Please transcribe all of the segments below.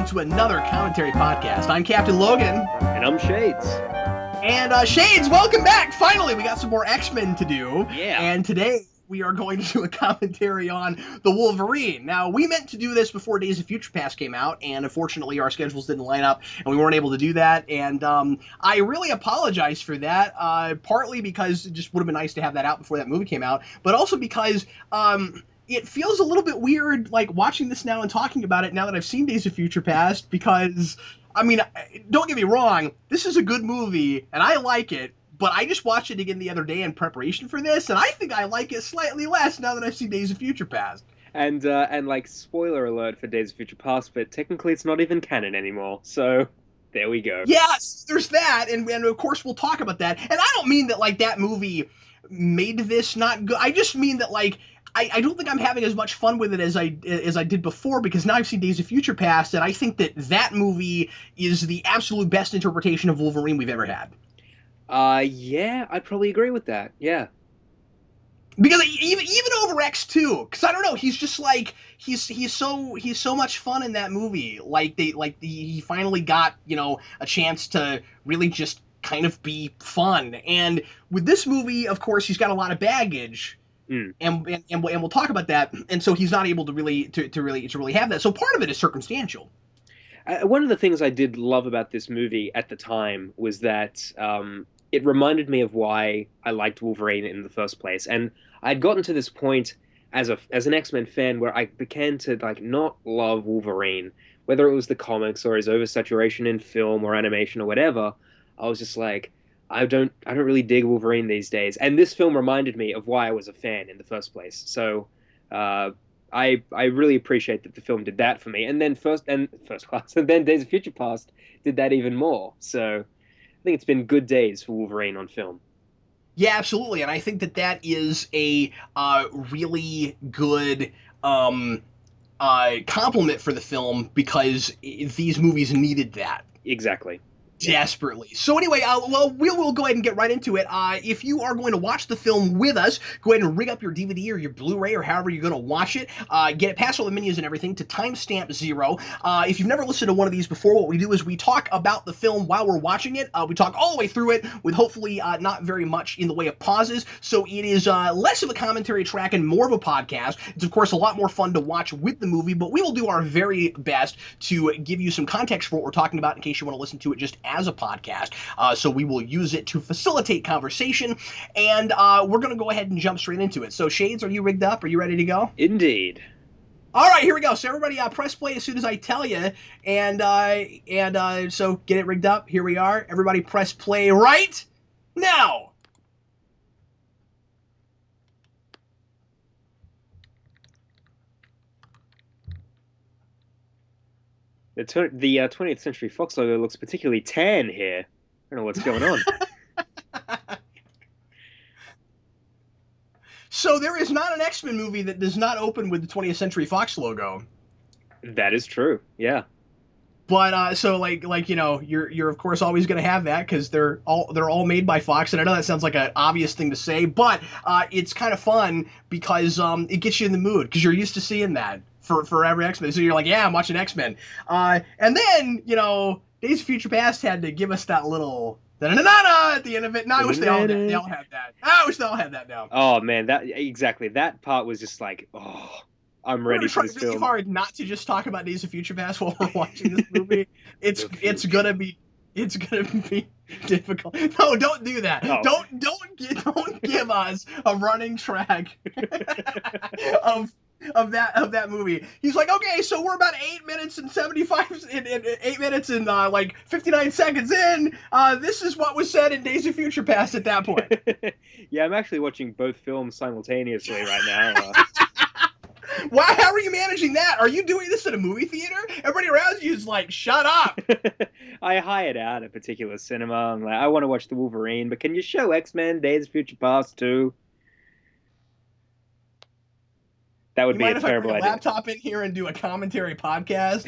to another commentary podcast. I'm Captain Logan. And I'm Shades. And Shades, welcome back! Finally, we got some more X-Men to do. Yeah. And today, we are going to do a commentary on the Wolverine. Now, we meant to do this before Days of Future Past came out, and unfortunately our schedules didn't line up, and we weren't able to do that, and I really apologize for that, partly because it just would have been nice to have that out before that movie came out, but also because it feels a little bit weird, like, watching this now and talking about it now that I've seen Days of Future Past, because, I mean, don't get me wrong, this is a good movie, and I like it, but I just watched it again the other day in preparation for this, and I think I like it slightly less now that I've seen Days of Future Past. And like, spoiler alert for Days of Future Past, but technically it's not even canon anymore, so there we go. Yes, there's that, and of course we'll talk about that. And I don't mean that, like, that movie made this not good. I just mean that, like, I don't think I'm having as much fun with it as I did before, because now I've seen Days of Future Past, and I think that movie is the absolute best interpretation of Wolverine we've ever had. Yeah, I'd probably agree with that. Yeah. Because even over X2, because I don't know, he's just like he's so much fun in that movie. He finally got, you know, a chance to really just kind of be fun. And with this movie, of course, he's got a lot of baggage. And we'll talk about that. And so he's not able to really have that. So part of it is circumstantial. One of the things I did love about this movie at the time was that it reminded me of why I liked Wolverine in the first place. And I'd gotten to this point as an X-Men fan where I began to, like, not love Wolverine, whether it was the comics or his oversaturation in film or animation or whatever. I was just like, I don't really dig Wolverine these days. And this film reminded me of why I was a fan in the first place. So I really appreciate that the film did that for me. And then First Class, and then Days of Future Past did that even more. So I think it's been good days for Wolverine on film. Yeah, absolutely, and I think that is a really good compliment for the film, because these movies needed that. Exactly. Desperately. So anyway, we'll go ahead and get right into it. If you are going to watch the film with us, go ahead and rig up your DVD or your Blu-ray or however you're going to watch it. Get it past all the menus and everything to timestamp 0. If you've never listened to one of these before, what we do is we talk about the film while we're watching it. We talk all the way through it with hopefully not very much in the way of pauses. So it is less of a commentary track and more of a podcast. It's, of course, a lot more fun to watch with the movie, but we will do our very best to give you some context for what we're talking about in case you want to listen to it just as a podcast. So we will use it to facilitate conversation, and we're going to go ahead and jump straight into it. So Shades, are you rigged up? Are you ready to go? Indeed. All right, here we go. So everybody press play as soon as I tell you, and so get it rigged up. Here we are. Everybody press play right now. The 20th Century Fox logo looks particularly tan here. I don't know what's going on. So there is not an X-Men movie that does not open with the 20th Century Fox logo. That is true. Yeah. But so like you know, you're of course always going to have that because they're all made by Fox, and I know that sounds like an obvious thing to say, but it's kind of fun because it gets you in the mood because you're used to seeing that for every X-Men. So you're like, yeah, I'm watching X-Men. And then, you know, Days of Future Past had to give us that little da-da-da-da at the end of it. No, I wish they all had that. I wish they all had that now. Oh man, that part was just like, oh, I'm ready for this film. It's really hard not to just talk about Days of Future Past while we're watching this movie. It's gonna be difficult. No, don't do that. Oh. Don't give us a running track of that movie. He's like, okay, so we're about 8 minutes and 8 minutes and like 59 seconds in. This is what was said in Days of Future Past at that point. Yeah, I'm actually watching both films simultaneously right now. Wow, how are you managing that? Are you doing this at a movie theater? Everybody around you is like, shut up. I hired out a particular cinema. I'm like, I want to watch the Wolverine, but can you show X-Men Days of Future Past too? That would be a terrible idea. You mind if I bring a laptop in here and do a commentary podcast?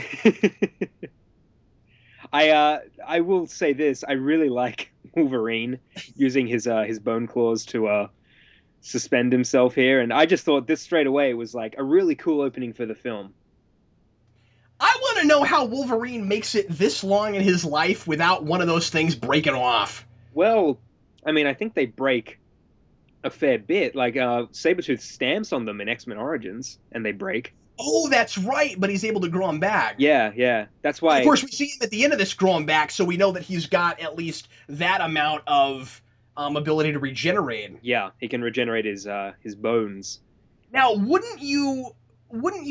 I will say this: I really like Wolverine using his bone claws to suspend himself here, and I just thought this straight away was like a really cool opening for the film. I want want to know how Wolverine makes it this long in his life without one of those things breaking off. Well, I mean, I think they break a fair bit. Like Sabretooth stamps on them in X-Men Origins, and they break. Oh, that's right, but he's able to grow them back. Yeah, yeah. That's And of why. course, we see him at the end of this growing back, so we know that he's got at least that amount of ability to regenerate. Yeah, he can regenerate his bones. Now, wouldn't you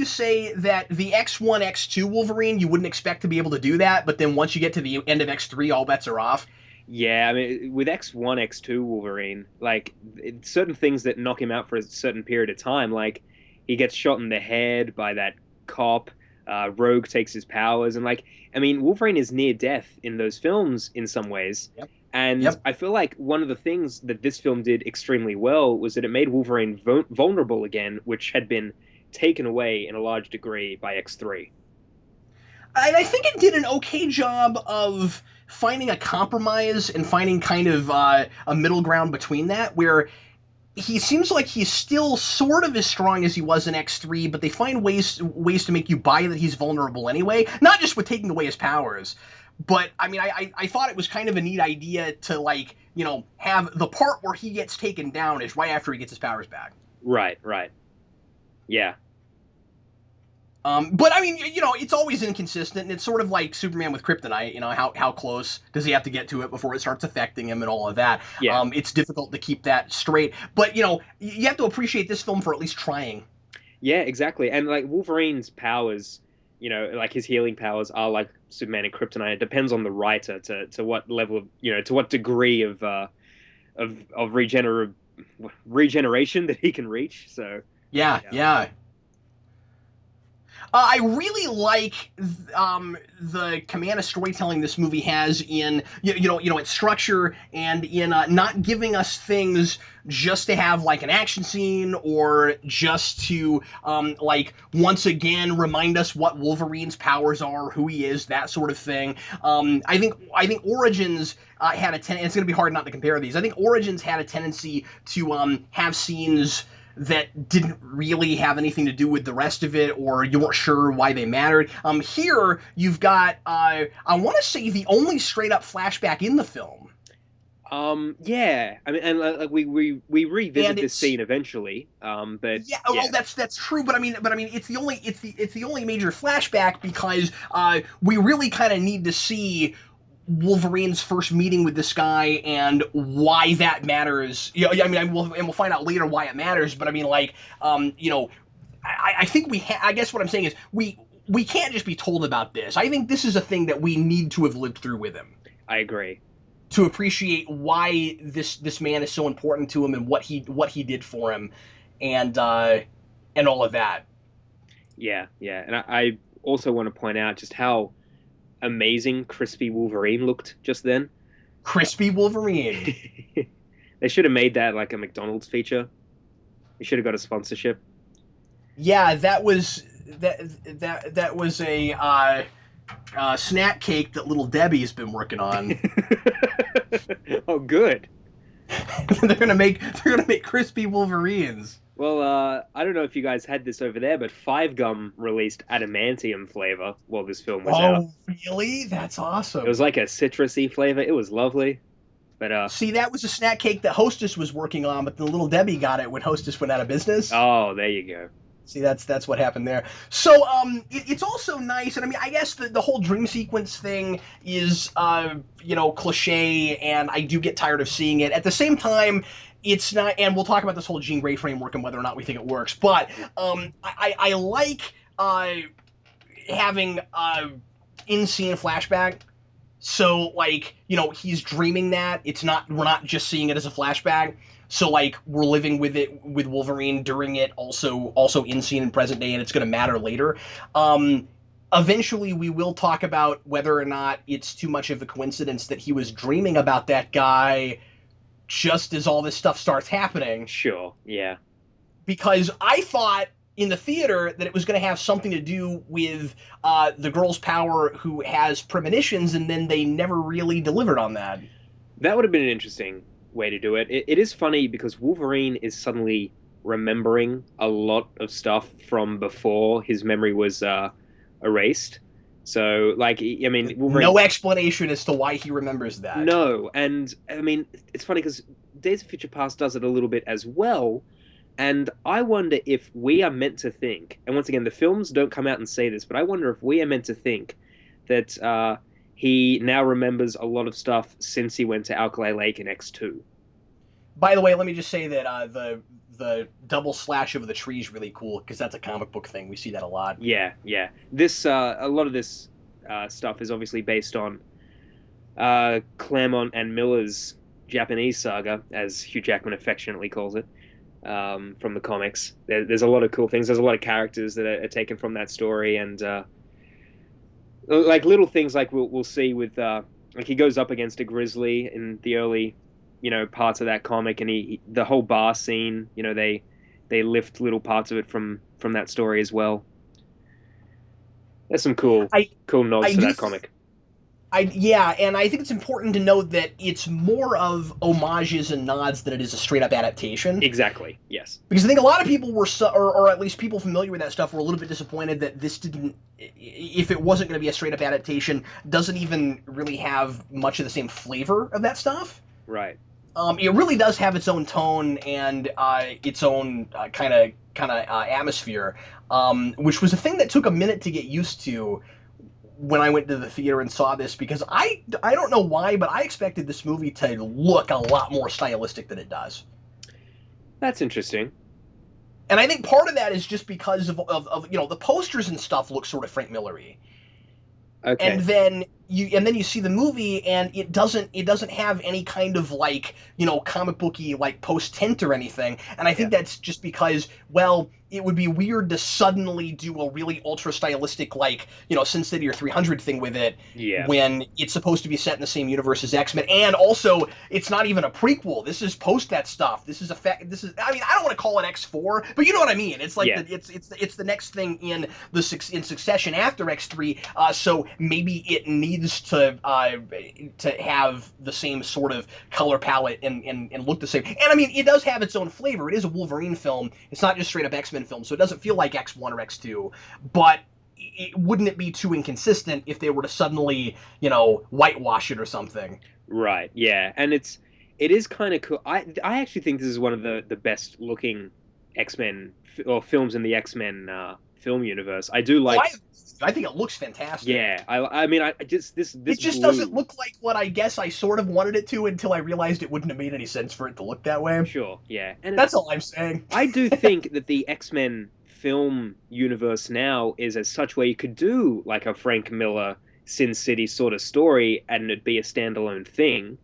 say that the X1, X2 Wolverine you wouldn't expect to be able to do that, but then once you get to the end of X3, all bets are off? Yeah, I mean, with X1, X2 Wolverine, like certain things that knock him out for a certain period of time, like he gets shot in the head by that cop, Rogue takes his powers, and like, I mean, Wolverine is near death in those films in some ways. Yep. And Yep. I feel like one of the things that this film did extremely well was that it made Wolverine vulnerable again, which had been taken away in a large degree by X3. I think it did an okay job of finding a compromise and finding kind of a middle ground between that, where he seems like he's still sort of as strong as he was in X3, but they find ways to make you buy that he's vulnerable anyway. Not just with taking away his powers, but I mean, I thought it was kind of a neat idea to like have the part where he gets taken down is right after he gets his powers back. Right, right. Yeah. But I mean, it's always inconsistent, and it's sort of like Superman with kryptonite. How close does he have to get to it before it starts affecting him, and all of that. Yeah. It's difficult to keep that straight. But you have to appreciate this film for at least trying. Yeah, exactly. And like Wolverine's powers, like his healing powers are like Superman and Kryptonite. It depends on the writer to what level of, to what degree of regeneration that he can reach. So, Yeah, yeah. yeah. I really like the command of storytelling this movie has in its structure and in not giving us things just to have like an action scene or just to like once again remind us what Wolverine's powers are, who he is, that sort of thing. I think Origins had a ten. It's going to be hard not to compare these. I think Origins had a tendency to have scenes that didn't really have anything to do with the rest of it, or you weren't sure why they mattered. Here you've got, I want to say, the only straight up flashback in the film, Yeah. I mean, and like we and revisit this it's scene eventually. But yeah, yeah, well, that's true, but I mean, it's the only major flashback because we really kind of need to see Wolverine's first meeting with this guy and why that matters. I mean, we'll find out later why it matters. But I mean, like, I think I guess what I'm saying is we can't just be told about this. I think this is a thing that we need to have lived through with him I agree. to appreciate why this man is so important to him and what he did for him, and all of that. Yeah, yeah. And I also want to point out just how amazing crispy Wolverine looked just then. Crispy Wolverine. They should have made that like a McDonald's feature. They should have got a sponsorship. Yeah, that was a snack cake that Little Debbie's been working on. Oh, good. they're gonna make crispy Wolverines. Well, I don't know if you guys had this over there, but Five Gum released adamantium flavor while this film was out. Oh, really? That's It awesome. was like a citrusy flavor. It was lovely. But See, that was a snack cake that Hostess was working on, but the Little Debbie got it when Hostess went out of business. oh, there you go. See, that's what happened there. So, it's also nice, and I mean, I guess the whole dream sequence thing is, cliche, and I do get tired of seeing it. At the same time, it's not, and we'll talk about this whole Jean Grey framework and whether or not we think it works. But I like having in-scene flashback. So like, he's dreaming that. We're not just seeing it as a flashback. So like we're living with it with Wolverine during it, also in scene in present day, and it's gonna matter later. Eventually we will talk about whether or not it's too much of a coincidence that he was dreaming about that guy just as all this stuff starts happening. Sure. Yeah. Because I thought in the theater that it was going to have something to do with the girl's power who has premonitions, and then they never really delivered on that. That would have been an interesting way to do it. It is funny because Wolverine is suddenly remembering a lot of stuff from before his memory was erased. So, like, I mean, No Wolverine. explanation as to why he remembers that. No, and I mean, it's funny because Days of Future Past does it a little bit as well. And I wonder if we are meant to think, and once again, the films don't come out and say this, but I wonder if we are meant to think that he now remembers a lot of stuff since he went to Alkali Lake in X2. By the way, let me just say that the double slash over the tree is really cool because that's a comic book thing. We see that a lot. Yeah, yeah. This a lot of this stuff is obviously based on Claremont and Miller's Japanese saga, as Hugh Jackman affectionately calls it, from the comics. There's a lot of cool things. There's a lot of characters that are taken from that story, and like little things like we'll see with like he goes up against a grizzly in the early, parts of that comic, and the whole bar scene, they lift little parts of it from that story as well. There's some I cool nods I to do that comic. yeah, and I think it's important to note that it's more of homages and nods than it is a straight up adaptation. Exactly. Yes. Because I think a lot of people were, or at least people familiar with that stuff, were a little bit disappointed that this didn't, if it wasn't going to be a straight up adaptation, doesn't even really have much of the same flavor of that stuff. Right. It really does have its own tone and its own kind of atmosphere, which was a thing that took a minute to get used to when I went to the theater and saw this because I don't know why, but I expected this movie to look a lot more stylistic than it does. That's interesting. And I think part of that is just because of the posters and stuff look sort of Frank Miller-y. And Okay. then you see the movie and it doesn't have any kind of like comic booky like post tint or anything, and I Yeah. think that's just because, well, it would be weird to suddenly do a really ultra stylistic like Sin City or 300 thing with it Yeah. when it's supposed to be set in the same universe as X-Men, and also it's not even a prequel. This is post that stuff. This is I mean, I don't want to call it X4, but you know what I mean. It's like Yeah. it's the next thing in succession after X3. So maybe it needs to have the same sort of color palette and look the same. And I mean, it does have its own flavor. It is a Wolverine film. It's not just straight up X-Men film, so it doesn't feel like X1 or X2. But wouldn't it be too inconsistent if they were to suddenly, whitewash it or something? Right. Yeah. And it is kind of cool. I actually think this is one of the best looking X-Men or films in the X-Men film universe. I do Oh, like. I think it looks fantastic. Yeah. I mean, I just It this just doesn't blue. look like what I guess I sort of wanted it to until I realized it wouldn't have made any sense for it to look that way. Sure. Yeah. And That's all I'm saying. I do think that the X-Men film universe now is as such where you could do like a Frank Miller Sin City sort of story and it'd be a standalone thing,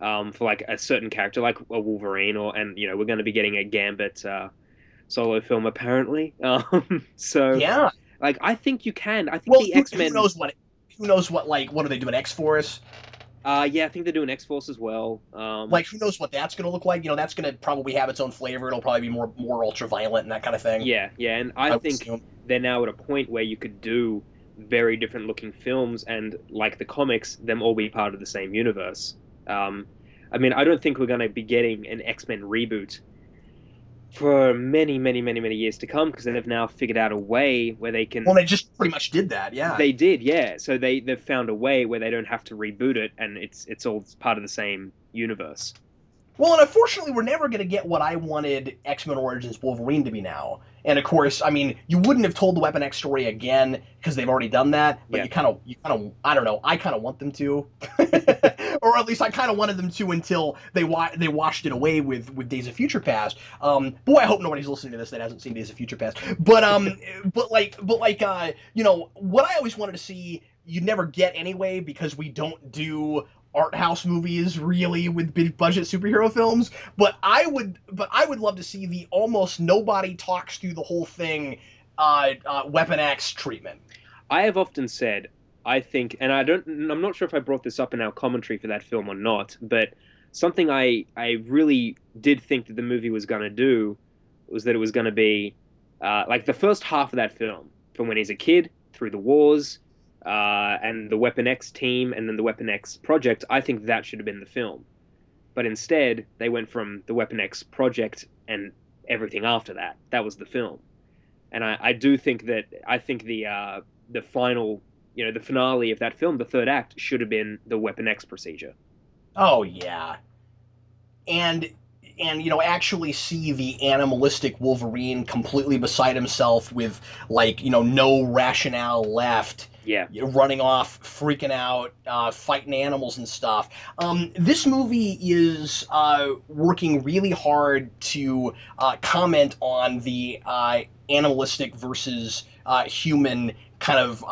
for like a certain character like a Wolverine, and we're going to be getting a Gambit solo film apparently. So Yeah. like I think you can. I think Well, the who X-Men. knows what? Who knows what? Like, what are they doing? X Force? Yeah, I think they're doing X-Force as well. Like, who knows what that's going to look like? That's going to probably have its own flavor. It'll probably be more ultra violent and that kind of thing. Yeah, yeah, and I I would think assume. they're now at a point where you could do very different looking films and, like the comics, them all be part of the same universe. Um, I mean, I don't think we're going to be getting an X-Men reboot for many, many, many, many years to come because they've now figured out a way where they Well, can. they just pretty much did that. Yeah. They did, yeah. So they've found a way where they don't have to reboot it, and it's all part of the same universe. Well, and unfortunately, we're never going to get what I wanted X-Men Origins Wolverine to be now. And of course, I mean, you wouldn't have told the Weapon X story again because they've already done that. But Yeah, I don't know. I kind of want them to, or at least I kind of wanted them to until they washed it away with Days of Future Past. Boy, I hope nobody's listening to this that hasn't seen Days of Future Past. But what I always wanted to see, you never get anyway because we don't do art house movies really with big budget superhero films, but I would love to see the almost nobody talks through the whole thing Weapon X treatment. I have often said, I think, and I'm not sure if I brought this up in our commentary for that film or not, but something I really did think that the movie was going to do was that it was going to be like the first half of that film, from when he's a kid through the wars, and the Weapon X team, and then the Weapon X project. I think that should have been the film, but instead they went from the Weapon X project and everything after that. That was the film, and I do think that I think the final the finale of that film, the third act, should have been the Weapon X procedure. Oh yeah, and actually see the animalistic Wolverine completely beside himself with like no rationale left, Yeah, running off, freaking out, fighting animals and stuff. This movie is working really hard to comment on the animalistic versus human kind of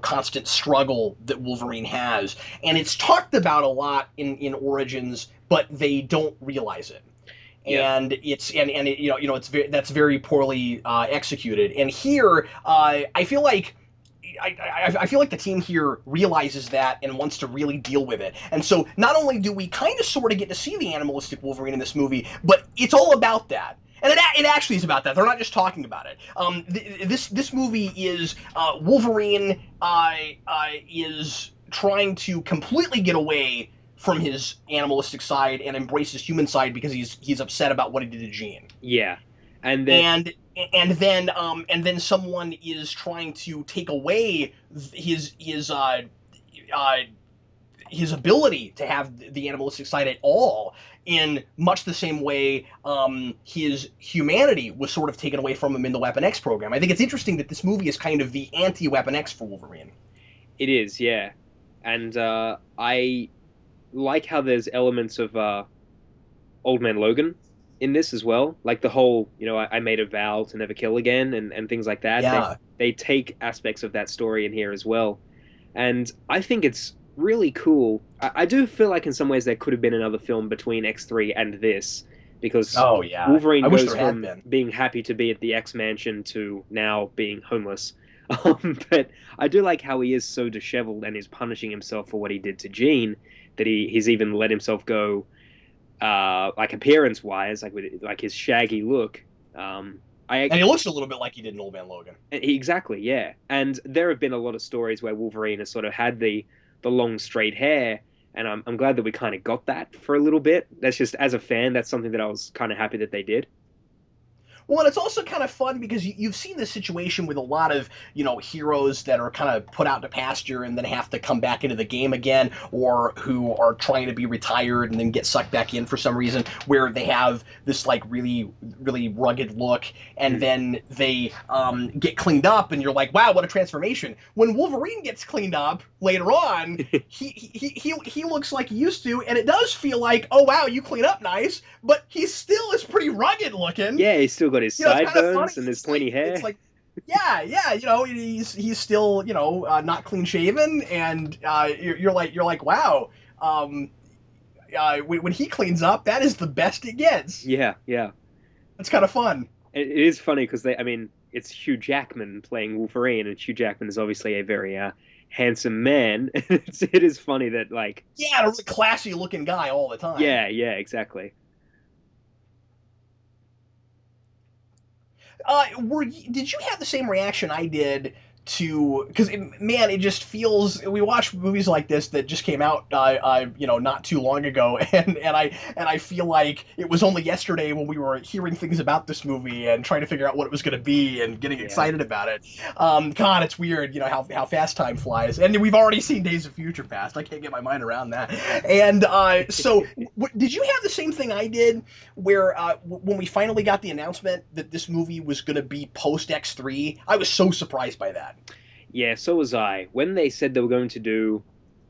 constant struggle that Wolverine has, and it's talked about a lot in Origins, but they don't realize it. yeah, And it's and it, it's that's very poorly executed. And here, I feel like I feel like the team here realizes that and wants to really deal with it. And so not only do we kind of sort of get to see the animalistic Wolverine in this movie, but it's all about that. And it actually is about that. They're not just talking about it. This movie is Wolverine is trying to completely get away from his animalistic side and embrace his human side because he's upset about what he did to Jean. yeah. And that And and then someone is trying to take away uh, his ability to have the animalistic side at all, in much the same way his humanity was sort of taken away from him in the Weapon X program. I think it's interesting that this movie is kind of the anti-Weapon X for Wolverine. it is, yeah. And I like how there's elements of Old Man Logan in this as well. Like the whole, I made a vow to never kill again, and things like that. Yeah. They take aspects of that story in here as well. And I think it's really cool. I do feel like in some ways there could have been another film between X3 and this, because Oh yeah. Wolverine I wish goes there had from been. being happy to be at the X Mansion to now being homeless. But I do like how he is so disheveled and is punishing himself for what he did to Jean, that he's even let himself go, like appearance wise, like his shaggy look. I And he looks a little bit like he did in Old Man Logan. Exactly, yeah. And there have been a lot of stories where Wolverine has sort of had the long straight hair, and I'm glad that we kind of got that for a little bit. That's just, as a fan, that's something that I was kind of happy that they did. Well, and it's also kind of fun because you've seen this situation with a lot of, heroes that are kind of put out to pasture and then have to come back into the game again, or who are trying to be retired and then get sucked back in for some reason, where they have this like really, really rugged look, and Mm. then they get cleaned up, and you're like, wow, what a transformation. When Wolverine gets cleaned up later on, he looks like he used to, and it does feel like, oh wow, you clean up nice, but he still is pretty rugged looking. Yeah, he's still got his It's kind of funny. sideburns and his pointy hair. Yeah, he's still, not clean shaven, and you're like, wow. When he cleans up, that is the best it gets. Yeah, yeah. It's kind of fun. It is funny because I mean, it's Hugh Jackman playing Wolverine, and Hugh Jackman is obviously a very handsome man. It is funny that, like, Yeah, a really classy looking guy all the time. yeah, yeah, exactly. Did you have the same reaction I did to? Because man, it just feels, we watch movies like this that just came out, not too long ago, and I feel like it was only yesterday when we were hearing things about this movie and trying to figure out what it was going to be and getting Yeah. excited about it. God, it's weird, how fast time flies, and we've already seen Days of Future Past. I can't get my mind around that. And did you have the same thing I did, where when we finally got the announcement that this movie was going to be post X3, I was so surprised by that. Yeah, so was I. When they said they were going to do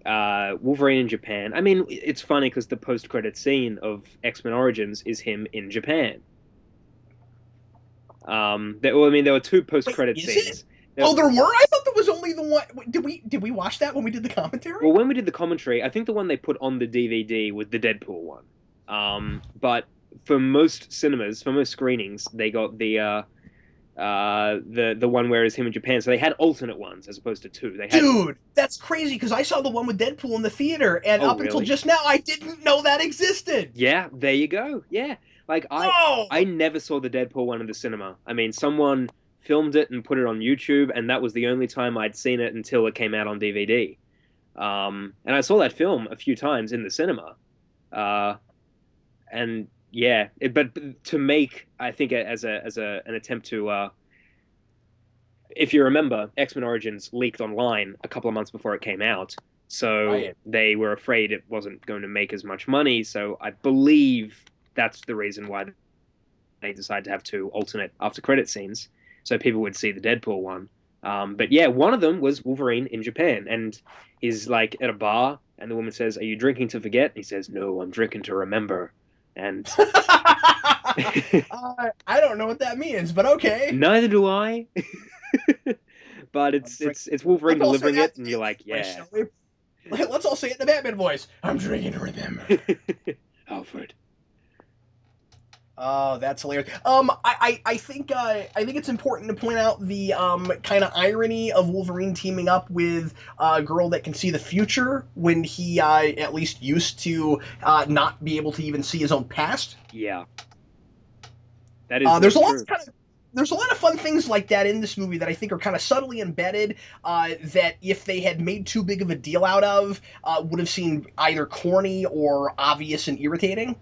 Wolverine in Japan, I mean, it's funny because the post-credit scene of X-Men Origins is him in Japan. Well, I mean, there were two Wait, post-credit is it? scenes. Oh, there were. I thought there was only the one. Did we watch that when we did the Well, commentary? when we did the commentary, I think the one they put on the DVD was the Deadpool one. But for most cinemas, for most screenings, they got the one where it's him in Japan. So they had alternate ones as opposed to two. They had Dude, that's crazy because I saw the one with Deadpool in the theater, and Oh, up until really? just now, I didn't know that existed. Yeah, there you go. Yeah. Like I Whoa! never saw the Deadpool one in the cinema. I mean, someone filmed it and put it on YouTube, and that was the only time I'd seen it until it came out on DVD. And I saw that film a few times in the cinema. Uh, and yeah, but to make, I think, as an attempt to if you remember, X-Men Origins leaked online a couple of months before it came out, so Right. they were afraid it wasn't going to make as much money. So I believe that's the reason why they decided to have two alternate after credit scenes, so people would see the Deadpool one. But yeah, one of them was Wolverine in Japan, and he's like at a bar, and the woman says, "Are you drinking to forget?" And he says, "No, I'm drinking to remember." And I don't know what that means, but okay. neither do I. But I'm it's Wolverine Let's all say delivering that it, and in you're the like, Batman voice, yeah, shall we? Let's all say it in the Batman voice. I'm drinking to remember. Alfred. Oh, that's hilarious. I think it's important to point out the kind of irony of Wolverine teaming up with a girl that can see the future when he at least used to not be able to even see his own past. Yeah, that's There's a lot true. of there's a lot of fun things like that in this movie that I think are kind of subtly embedded. That if they had made too big of a deal out of, would have seemed either corny or obvious and irritating.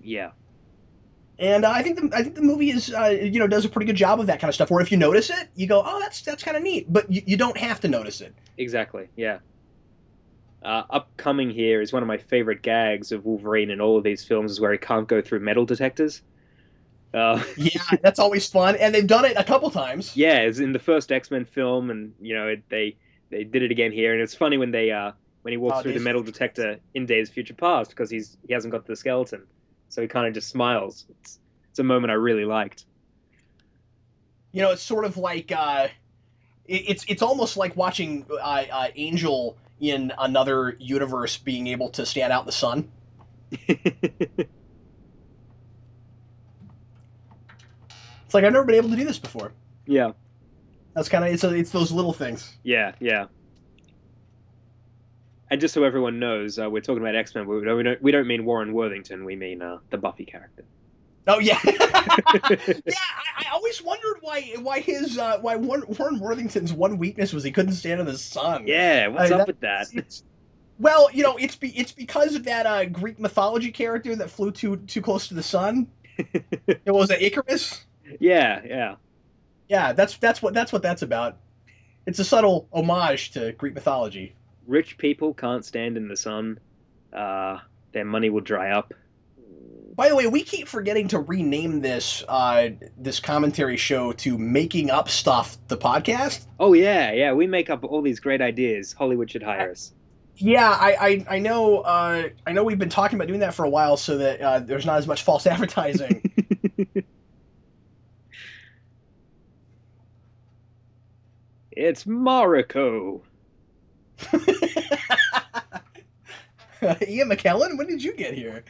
Yeah, And I think the movie is does a pretty good job of that kind of stuff. Where if you notice it, you go, oh, that's kind of neat, but you don't have to notice it. exactly. Yeah. Upcoming here is one of my favorite gags of Wolverine in all of these films is where he can't go through metal detectors. Uh, Yeah, that's always fun, and they've done it a couple times. yeah, it's in the first X-Men film, and they did it again here, and it's funny when he walks through the Days of metal Future Past. detector in Days of Future Past because he hasn't got the skeleton, so he kind of just smiles. It's a moment I really liked. It's sort of like it's almost like watching Angel in another universe being able to stand out in the sun. It's like I've never been able to do this before. Yeah, That's kind of it's those little things. yeah, yeah. And just so everyone knows, we're talking about X-Men. We don't mean Warren Worthington. We mean the Buffy character. Oh yeah, yeah. I always wondered why Warren Worthington's one weakness was he couldn't stand in the sun. Yeah, what's up with that? It's well, it's because of that Greek mythology character that flew too close to the sun. It was that Icarus. Yeah, yeah. Yeah, that's what that's about. It's a subtle homage to Greek mythology. Rich people can't stand in the sun. Uh, their money will dry up. By the way, we keep forgetting to rename this commentary show to "Making Up Stuff," the podcast. Oh yeah, yeah. We make up all these great ideas. Hollywood should hire us. Yeah, I know we've been talking about doing that for a while, so that there's not as much false advertising. It's Mariko. Ian McKellen, when did you get here?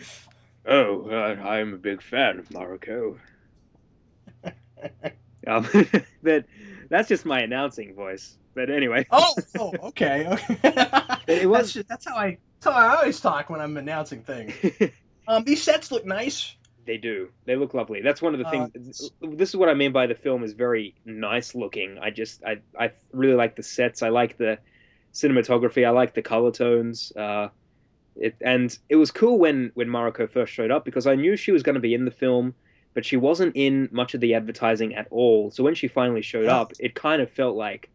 Oh, I'm a big fan of Mariko. Um, that that's just my announcing voice. But anyway, Okay, okay. it was. That's how I always talk when I'm announcing things. These sets look nice. They do. They look lovely. That's one of the Uh, things. This is what I mean by the film is very nice looking. I really like the sets. I like the cinematography. I like the color tones. It was cool when Mariko first showed up because I knew she was going to be in the film, but she wasn't in much of the advertising at all. So when she finally showed yeah. up, it kind of felt like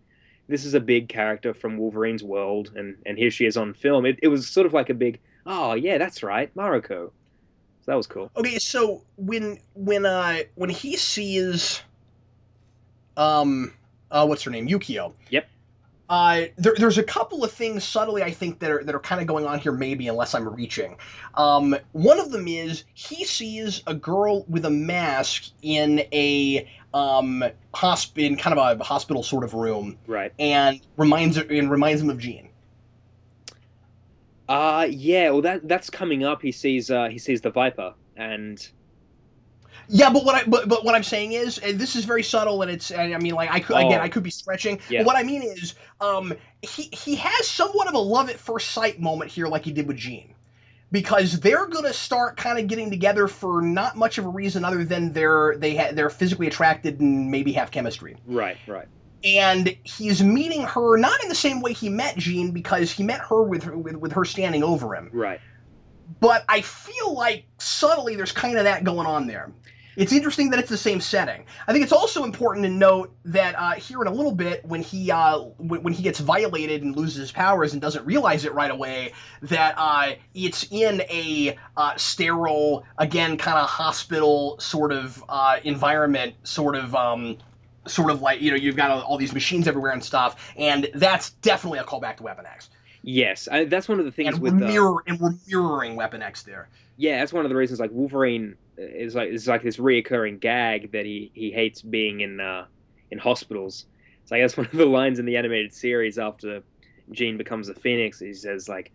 this is a big character from Wolverine's world, and here she is on film. It was sort of like a big, oh yeah, that's right, Mariko. So that was cool. Okay, so when he sees what's her name, Yukio. Yep. There's a couple of things subtly I think that are kind of going on here, maybe unless I'm reaching. One of them is he sees a girl with a mask in a in kind of a hospital sort of room, Right. and reminds him of Jean. Yeah, well that's coming up. He sees the Viper and Yeah, but what I'm saying is, and this is very subtle, and I mean, like I oh, could be stretching, but yeah. what I mean is, he has somewhat of a love at first sight moment here, like he did with Jean, because they're gonna start kind of getting together for not much of a reason other than they're physically attracted and maybe have chemistry, Right, right. and he's meeting her not in the same way he met Jean because he met her with her standing over him, Right. but I feel like subtly there's kind of that going on there. It's interesting that it's the same setting. I think it's also important to note that here in a little bit, when he gets violated and loses his powers and doesn't realize it right away, that it's in a sterile, again, kind of hospital sort of environment, sort of like you've got all these machines everywhere and stuff, and that's definitely a callback to Weapon X. Yes, that's one of the things And with we're mirroring Weapon X there. yeah, that's one of the reasons like Wolverine is like this reoccurring gag that he hates being in hospitals. So I guess one of the lines in the animated series after Jean becomes a Phoenix, he says like,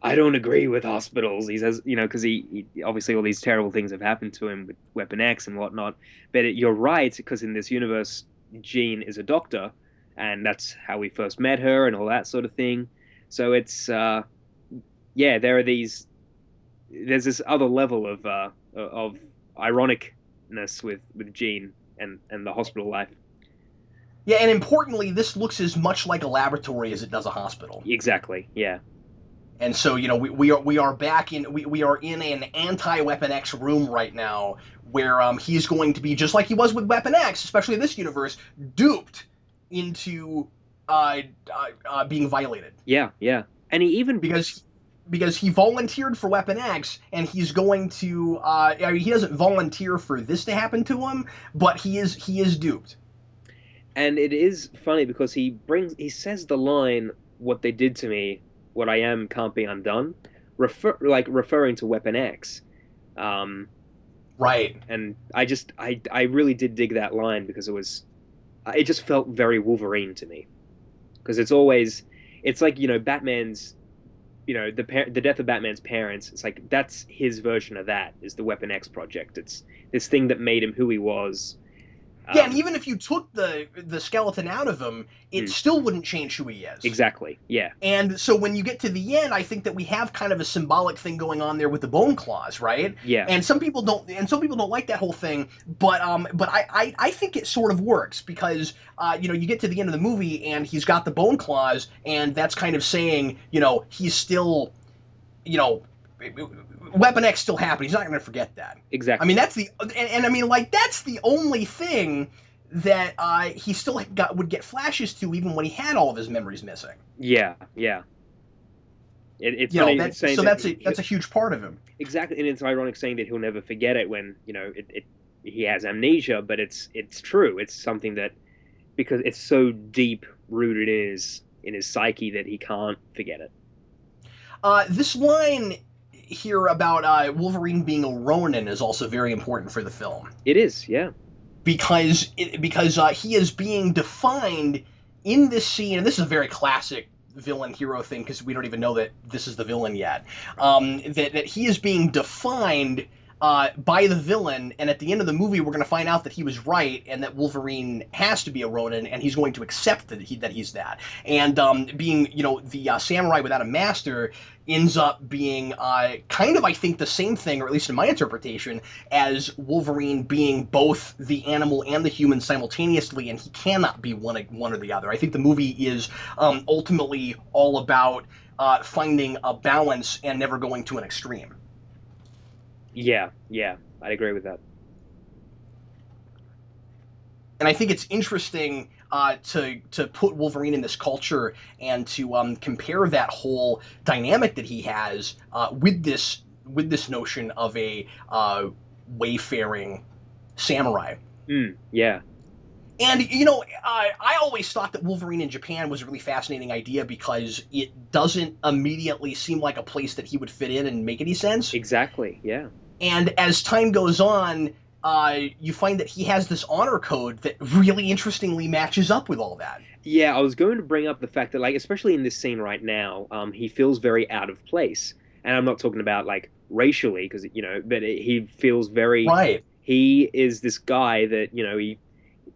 "I don't agree with hospitals." He says, you know, because he obviously all these terrible things have happened to him with Weapon X and whatnot. But you're right because in this universe, Jean is a doctor, and that's how we first met her and all that sort of thing. So it's yeah, there are these there's this other level of ironicness with Jean and the hospital life. Yeah, and importantly, this looks as much like a laboratory as it does a hospital. Exactly. Yeah. And so, we are back in we are in an anti-Weapon X room right now, where he's going to be just like he was with Weapon X, especially in this universe, duped into being violated Yeah. Yeah. And he even because he volunteered for Weapon X, and he's going to. I mean, he doesn't volunteer for this to happen to him, but he is duped. and it is funny because he says the line, "What they did to me, what I am can't be undone," referring to Weapon X. Um, Right. and I really did dig that line because it just felt very Wolverine to me because it's like Batman's the death of Batman's parents. It's like that's his version of that is the Weapon X project. It's this thing that made him who he was. Yeah, and Um, even if you took the skeleton out of him, it hmm, still wouldn't change who he is. exactly. Yeah. And so when you get to the end, I think that we have kind of a symbolic thing going on there with the bone claws, right? Yeah. And some people don't like that whole thing, but I think it sort of works because you get to the end of the movie and he's got the bone claws, and that's kind of saying he's still you know Weapon X still happened. He's not going to forget that. I mean Exactly. that's the and I mean like that's the only thing that he still would get flashes to even when he had all of his memories missing. Yeah. Yeah. It's funny That saying so that that's a huge part of him. exactly, and it's ironic saying that he'll never forget it when he has amnesia, but it's true. It's something that because it's so deep rooted in his psyche that he can't forget it. This line here about Wolverine being a Ronin is also very important for the film It is, yeah, because he is being defined in this scene, and this is a very classic villain hero thing because we don't even know that this is the villain yet. That he is being defined by the villain, and at the end of the movie, we're going to find out that he was right, and that Wolverine has to be a Ronin, and he's going to accept that he's that. And being the samurai without a master ends up being kind of, I think, the same thing, or at least in my interpretation, as Wolverine being both the animal and the human simultaneously, and he cannot be one or the other. I think the movie is ultimately all about finding a balance and never going to an extreme. yeah, yeah. I'd agree with that. And I think it's interesting to put Wolverine in this culture and to compare that whole dynamic that he has with this notion of a wayfaring samurai. Yeah, And I always thought that Wolverine in Japan was a really fascinating idea because it doesn't immediately seem like a place that he would fit in and make any sense. exactly. Yeah, And as time goes on, you find that he has this honor code that really interestingly matches up with all that. yeah. I was going to bring up the fact that, like, especially in this scene right now, he feels very out of place, and I'm not talking about like racially because but he feels very. Right. He is this guy that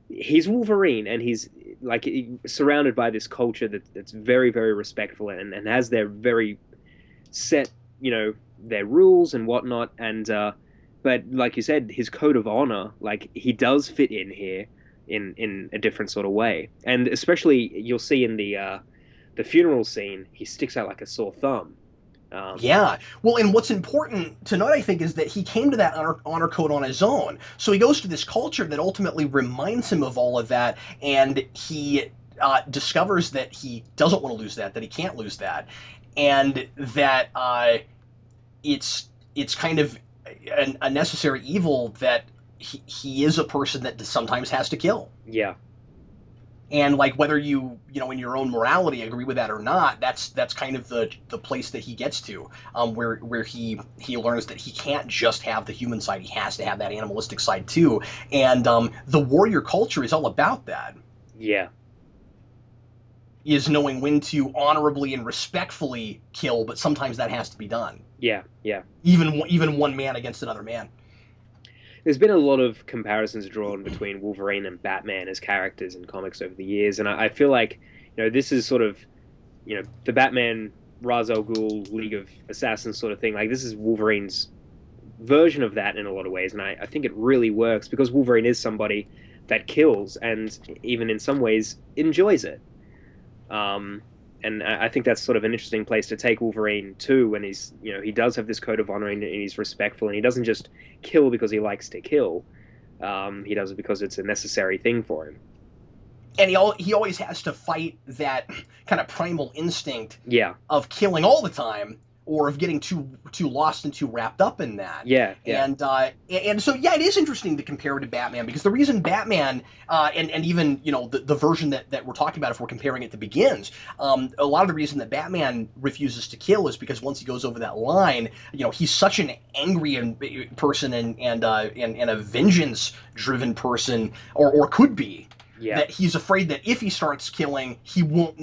he's Wolverine, and he's like surrounded by this culture that's very, very respectful and has their very set, their rules and whatnot. And but like you said, his code of honor, like he does fit in here in a different sort of way. And especially you'll see in the funeral scene, he sticks out like a sore thumb. Yeah. Well, and what's important to note, I think, is that he came to that honor code on his own. So he goes to this culture that ultimately reminds him of all of that, and he discovers that he doesn't want to lose that, that he can't lose that, and that it's kind of a necessary evil that he is a person that sometimes has to kill. Yeah. And like whether you know in your own morality agree with that or not, that's kind of the place that he gets to, where he learns that he can't just have the human side, he has to have that animalistic side too. And the warrior culture is all about that, Yeah. is knowing when to honorably and respectfully kill, but sometimes that has to be done, Yeah. Yeah. even one man against another man. There's been a lot of comparisons drawn between Wolverine and Batman as characters in comics over the years, and I feel like this is sort of the Batman Ra's al Ghul League of Assassins sort of thing. Like this is Wolverine's version of that in a lot of ways, and I think it really works because Wolverine is somebody that kills and even in some ways enjoys it. Um, and I think that's sort of an interesting place to take Wolverine too, when he does have this code of honor and he's respectful and he doesn't just kill because he likes to kill. He does it because it's a necessary thing for him. And he always has to fight that kind of primal instinct Yeah, of killing all the time, or of getting too lost and too wrapped up in that. yeah, yeah, And so yeah, it is interesting to compare it to Batman, because the reason Batman and even the version that we're talking about, if we're comparing it to Begins, a lot of the reason that Batman refuses to kill is because once he goes over that line, he's such an angry person and a vengeance driven person, or could be, yeah, that he's afraid that if he starts killing, he won't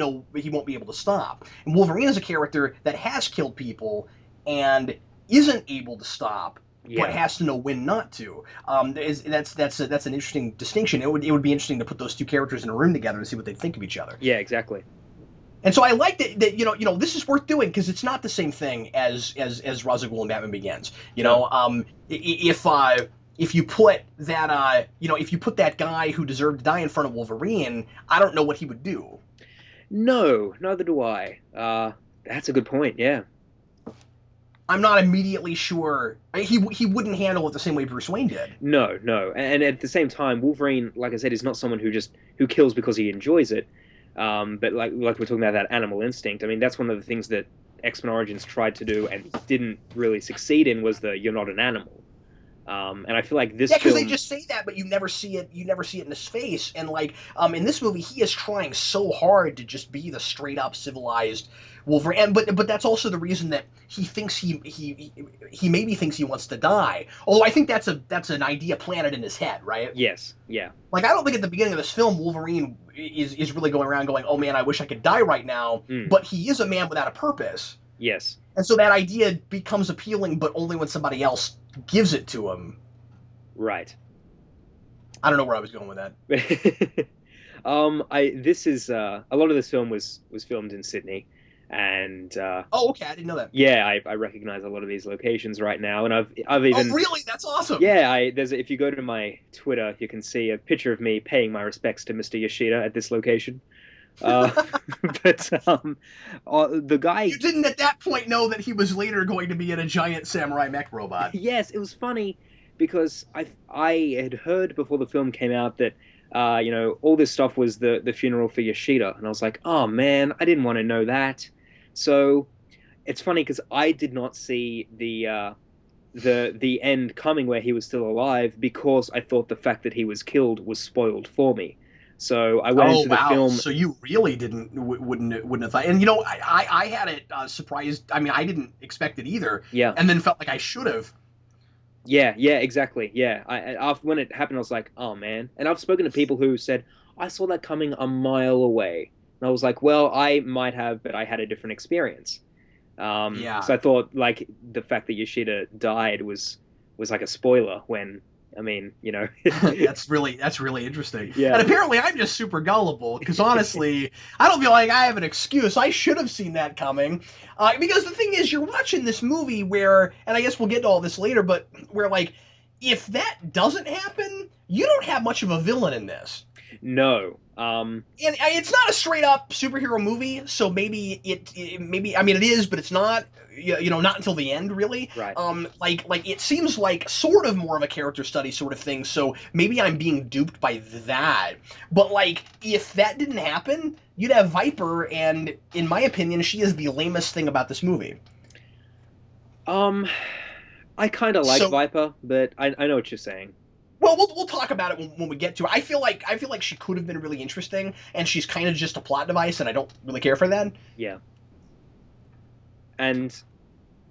be able to stop. And Wolverine is a character that has killed people and isn't able to stop, but yeah, has to know when not to. That's an interesting distinction. It would be interesting to put those two characters in a room together and see what they think of each other. yeah, exactly. And so I like that this is worth doing, because it's not the same thing as Ra's al Ghul and Batman Begins. No, If you put that guy who deserved to die in front of Wolverine, I don't know what he would do. no, neither do I. That's a good point. Yeah, I'm not immediately sure he wouldn't handle it the same way Bruce Wayne did. no, no, and at the same time, Wolverine, like I said, is not someone who kills because he enjoys it. But like we're talking about that animal instinct. I mean, that's one of the things that X-Men Origins tried to do and didn't really succeed in was the "you're not an animal." And I feel like this Yeah, because they film, just say that, but you never see it. You never see it in his face. And in this movie, he is trying so hard to just be the straight up civilized Wolverine. And but that's also the reason that he thinks he maybe thinks he wants to die. Although I think that's an idea planted in his head, right? yes, yeah, Like, I don't think at the beginning of this film Wolverine is really going around going, "Oh man, I wish I could die right now." mm, But he is a man without a purpose, yes, and so that idea becomes appealing, but only when somebody else gives it to him. right. I don't know where I was going with that. I this is a lot of this film was filmed in Sydney, and Oh, okay, I didn't know that. yeah, I recognize a lot of these locations right now, and I've Oh, even really? That's awesome. yeah, if you go to my Twitter, you can see a picture of me paying my respects to Mr. Yoshida at this location. Uh, but the guy, You didn't at that point know that he was later going to be in a giant samurai mech robot. yes, it was funny because I had heard before the film came out that all this stuff was the funeral for Yoshida, and I was like, oh man, I didn't want to know that. So it's funny because I did not see the end coming where he was still alive because I thought the fact that he was killed was spoiled for me. So I went Oh into the wow! film. So you really wouldn't have thought. And I had it surprised. I mean, I didn't expect it either, Yeah, and then felt like I should have. yeah, yeah, exactly. Yeah, after when it happened, I was like, oh man. And I've spoken to people who said I saw that coming a mile away, and I was like, well, I might have, but I had a different experience. Yeah. So I thought like the fact that Yoshida died was like a spoiler when I mean, That's really interesting. And yeah. apparently I'm just super gullible, because honestly, I don't feel like I have an excuse. I should have seen that coming. Because the thing is, you're watching this movie where, and I guess we'll get to all this later, but where, like, if that doesn't happen, you don't have much of a villain in this. No. And it's not a straight up superhero movie, so maybe maybe I mean it is, but it's not. You know, not until the end, really. Right. Like it seems like sort of more of a character study sort of thing. So maybe I'm being duped by that. But like, if that didn't happen, you'd have Viper, and in my opinion, she is the lamest thing about this movie. Um, I kind of like So Viper, but I know what you're saying. well, we'll talk about it when we get to it. I feel like she could have been really interesting, and she's kind of just a plot device, and I don't really care for that Yeah, and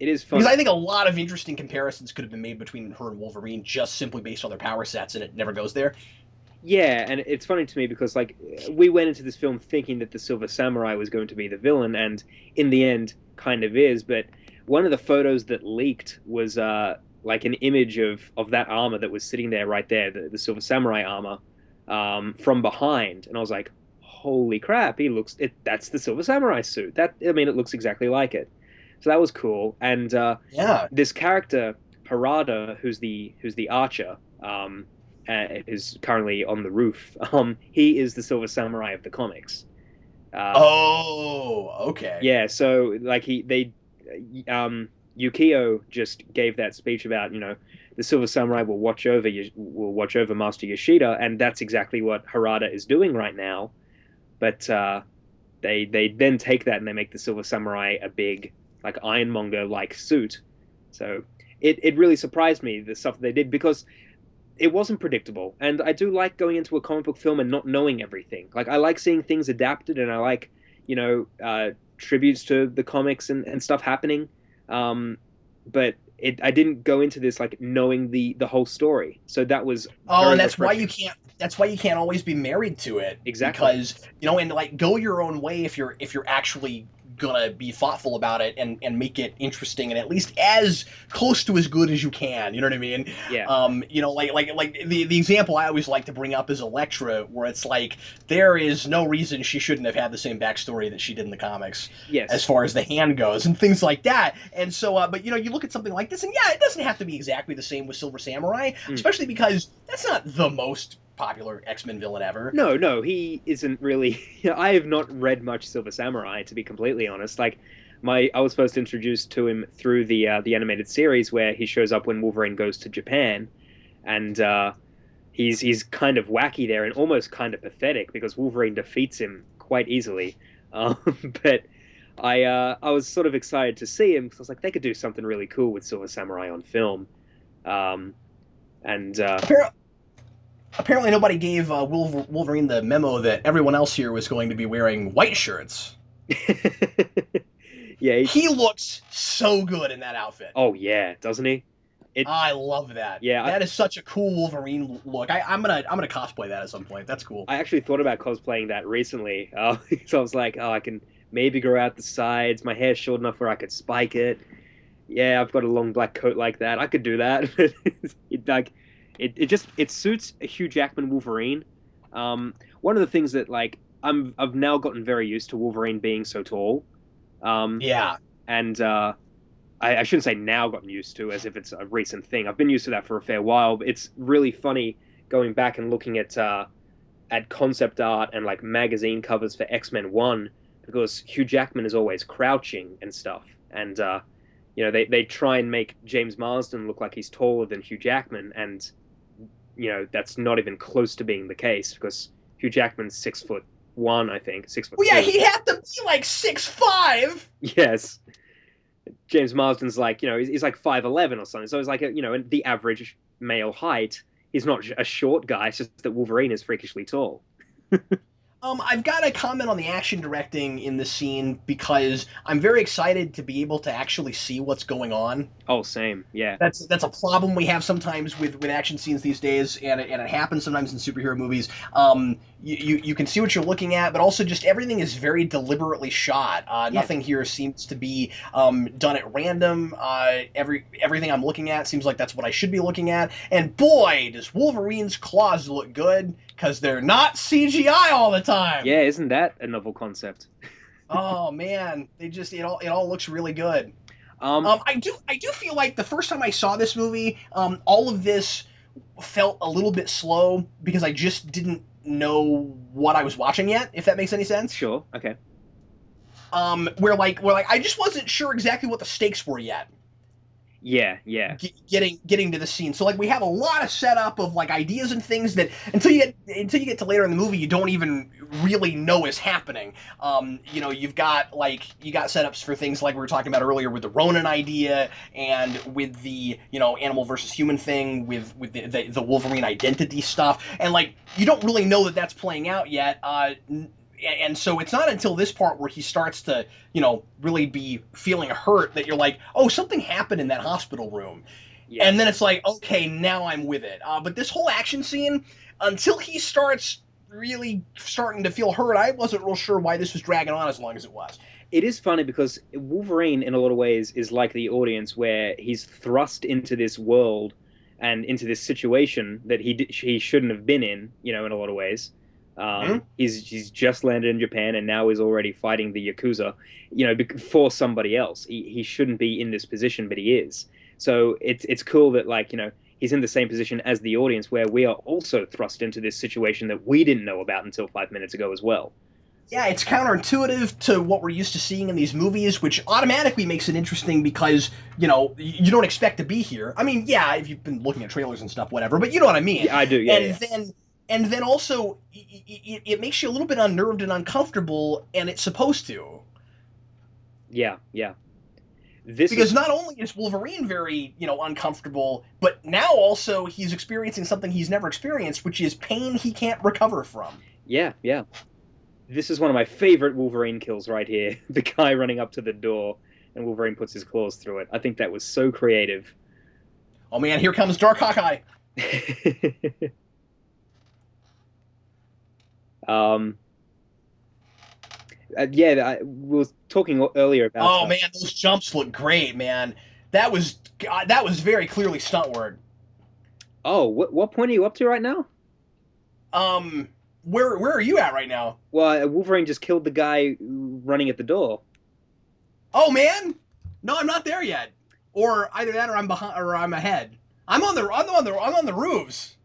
it is because fun. I think a lot of interesting comparisons could have been made between her and Wolverine just simply based on their power sets, and it never goes there. Yeah, and it's funny to me because like we went into this film thinking that the Silver Samurai was going to be the villain, and in the end, kind of is. But one of the photos that leaked was like an image of that armor that was sitting there right there, the Silver Samurai armor, from behind, and I was like, holy crap, he looks it. That's the Silver Samurai suit. That I mean, it looks exactly like it. So that was cool. And Yeah. this character Harada, who's the archer, is currently on the roof. He is the Silver Samurai of the comics. Uh, Oh, okay. yeah, so like Yukio just gave that speech about the Silver Samurai will watch over Master Yoshida, and that's exactly what Harada is doing right now. But they then take that and they make the Silver Samurai a big like Ironmonger like suit. So it really surprised me the stuff they did because it wasn't predictable. And I do like going into a comic book film and not knowing everything. Like I like seeing things adapted, and I like tributes to the comics and stuff happening. But I didn't go into this like knowing the whole story, so that was Oh, very and that's why refreshing. you can't. That's why you can't always be married to it Exactly. because and like go your own way if you're actually gonna be thoughtful about it and make it interesting and at least as close to as good as you can. You know what I mean? Yeah. Like the example I always like to bring up is Elektra, where it's like there is no reason she shouldn't have had the same backstory that she did in the comics as Yes. far as the hand goes and things like that. And so, but you look at something like this, and yeah, it doesn't have to be exactly the same with Silver Samurai, Mm. especially because that's not the most popular X-Men villain ever. No, no, he isn't really. I have not read much Silver Samurai, to be completely honest. Like, I was first introduced to him through the animated series where he shows up when Wolverine goes to Japan, and he's kind of wacky there and almost kind of pathetic because Wolverine defeats him quite easily. Um, but I was sort of excited to see him because I was like, they could do something really cool with Silver Samurai on film. Um, and Apparently, apparently nobody gave Wolverine the memo that everyone else here was going to be wearing white shirts. yeah, He looks so good in that outfit. oh yeah, doesn't he? It I love that. yeah, That is such a cool Wolverine look. I'm gonna cosplay that at some point. That's cool. I actually thought about cosplaying that recently. So I was like, oh, I can maybe grow out the sides. My hair's short enough where I could spike it. Yeah, I've got a long black coat like that. I could do that. It suits a Hugh Jackman Wolverine. One of the things that like I've now gotten very used to Wolverine being so tall. Um, Yeah. and I shouldn't say now gotten used to as if it's a recent thing. I've been used to that for a fair while. But it's really funny going back and looking at concept art and like magazine covers for X-Men 1 because Hugh Jackman is always crouching and stuff. And they try and make James Marsden look like he's taller than Hugh Jackman, and that's not even close to being the case because Hugh Jackman's 6'1", I think, six foot Well, yeah, two. he had to be like 6'5". Yes, James Marsden's like he's like 5'11" or something, so he's like the average male height. He's not a short guy. It's just that Wolverine is freakishly tall. I've got to comment on the action directing in this scene because I'm very excited to be able to actually see what's going on. Oh, same. Yeah. That's a problem we have sometimes with action scenes these days, and it happens sometimes in superhero movies. You can see what you're looking at, but also just everything is very deliberately shot. Yeah. Nothing here seems to be done at random. Everything I'm looking at seems like that's what I should be looking at. And boy, does Wolverine's claws look good because they're not CGI all the time. Yeah, isn't that a novel concept? Oh man, it all looks really good. Um, I do feel like the first time I saw this movie, all of this felt a little bit slow because I just didn't know what I was watching yet, if that makes any sense. Sure. Okay. Where I just wasn't sure exactly what the stakes were yet. Yeah. Yeah. Getting to the scene. So like we have a lot of setup of like ideas and things that until you get to later in the movie you don't even really know is happening. You got setups for things like we were talking about earlier with the Ronin idea and with the animal versus human thing with the Wolverine identity stuff, and like you don't really know that that's playing out yet. And so it's not until this part where he starts to really be feeling hurt that you're like, oh, something happened in that hospital room. Yeah. And then it's like, okay, now I'm with it. But this whole action scene, until he starts really starting to feel hurt, I wasn't real sure why this was dragging on as long as it was. It is funny because Wolverine, in a lot of ways, is like the audience, where he's thrust into this world and into this situation that he shouldn't have been in. In a lot of ways, Hmm. he's just landed in Japan and now is already fighting the Yakuza. For somebody else, he shouldn't be in this position, but he is. So it's cool that, like, he's in the same position as the audience, where we are also thrust into this situation that we didn't know about until 5 minutes ago as well. Yeah, it's counterintuitive to what we're used to seeing in these movies, which automatically makes it interesting because, you don't expect to be here. I mean, yeah, if you've been looking at trailers and stuff, whatever, but you know what I mean. Yeah, I do. Yeah, And yeah, then also, it makes you a little bit unnerved and uncomfortable, and it's supposed to. yeah, yeah. This is Because not only is Wolverine very, uncomfortable, but now also he's experiencing something he's never experienced, which is pain he can't recover from. Yeah, yeah. This is one of my favorite Wolverine kills right here. The guy running up to the door and Wolverine puts his claws through it. I think that was so creative. Oh man, here comes Dark Hawkeye. um, yeah, we were talking earlier about. Oh man, those jumps look great, man. That was very clearly stunt work. Oh, what point are you up to right now? Um, where are you at right now? Well, Wolverine just killed the guy running at the door. Oh man, no, I'm not there yet. Or either that, or I'm behind, or I'm ahead. I'm on the roofs.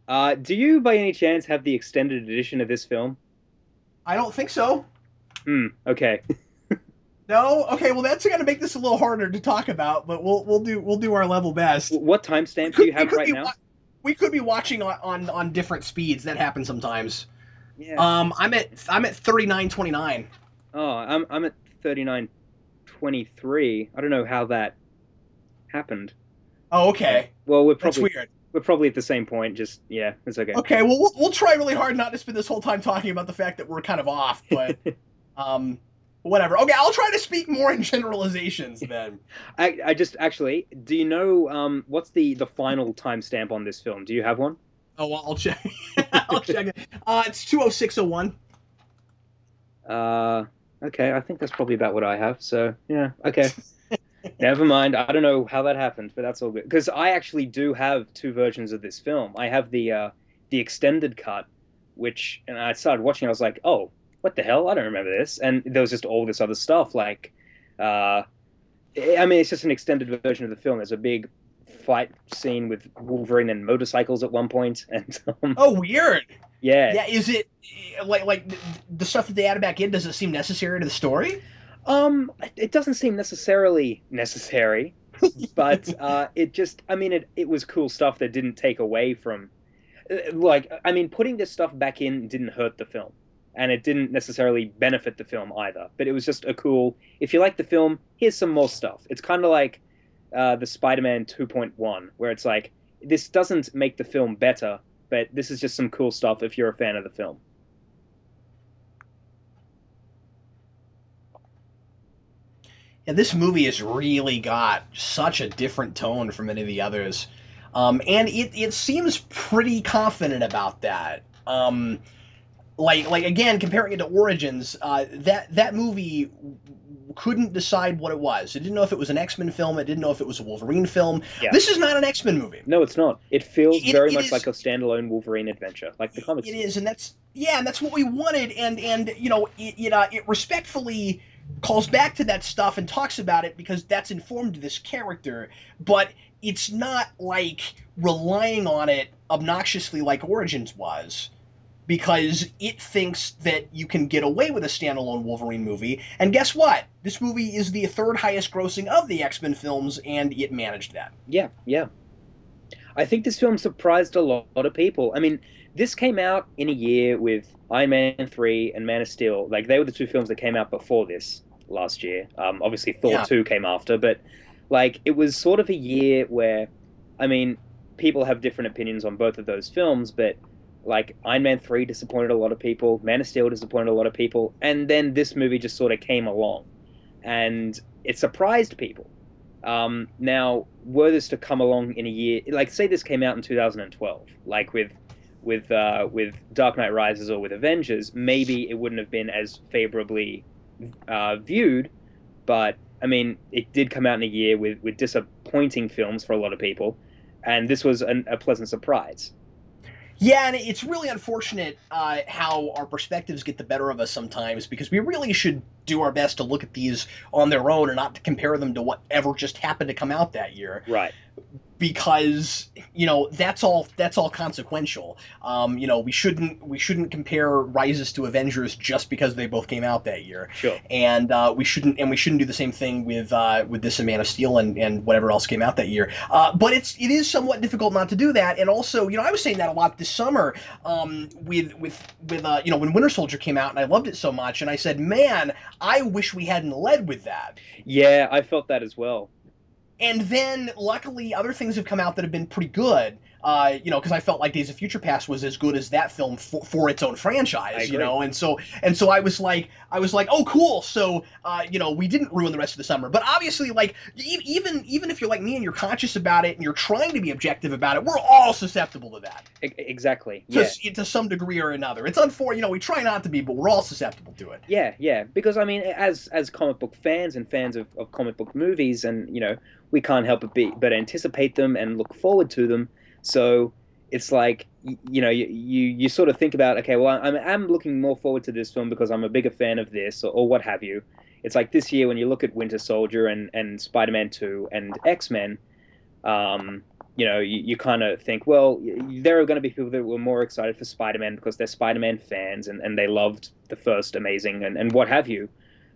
Do you, by any chance, have the extended edition of this film? I don't think so. Hmm. Okay. No. Okay. Well, that's gonna make this a little harder to talk about, but we'll do our level best. What timestamp do you We have could right be now? we could be watching on different speeds. That happens sometimes. Yeah. I'm at 39:29. Oh, I'm at 39:23. I don't know how that happened. Oh, Yeah. okay. Well, That's weird. we're probably at the same point. Just yeah, it's okay. Okay, well, we'll try really hard not to spend this whole time talking about the fact that we're kind of off, but um, whatever. Okay, I'll try to speak more in generalizations then. I just actually, do you know what's the final timestamp on this film? Do you have one? Oh, well, I'll check. I'll check it. It's 2:06:01. Uh, okay, I think that's probably about what I have. So yeah, okay. Never mind. I don't know how that happened, but that's all good. Because I actually do have two versions of this film. I have the extended cut, which, and I started watching. I was like, oh, what the hell? I don't remember this. And there was just all this other stuff. Like, uh, I mean, it's just an extended version of the film. There's a big fight scene with Wolverine and motorcycles at one point, and Oh, weird. yeah. Yeah, is it like the stuff that they added back in? Does it seem necessary to the story? It doesn't seem necessarily necessary, but it just, I mean, it was cool stuff that didn't take away from, like, I mean, putting this stuff back in didn't hurt the film, and it didn't necessarily benefit the film either. But it was just a cool, if you like the film, here's some more stuff. It's kind of like the Spider-Man 2.1, where it's like, this doesn't make the film better, but this is just some cool stuff if you're a fan of the film. Yeah, this movie has really got such a different tone from any of the others, and it seems pretty confident about that. Like again, comparing it to Origins, that movie couldn't decide what it was. It didn't know if it was an X-Men film. It didn't know if it was a Wolverine film. Yeah. This is not an X-Men movie. No, it's not. It feels very It much like is a standalone Wolverine adventure, like the comics it do. is, and that's what we wanted. And it respectfully calls back to that stuff and talks about it because that's informed this character. But it's not like relying on it obnoxiously like Origins was. because it thinks that you can get away with a standalone Wolverine movie. And guess what? This movie is the third highest grossing of the X-Men films, and it managed that. Yeah, yeah. I think this film surprised a lot of people. I mean, this came out in a year with Iron Man 3 and Man of Steel. Like, they were the two films that came out before this last year. Obviously, Thor Yeah. 2 came after, but like, it was sort of a year where, I mean, people have different opinions on both of those films, but like, Iron Man 3 disappointed a lot of people, Man of Steel disappointed a lot of people, and then this movie just sort of came along and it surprised people. Now, were this to come along in a year, like say this came out in 2012, like with Dark Knight Rises or with Avengers, maybe it wouldn't have been as favorably viewed. But I mean, it did come out in a year with disappointing films for a lot of people, and this was a pleasant surprise. Yeah, and it's really unfortunate how our perspectives get the better of us sometimes, because we really should do our best to look at these on their own and not to compare them to whatever just happened to come out that year, Right. because that's all consequential. We shouldn't compare Rises to Avengers just because they both came out that year, Sure. and we shouldn't do the same thing with this and Man of Steel and whatever else came out that year. But it is somewhat difficult not to do that, and also I was saying that a lot this summer, with when Winter Soldier came out, and I loved it so much, and I said, man, I wish we hadn't led with that. Yeah, I felt that as well. And then, luckily, other things have come out that have been pretty good. Because I felt like Days of Future Past was as good as that film for its own I franchise. agree. And so I was like, oh, cool. So, we didn't ruin the rest of the summer. But obviously, like, even if you're like me and you're conscious about it and you're trying to be objective about it, we're all susceptible to that Exactly. Yeah. to some degree or another. It's unfortunate. We try not to be, but we're all susceptible to it. Yeah, yeah. Because I mean, as comic book fans and fans of comic book movies, and we can't help but anticipate them and look forward to them. So it's like you sort of think about, okay, well, I'm looking more forward to this film because I'm a bigger fan of this, or what have you. It's like this year when you look at Winter Soldier and Spider-Man 2 and X-Men, you kind of think, well, there are going to be people that were more excited for Spider-Man because they're Spider-Man fans and they loved the first Amazing and what have you.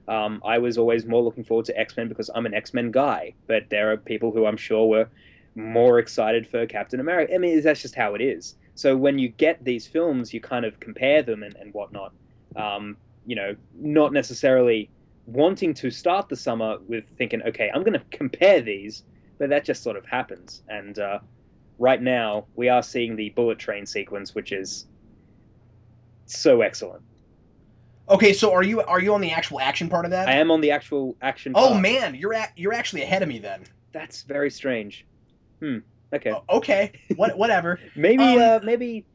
I was always more looking forward to X-Men because I'm an X-Men guy, but there are people who I'm sure were more excited for Captain America. I mean, that's just how it is. So when you get these films, you kind of compare them and whatnot. Not necessarily wanting to start the summer with thinking, okay, I'm going to compare these, but that just sort of happens. And right now, we are seeing the bullet train sequence, which is so excellent. Okay, so are you on the actual action part of I that? am on the actual action Oh part. man, you're actually ahead of me then. That's very strange. Hmm. Okay. Okay, whatever. Maybe, Um, maybe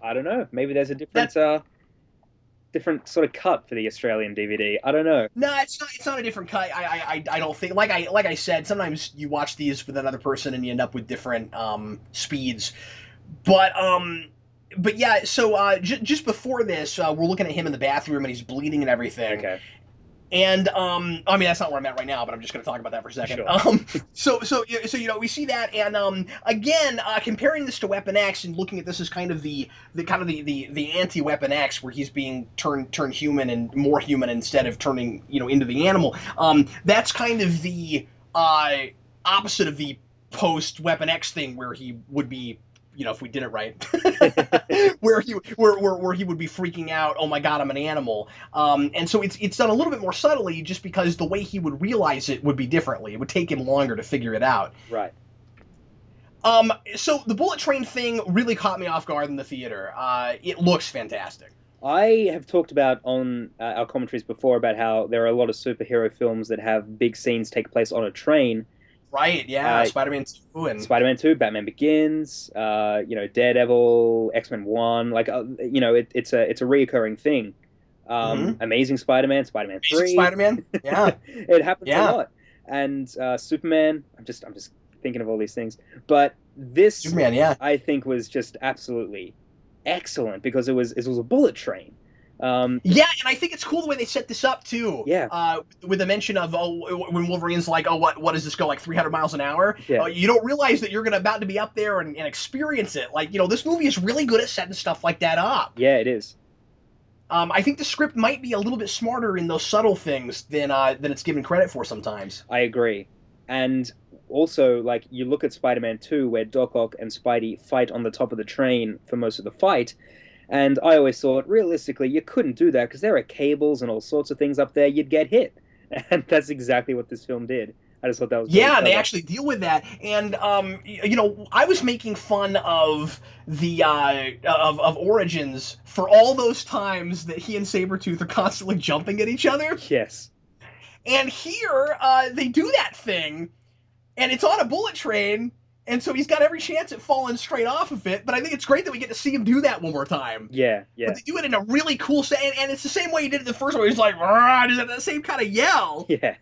I don't know. Maybe there's a that different sort of cut for the Australian DVD. I don't know. No, it's not a different cut. I don't think, like I said, sometimes you watch these with another person and you end up with different speeds. But yeah. So just before this, we're looking at him in the bathroom and he's bleeding and everything. Okay, And I mean that's not where I'm at right now, but I'm just going to talk about that for a second. sure. So we see that, and again, comparing this to Weapon X and looking at this as kind of the anti Weapon X, where he's being turned human and more human instead of turning into the animal. That's kind of the opposite of the post Weapon X thing, where he would be, if we did it right, where he would be freaking out. Oh my God, I'm an animal. And so it's done a little bit more subtly, just because the way he would realize it would be differently. It would take him longer to figure it out. Right. So the bullet train thing really caught me off guard in the theater. It looks fantastic. I have talked about on our commentaries before about how there are a lot of superhero films that have big scenes take place on a train. Right? Yeah, Uh, Spider-Man 2 and Spider-Man 2, Batman Begins, Daredevil, X-Men 1, like it's a reoccurring thing. Mhm. Amazing Spider-Man, Spider-Man Amazing 3. Spider-Man. Yeah, It happens a yeah. lot. And Superman, I'm just thinking of all these things. But this Superman. Yeah. I think was just absolutely excellent because it was a bullet train. Yeah, and I think it's cool the way they set this up too. Yeah, With the mention of when Wolverine's like, oh, what does this go like 300 miles an hour? yeah, You don't realize that you're gonna about to be up there and experience it. Like this movie is really good at setting stuff like that up. yeah, it is. I think the script might be a little bit smarter in those subtle things than it's given credit for sometimes. I agree. And also, like, you look at Spider-Man 2, where Doc Ock and Spidey fight on the top of the train for most of the fight, and I always thought, realistically, you couldn't do that because there are cables and all sorts of things up there. You'd get hit. And that's exactly what this film did. I just thought that was really Yeah, and they clever. actually deal with that. And I was making fun of the of Origins for all those times that he and Sabretooth are constantly jumping at each other. Yes. And here, they do that thing, and it's on a bullet train, and so he's got every chance at falling straight off of it. But I think it's great that we get to see him do that one more time. Yeah, But yeah, they do it in a really cool set, and it's the same way he did it the first one. He's like, "Rah," just that same kind of yell. yeah,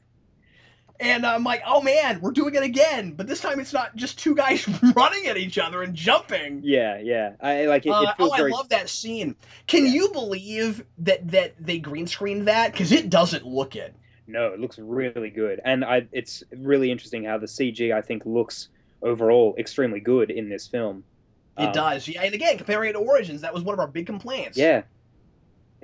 And I'm like, oh man, we're doing it again. But this time it's not just two guys running at each other and jumping. yeah, yeah. I like it. It feels I very, love that scene. Can yeah. you believe that they green screened that? Because it doesn't look it. No, it looks really good, and it's really interesting how the CG I think looks overall extremely good in this film. It Um, does. Yeah, and again, comparing it to Origins, that was one of our big complaints. yeah,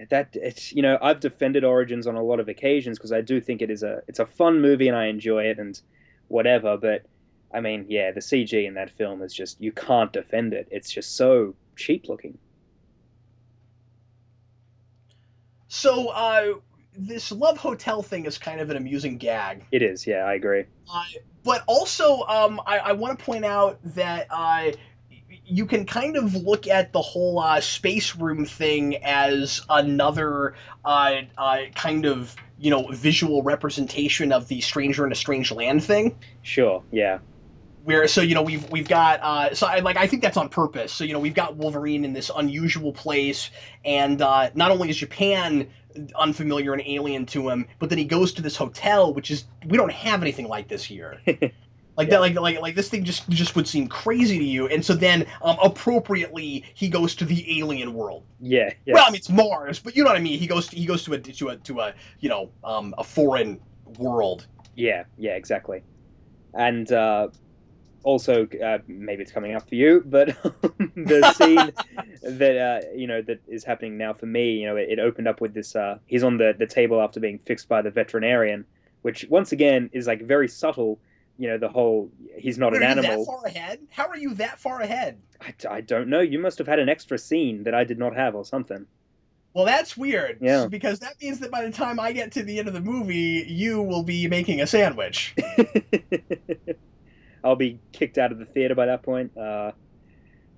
that it's I've defended Origins on a lot of occasions because I do think it's a fun movie and I enjoy it and whatever. But I mean, yeah, the CG in that film is just you can't defend it. It's just so cheap looking. So, this Love Hotel thing is kind of an amusing gag. It is, yeah, I agree. Uh, but also, I want to point out that you can kind of look at the whole space room thing as another kind of visual representation of the stranger in a strange land thing. Sure, yeah, Where so we've got I think that's on purpose. So we've got Wolverine in this unusual place, and not only is Japan unfamiliar and alien to him, but then he goes to this hotel, which is we don't have anything like this here. Like yeah, that, like this thing just would seem crazy to you, and so then appropriately he goes to the alien world. yeah, Well, I mean yes, it's Mars, but you know what I mean. He goes to a a foreign world. yeah, yeah, exactly. And also maybe it's coming up for you, but the scene that that is happening now for me, it opened up with this. He's on the table after being fixed by the veterinarian, which once again is like very subtle. The whole he's not Wait, an are you that animal. far ahead? How are you that far ahead? I don't know. You must have had an extra scene that I did not have or something. Well, that's weird Yeah. because that means that by the time I get to the end of the movie, you will be making a sandwich. I'll be kicked out of the theater by that point.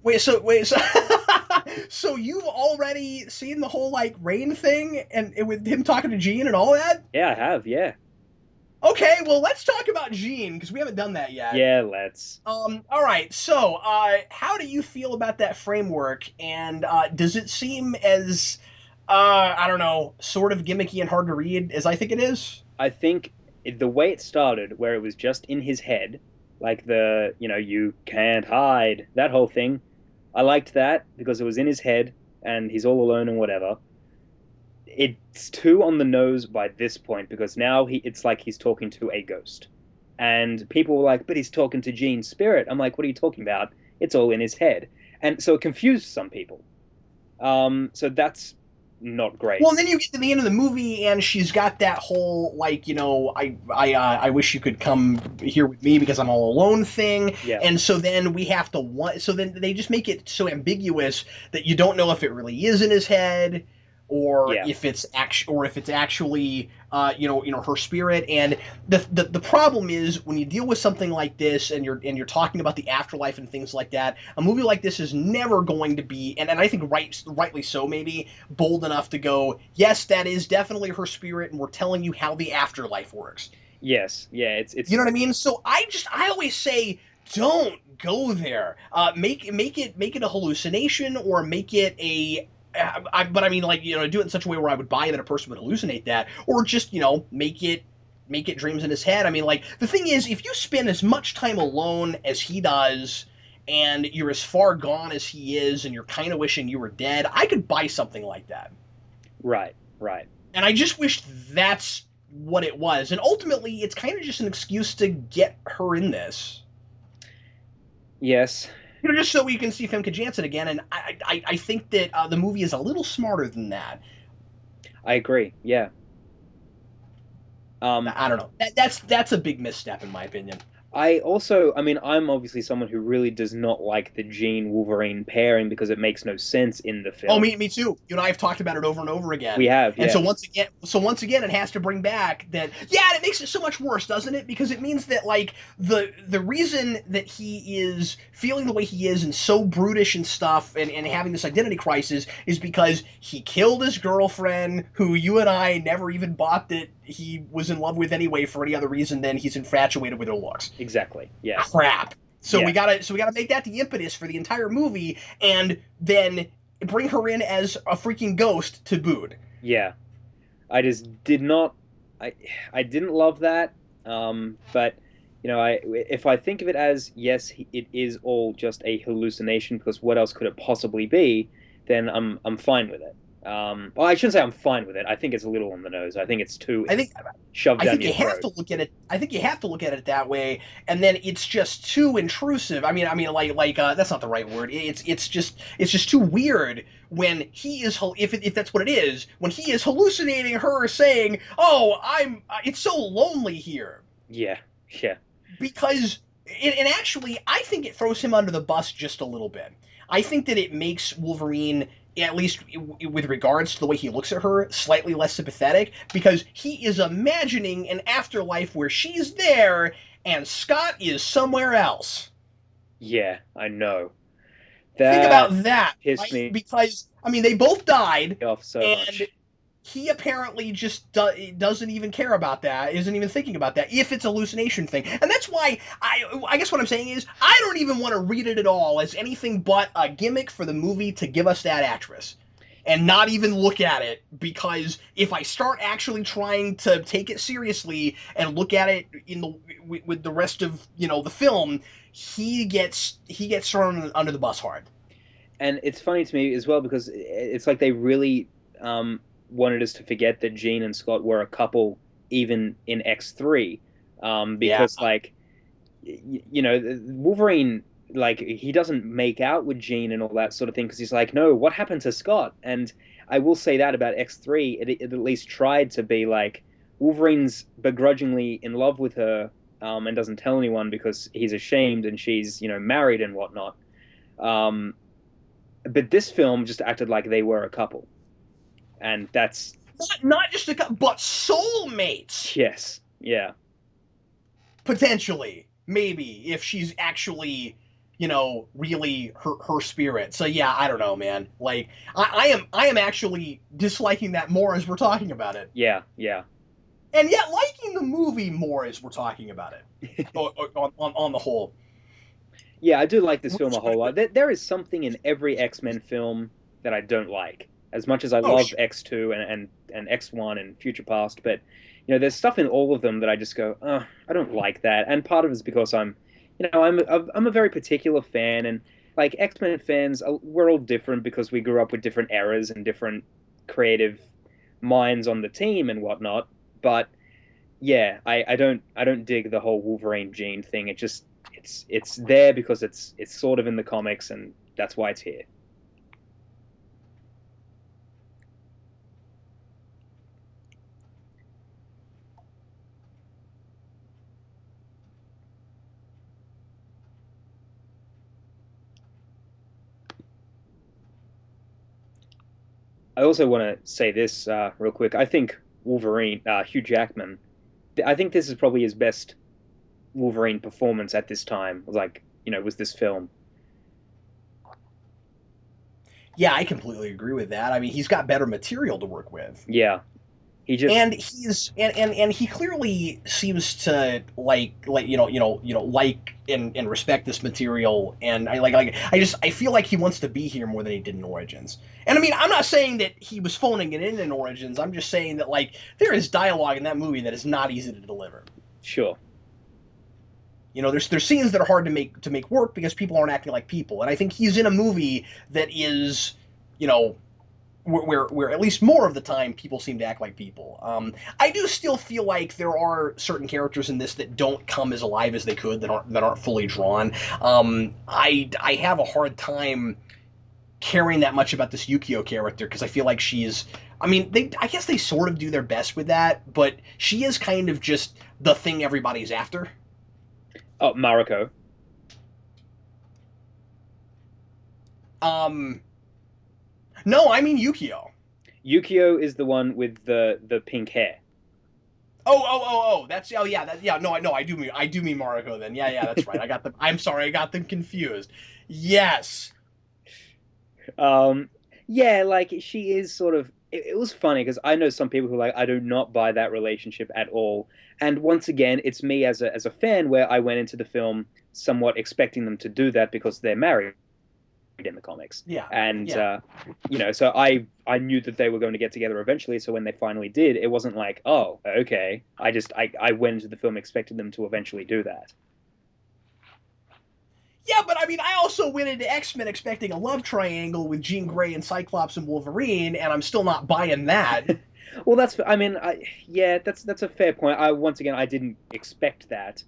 Wait, so so you've already seen the whole like rain thing and with him talking to Jean and all that? Yeah, I have. Yeah. Okay, well let's talk about Jean because we haven't done that yet. Yeah, let's. All right. So, how do you feel about that framework, and does it seem as, I don't know, sort of gimmicky and hard to read as I think it is? I think the way it started, where it was just in his head, like you can't hide, that whole thing, I liked that because it was in his head and he's all alone and whatever. It's too on the nose by this point because now it's like he's talking to a ghost. And people were like, but he's talking to Jean's spirit. I'm like, what are you talking about? It's all in his head. And so it confused some people. So that's not great. Well, and then you get to the end of the movie, and she's got that whole like, I wish you could come here with me because I'm all alone thing, Yeah. and so then we have to want. So then they just make it so ambiguous that you don't know if it really is in his head, or Yeah. if it's actually, her spirit. And the problem is when you deal with something like this, and you're talking about the afterlife and things like that. A movie like this is never going to be, and I think rightly so, maybe bold enough to go, yes, that is definitely her spirit, and we're telling you how the afterlife works. Yes. Yeah. It's You know what I mean? So I always say, don't go there. Make it a hallucination, or make it a. But I mean, like, do it in such a way where I would buy that a person would hallucinate that, or just make it dreams in his head. I mean, like, the thing is, if you spend as much time alone as he does, and you're as far gone as he is, and you're kind of wishing you were dead, I could buy something like that. Right, right. And I just wish that's what it was. And ultimately, it's kind of just an excuse to get her in this. Yes, Just so we can see Femke Janssen again. And I think that the movie is a little smarter than that. I agree. Yeah. Um, I don't know. That's a big misstep in my opinion. I also, I mean, I'm obviously someone who really does not like the Jean Wolverine pairing because it makes no sense in the Oh, film. me too. You and I have talked about it over and over We again. have, And yeah, once again, it has to bring back that. Yeah, and it makes it so much worse, doesn't it? Because it means that like the reason that he is feeling the way he is and so brutish and stuff and having this identity crisis is because he killed his girlfriend, who you and I never even bought that he was in love with anyway for any other reason than he's infatuated with her looks. exactly. Yeah, Crap. yeah, So we gotta make that the impetus for the entire movie, and then bring her in as a freaking ghost to boot. yeah. I just did not, I, I didn't love that. But if I think of it as yes, it is all just a hallucination because what else could it possibly be? Then I'm fine with it. Well, I shouldn't say I'm fine with it. I think it's a little on the nose. I think it's too I think shoved I down think your you have throat. to look at it. I think you have to look at it that way, and then it's just too intrusive. That's not the right word. It's just too weird when he is if that's what it is when he is hallucinating her saying, "Oh, it's so lonely here." Yeah, yeah, Because and actually I think it throws him under the bus just a little bit. I think that it makes Wolverine, at least with regards to the way he looks at her, slightly less sympathetic because he is imagining an afterlife where she's there and Scott is somewhere else. yeah. I know Think that about that, pissed right? me Because I mean they both died, off so and much. he apparently just doesn't even care about that, isn't even thinking about that, if it's a hallucination thing. And that's why I guess what I'm saying is I don't even want to read it at all as anything but a gimmick for the movie to give us that actress. And not even look at it, because if I start actually trying to take it seriously and look at it in the with the rest of the film, he gets thrown under the bus hard. And it's funny to me as well because it's like they really wanted us to forget that Jean and Scott were a couple even in X3, Yeah. because like Wolverine, like he doesn't make out with Jean and all that sort of thing because he's like, no, what happened to Scott? And I will say that about X3, it at least tried to be like Wolverine's begrudgingly in love with her, and doesn't tell anyone because he's ashamed and she's married and whatnot. Um, but this film just acted like they were a couple, and that's Not just a couple, but soulmates. yes, yeah, Potentially, maybe, if she's actually really her spirit. So yeah, I don't know, man. Like I am actually disliking that more as we're talking about it, yeah, yeah, and yet liking the movie more as we're talking about it. On the whole. yeah. I do like this film a whole lot. There is something in every X-Men film that I don't like, as much as I Oh love sure. X2 and X1 and Future Past. But there's stuff in all of them that I just go, oh, I don't like that. And part of it is because I'm a very particular fan, and like X-Men fans, we're all different because we grew up with different eras and different creative minds on the team and whatnot. But yeah, I don't dig the whole Wolverine gene thing. It's there because it's sort of in the comics, and that's why it's here. I also want to say this real quick. I think Wolverine, Hugh Jackman, I think this is probably his best Wolverine performance at this time. Like, was this film? Yeah, I completely agree with that. I mean, he's got better material to work with. Yeah, he just And and he clearly seems to like and respect this material, and I feel like he wants to be here more than he did in Origins. And I mean, I'm not saying that he was phoning it in Origins. I'm just saying that like there is dialogue in that movie that is not easy to deliver. sure. There's scenes that are hard to make work because people aren't acting like people, and I think he's in a movie that is, you know where at least more of the time people seem to act like people. I do still feel like there are certain characters in this that don't come as alive as they could, that aren't fully drawn. I have a hard time caring that much about this Yukio character because I feel like she's. I mean, I guess they sort of do their best with that, but she is kind of just the thing everybody's after. Oh, Mariko. Um, no, I mean Yukio. Yukio is the one with the pink hair. Oh. That's yeah. No. I do mean Mariko. Then yeah. That's right. I got them. I'm sorry. I got them confused. Yes. Um, yeah, like she is sort of. It was funny because I know some people who are like I do not buy that relationship at all. And once again, it's me as a fan where I went into the film somewhat expecting them to do that because they're married in the comics, Yeah. and Yeah. so I knew that they were going to get together eventually. So when they finally did, it wasn't like, oh, okay. I went into the film expecting them to eventually do that. Yeah, but I mean, I also went into X-Men expecting a love triangle with Jean Grey and Cyclops and Wolverine, and I'm still not buying that. Well, I mean, yeah, that's a fair point. Once again, I didn't expect that.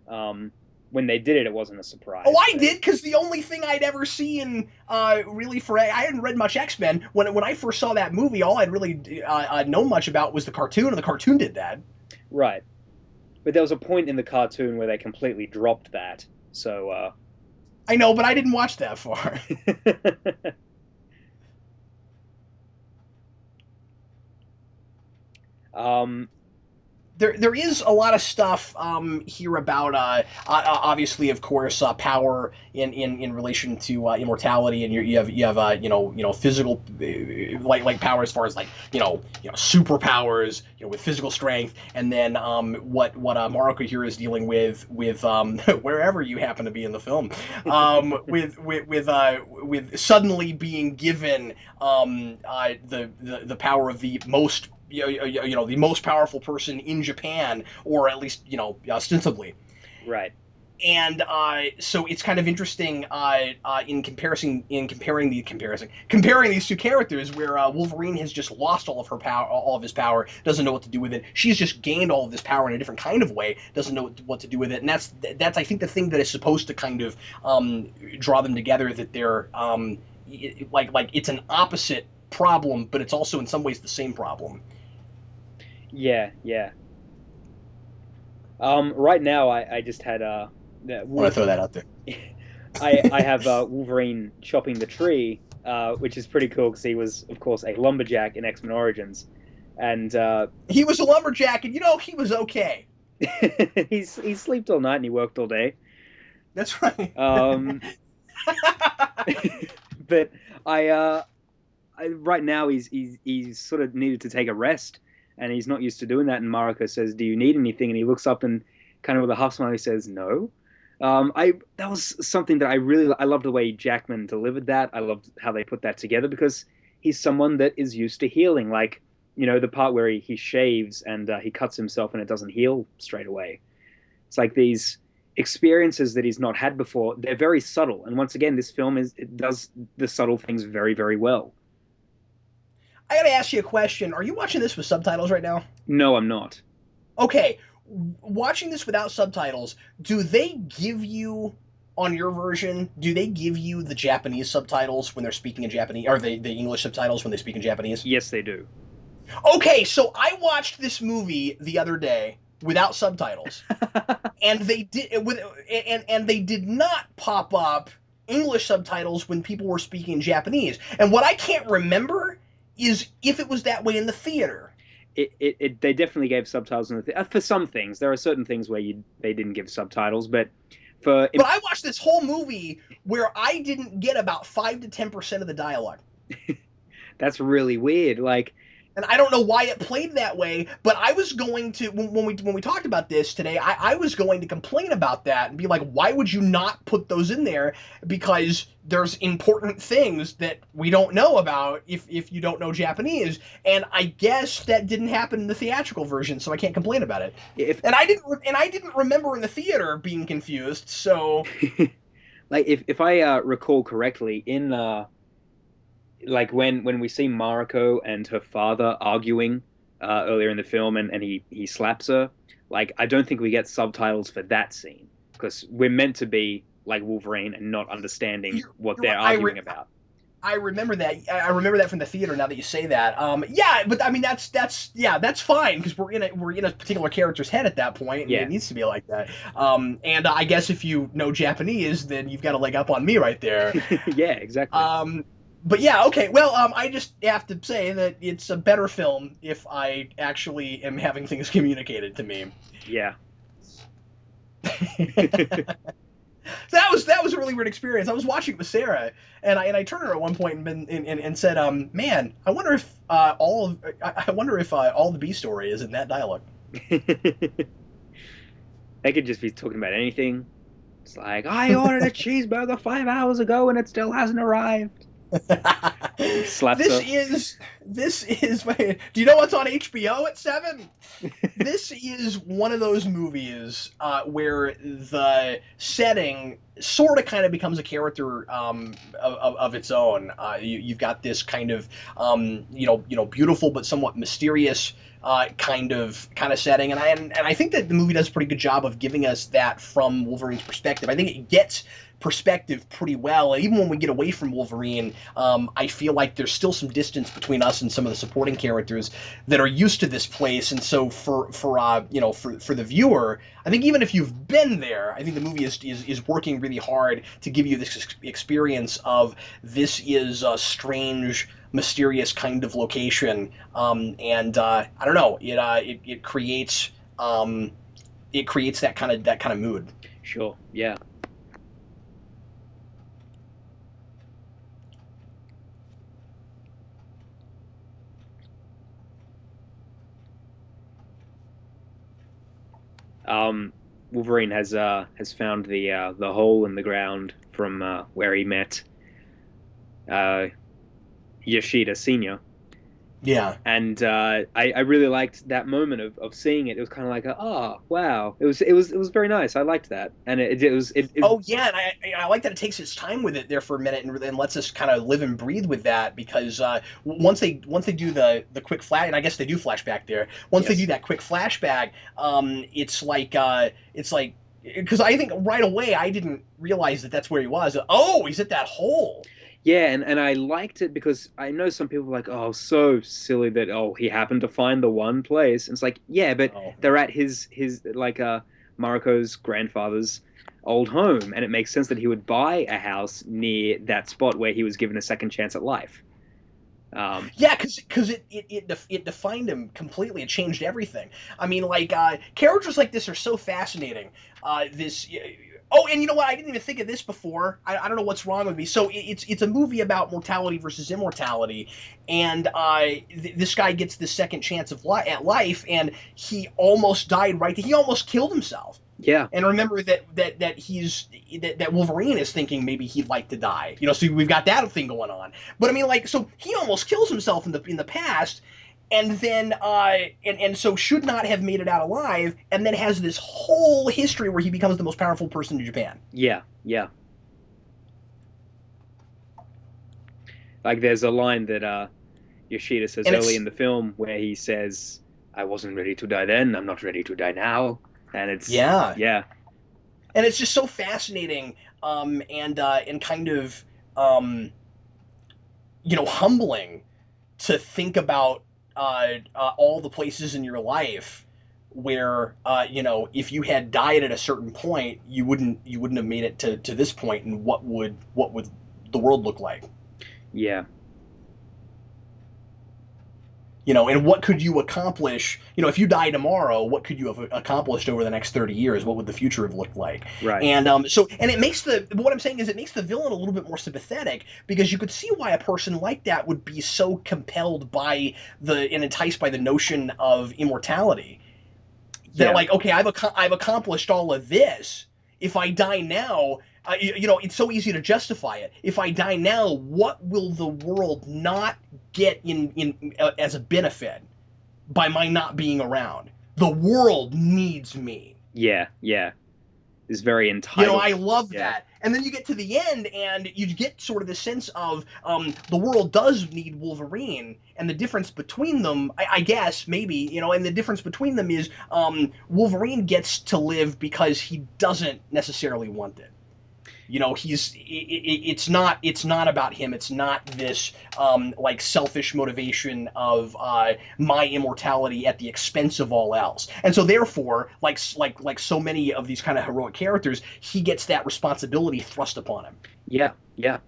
Um, when they did it, it wasn't a Oh, surprise, I but did, because the only thing I'd ever seen, really I hadn't read much X-Men. When I first saw that movie, all I'd really known much about was the cartoon, and the cartoon did that. right. But there was a point in the cartoon where they completely dropped that. So, I know, but I didn't watch that far. um, There is a lot of stuff here about obviously, of course, power in relation to immortality, and you have physical like power as far as like superpowers, with physical strength, and then what Mariko here is dealing with wherever you happen to be in the film, with suddenly being given the power of the most the most powerful person in Japan, or at least ostensibly. right. And so it's kind of interesting comparing these two characters, where Wolverine has just lost all of her power, all of his power, doesn't know what to do with it. She's just gained all of this power in a different kind of way, doesn't know what to do with it, and that's I think the thing that is supposed to kind of draw them together. That they're like it's an opposite problem, but it's also in some ways the same problem. Yeah, yeah. Right now, I just had I want to throw that out there. I have Wolverine chopping the tree, which is pretty cool because he was, of course, a lumberjack in X-Men Origins, and He was a lumberjack, and he was okay. he slept all night and he worked all day. That's right. Um, but right now he's sort of needed to take a rest, and he's not used to doing that. And Mariko says, "Do you need anything?" And he looks up and kind of with a half smile, he says, "No." I That was something that I loved the way Jackman delivered that. I loved how they put that together because he's someone that is used to healing. Like the part where he shaves and he cuts himself and it doesn't heal straight away. It's like these experiences that he's not had before. They're very subtle, and once again, this film it does the subtle things very very well. I gotta ask you a question. Are you watching this with subtitles right now? No, I'm not. Okay, watching this without subtitles, do they give you on your version? Do they give you the Japanese subtitles when they're speaking in Japanese, or the English subtitles when they speak in Japanese? Yes, they do. Okay, so I watched this movie the other day without subtitles, and they did not pop up English subtitles when people were speaking Japanese. And what I can't remember is if it was that way in the theater. They definitely gave subtitles for some things. There are certain things where they didn't give subtitles, but for But I watched this whole movie where I didn't get about 5 to 10% of the dialogue. that's really weird. Like, And I don't know why it played that way, but I was going to when we talked about this today, I was going to complain about that and be like, why would you not put those in there? Because there's important things that we don't know about if you don't know Japanese, and I guess that didn't happen in the theatrical version, so I can't complain about it. if And I didn't remember in the theater being confused, so like if I recall correctly, like when we see Mariko and her father arguing earlier in the film, and he slaps her. Like, I don't think we get subtitles for that scene because we're meant to be like Wolverine and not understanding what You're they're right. arguing about. I remember that. I remember that from the theater. Now that you say that, yeah, but I mean that's fine because we're in a particular character's head at that point, and it Yeah, needs to be like that. And I guess if you know Japanese, then you've got a leg up on me right there. yeah, exactly. Um, but yeah, okay. Well, I just have to say that it's a better film if I actually am having things communicated to me. Yeah. So that was a really weird experience. I was watching with Sarah, and I turned to her at one point and said, "Man, I wonder if I wonder if all the B story is in that dialogue." They could just be talking about anything. It's like, I ordered a cheeseburger 5 hours ago and it still hasn't arrived. And he slaps this her. is this is. Do you know what's on HBO at 7? This is one of those movies where the setting sort of kind of becomes a character of its own. You've got this kind of beautiful but somewhat mysterious kind of setting, and I think that the movie does a pretty good job of giving us that from Wolverine's perspective. I think it gets perspective pretty well. Even when we get away from Wolverine, I feel like there's still some distance between us and some of the supporting characters that are used to this place. And so for the viewer, I think even if you've been there, I think the movie is working really hard to give you this experience of this is a strange, mysterious kind of location. And I don't know, it creates that kind of mood. Sure, yeah. Um, Wolverine has found the hole in the ground from where he met uh, Yoshida Senior, Yeah. and I really liked that moment of seeing it. It was kind of like, oh wow, it was very nice. I liked that, and it Oh yeah, and I like that it takes its time with it there for a minute and lets us kind of live and breathe with that because once they do the quick flash, and I guess they do flashback there. Once they do yes. that quick flashback, it's like because I think right away I didn't realize that that's where he was. Oh, he's at that hole. Yeah, and I liked it because I know some people are like, oh, so silly that he happened to find the one place. And it's like, yeah, but Oh. they're at his like Mariko's grandfather's old home, and it makes sense that he would buy a house near that spot where he was given a second chance at life. Um, Yeah, because it defined him completely. It changed everything. I mean, like characters like this are so fascinating. This. Oh, and you know what? I didn't even think of this before. I don't know what's wrong with me. So it's a movie about mortality versus immortality, and this guy gets the second chance at life, and he almost died. Right, he almost killed himself. yeah, And remember that Wolverine is thinking maybe he'd like to die. So we've got that thing going on. But I mean, like, so he almost kills himself in the past, and then and so should not have made it out alive, and then has this whole history where he becomes the most powerful person in Japan. yeah, yeah. Like there's a line that Yoshida says And early in it's the film where he says, "I wasn't ready to die then. I'm not ready to die now." And it's yeah, yeah, and it's just so fascinating, and kind of um, humbling to think about all the places in your life where if you had died at a certain point, you wouldn't have made it to this point, and what would the world look like? yeah, And what could you accomplish? If you die tomorrow, what could you have accomplished over the next 30 years? What would the future have looked like? right. And it makes what I'm saying is it makes the villain a little bit more sympathetic because you could see why a person like that would be so compelled by and enticed by the notion of immortality. That, Yeah, like, okay, I've accomplished all of this. If I die now, it's so easy to justify it. If I die now, what will the world not get in as a benefit by my not being around? The world needs me. yeah, yeah. Is very entitled. I love Yeah, that. And then you get to the end, and you get sort of the sense of the world does need Wolverine, and the difference between them, I guess, maybe, and the difference between them is Wolverine gets to live because he doesn't necessarily want it. It's not about him. It's not this like selfish motivation of my immortality at the expense of all else. And so therefore, like so many of these kind of heroic characters, he gets that responsibility thrust upon him. Yeah, yeah.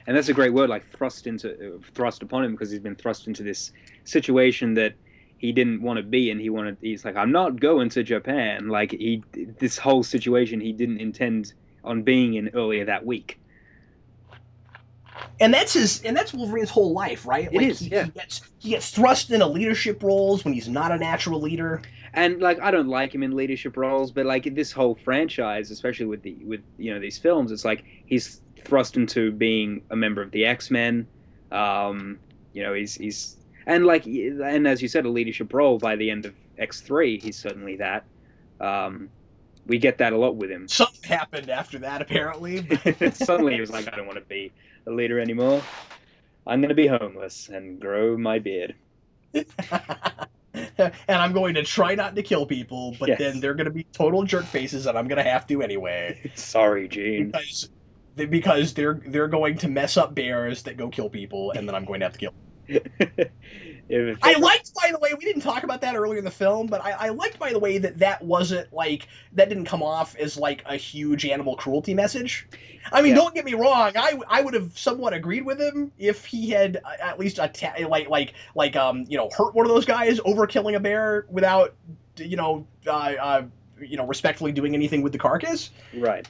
And that's a great word, like thrust upon him, because he's been thrust into this situation that he didn't want to be in. He's like, I'm not going to Japan. Like this whole situation he didn't intend on being in earlier that week. And that's Wolverine's whole life, right? It Like is, he, yeah. he gets he gets thrust into leadership roles when he's not a natural leader. And like I don't like him in leadership roles, but like this whole franchise, especially with these films, it's like he's thrust into being a member of the X-Men. He's and as you said, a leadership role by the end of X3, he's certainly that. Um, we get that a lot with him. Something happened after that, apparently. Suddenly he was like, I don't want to be a leader anymore. I'm going to be homeless and grow my beard. And I'm going to try not to kill people, but then Yes. they're going to be total jerk faces, and I'm going to have to anyway Sorry, Gene. because they're going to mess up bears that go kill people, and then I'm going to have to kill them. If I liked, by the way, we didn't talk about that earlier in the film, but I liked, by the way, that wasn't like that didn't come off as like a huge animal cruelty message. I mean, Yeah. don't get me wrong, I would have somewhat agreed with him if he had at least hurt one of those guys over killing a bear without respectfully doing anything with the carcass. Right.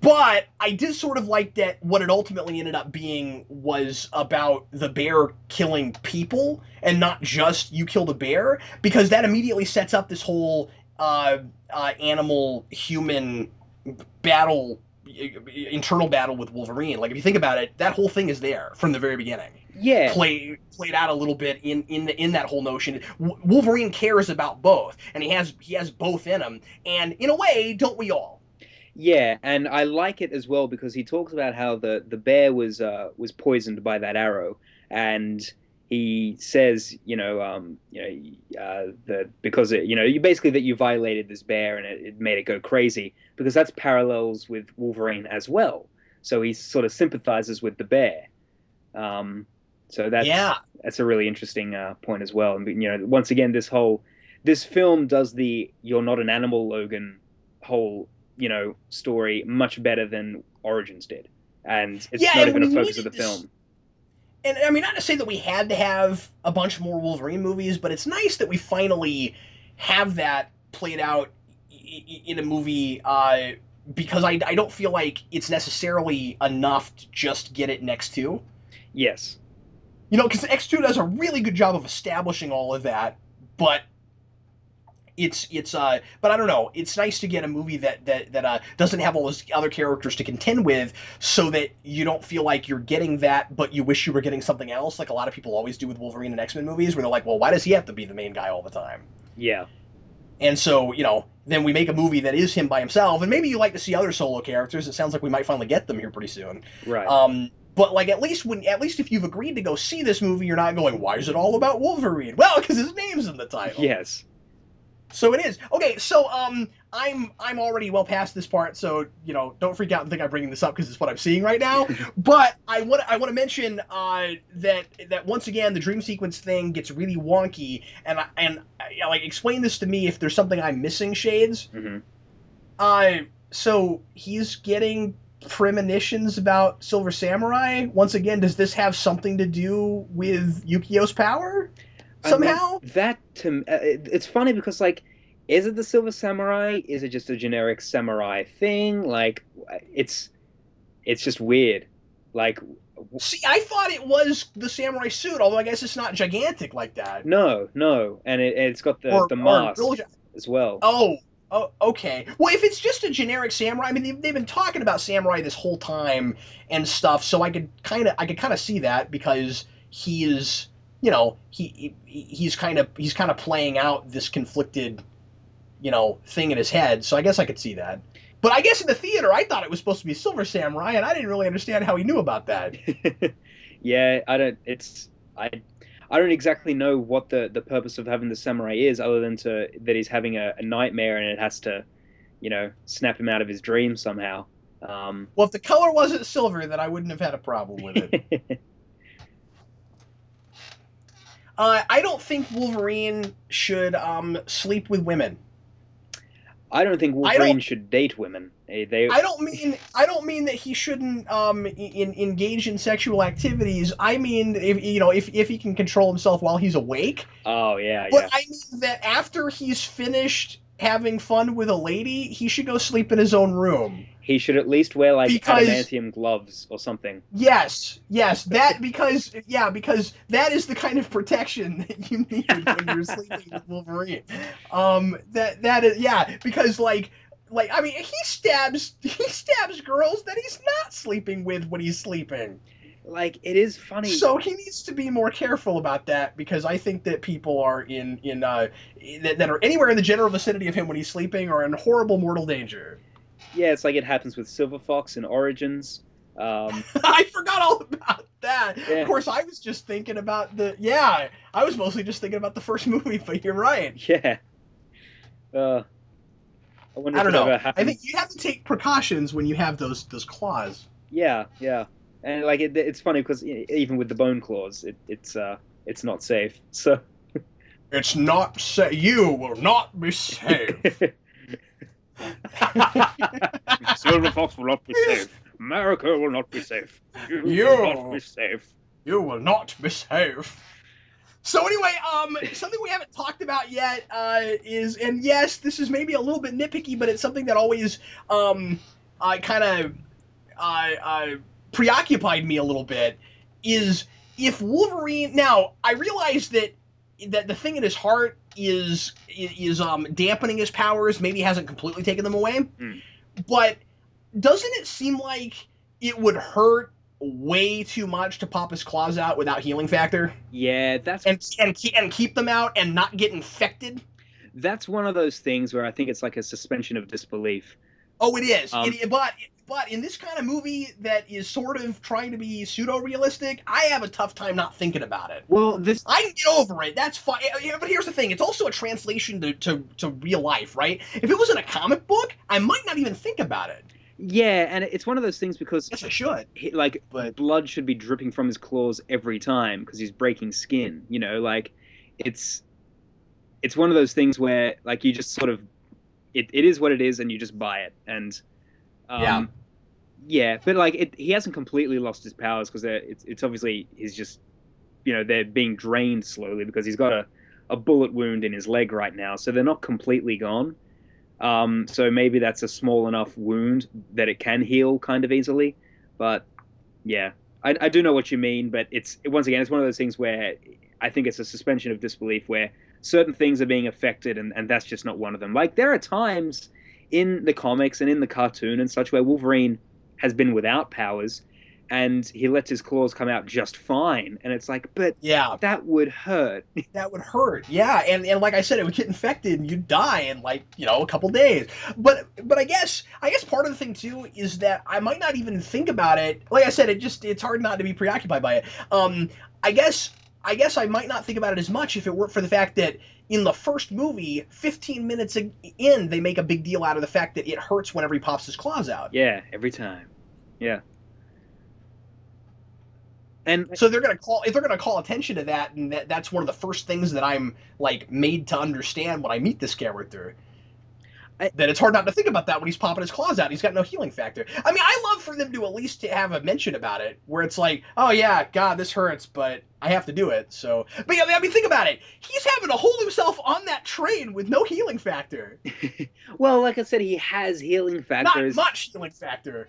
But I did sort of like that what it ultimately ended up being was about the bear killing people and not just you killed a bear, because that immediately sets up this whole animal human battle, internal battle with Wolverine. Like if you think about it, that whole thing is there from the very beginning. Yeah. Played out a little bit in that whole notion. Wolverine cares about both, and he has both in him, and in a way, don't we all? Yeah, and I like it as well because he talks about how the bear was poisoned by that arrow, and he says, that because you basically that you violated this bear and it made it go crazy because that's parallels with Wolverine as well. So he sort of sympathizes with the bear. Um, so Yeah. that's a really interesting point as well. And once again, this film does the "you're not an animal, Logan" whole story much better than Origins did, and it's Yeah, not and even a we focus of needed the this. film. And I mean, not to say that we had to have a bunch more Wolverine movies, but it's nice that we finally have that played out in a movie. Because I don't feel like it's necessarily enough to just get it next to. Yes, Because X2 does a really good job of establishing all of that, but but I don't know. It's nice to get a movie that doesn't have all those other characters to contend with, so that you don't feel like you're getting that, but you wish you were getting something else, like a lot of people always do with Wolverine and X-Men movies, where they're like, well, why does he have to be the main guy all the time? yeah, And so, then we make a movie that is him by himself, and maybe you like to see other solo characters. It sounds like we might finally get them here pretty soon. right. But like at least if you've agreed to go see this movie, you're not going, why is it all about Wolverine? Well, because his name's in the title. Yes, So it is. Okay, so I'm already well past this part, so don't freak out and think I'm bringing this up because it's what I'm seeing right now. But I want to mention that once again the dream sequence thing gets really wonky, and like explain this to me if there's something I'm missing, Shades. hmm So he's getting premonitions about Silver Samurai. Once again, does this have something to do with Yukio's power I mean somehow? that to it's funny because like, is it the Silver Samurai? Is it just a generic samurai thing? Like, it's just weird. Like, See, I thought it was the samurai suit, although I guess it's not gigantic like that. no, no, and it's got the Or mask as well. oh, oh, okay. Well, if it's just a generic samurai, I mean, they've been talking about samurai this whole time and stuff, so I could kind of see that because he is, he's kind of playing out this conflicted, thing in his head. So I guess I could see that. But I guess in the theater, I thought it was supposed to be Silver Samurai, and I didn't really understand how he knew about that. Yeah, I don't. I don't exactly know what the purpose of having the samurai is, other than to that he's having a nightmare and it has to, snap him out of his dream somehow. Um, Well, if the color wasn't silver, then I wouldn't have had a problem with it. I don't think Wolverine should sleep with women. I don't think I don't Wolverine should date women. They, I don't mean that he shouldn't engage in sexual activities. I mean if he can control himself while he's awake. oh yeah, But yeah. I mean that after he's finished having fun with a lady, he should go sleep in his own room. He should at least wear like Because adamantium gloves or something. yes, because that is the kind of protection that you need when you're sleeping with Wolverine. That is because I mean he stabs girls that he's not sleeping with when he's sleeping. Like it is funny. So he needs to be more careful about that because I think that people are that are anywhere in the general vicinity of him when he's sleeping are in horrible mortal danger. Yeah, it's like it happens with Silver Fox in Origins. Um, I forgot all about that. Of yeah, course, I was just thinking about I was mostly just thinking about the first movie, but you're right. yeah. Uh, I wonder I if don't it know. ever I think happens. you have to take precautions when you have those claws. Yeah, yeah. And like it's funny because even with the bone claws, it's not safe. So It's not safe. You will not be safe. Silver Fox will not be safe. America will not be safe. You will not be you safe. you will not be safe. So anyway, something we haven't talked about yet is, and yes, this is maybe a little bit nitpicky, but it's something that always kind of preoccupied me a little bit. Is if Wolverine now, I realize that the thing in his heart is dampening his powers, maybe hasn't completely taken them away, Hmm. but doesn't it seem like it would hurt way too much to pop his claws out without healing factor? Yeah, And keep them out and not get infected. that's one of those things where I think it's like a suspension of disbelief. Oh, it is. Um, But in this kind of movie that is sort of trying to be pseudo realistic, I have a tough time not thinking about it. well, this I can get over it. That's fine. But here's the thing: it's also a translation to real life, right? If it was in a comic book, I might not even think about it. Yeah, and it's one of those things because Yes, I should. like But blood should be dripping from his claws every time because he's breaking skin. Like it's it's one of those things where like you just sort of it is what it is and you just buy it. And yeah, um yeah, but like he hasn't completely lost his powers because it's obviously he's just they're being drained slowly because he's got a bullet wound in his leg right now, so they're not completely gone. So maybe that's a small enough wound that it can heal kind of easily. But yeah, I do know what you mean. But it's once again, it's one of those things where I think it's a suspension of disbelief where certain things are being affected, and that's just not one of them. Like there are times in the comics and in the cartoon and such where Wolverine has been without powers and he lets his claws come out just fine. And it's like, but yeah. that would hurt. That would hurt. Yeah, and like I said, it would get infected and you'd die in like, a couple days. But I guess part of the thing too is that I might not even think about it. Like I said, it's hard not to be preoccupied by it. I guess I might not think about it as much if it weren't for the fact that in the first movie, 15 minutes in, they make a big deal out of the fact that it hurts whenever he pops his claws out. Yeah, every time. Yeah. And So they're gonna call if they're gonna call attention to that, and that's one of the first things that I'm like made to understand when I meet this character. I, That it's hard not to think about that when he's popping his claws out. He's got no healing factor. I mean, I love for them to at least have a mention about it, where it's like, oh yeah, God, this hurts, but I have to do it. So, but yeah, I mean, think about it. He's having to hold himself on that train with no healing factor, well, like I said, he has healing not factors. much healing factor.